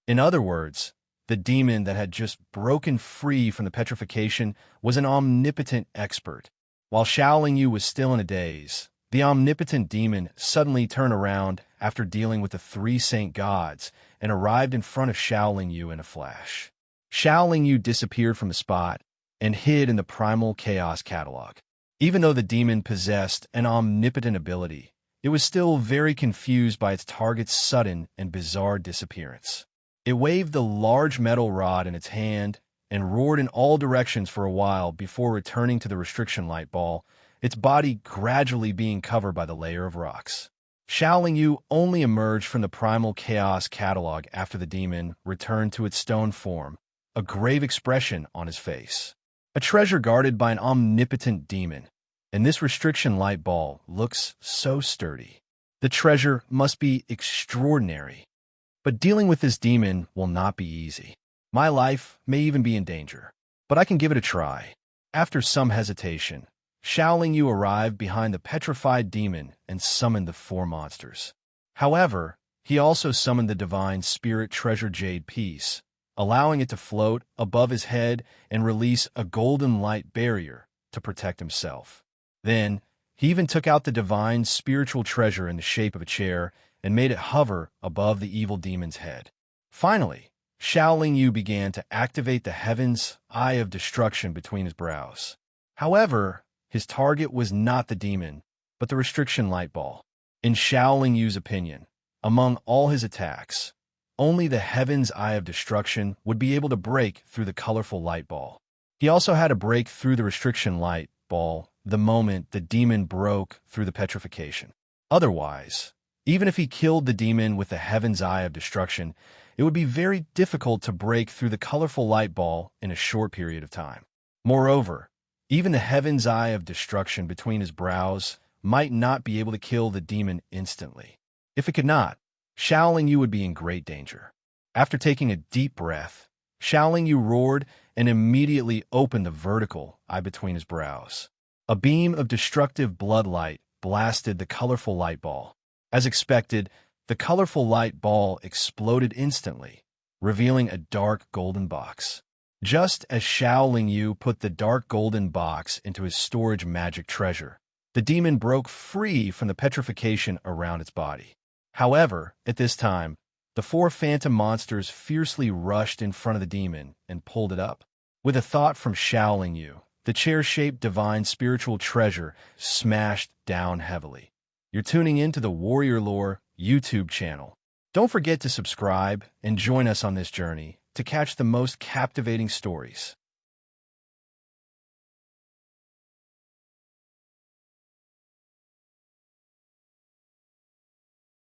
In other words, the demon that had just broken free from the petrification was an omnipotent expert. While Xiao Lingyu was still in a daze, the omnipotent demon suddenly turned around after dealing with the 3 saint gods and arrived in front of Xiao Lingyu in a flash. Xiao Lingyu disappeared from the spot, and hid in the Primal Chaos catalog. Even though the demon possessed an omnipotent ability, it was still very confused by its target's sudden and bizarre disappearance. It waved the large metal rod in its hand and roared in all directions for a while before returning to the restriction light ball, its body gradually being covered by the layer of rocks. Xiaoling Yu only emerged from the Primal Chaos catalog after the demon returned to its stone form, a grave expression on his face. A treasure guarded by an omnipotent demon, and this restriction light ball looks so sturdy. The treasure must be extraordinary. But dealing with this demon will not be easy. My life may even be in danger, but I can give it a try. After some hesitation, Xiaoling Yu arrived behind the petrified demon and summoned the four monsters. However, he also summoned the divine spirit treasure jade piece, allowing it to float above his head and release a golden light barrier to protect himself. Then, he even took out the divine spiritual treasure in the shape of a chair and made it hover above the evil demon's head. Finally, Xiaoling Yu began to activate the heaven's eye of destruction between his brows. However, his target was not the demon, but the restriction light ball. In Xiaoling Yu's opinion, among all his attacks, only the heaven's eye of destruction would be able to break through the colorful light ball. He also had to break through the restriction light ball the moment the demon broke through the petrification. Otherwise, even if he killed the demon with the heaven's eye of destruction, it would be very difficult to break through the colorful light ball in a short period of time. Moreover, even the heaven's eye of destruction between his brows might not be able to kill the demon instantly. If it could not, Xiaoling Yu would be in great danger. After taking a deep breath, Xiaoling Yu roared and immediately opened the vertical eye between his brows. A beam of destructive blood light blasted the colorful light ball. As expected, the colorful light ball exploded instantly, revealing a dark golden box. Just as Xiaoling Yu put the dark golden box into his storage magic treasure, the demon broke free from the petrification around its body. However, at this time, the four phantom monsters fiercely rushed in front of the demon and pulled it up. With a thought from Xiaoling Yu, the chair-shaped divine spiritual treasure smashed down heavily. You're tuning in to the Warrior Lore YouTube channel. Don't forget to subscribe and join us on this journey to catch the most captivating stories.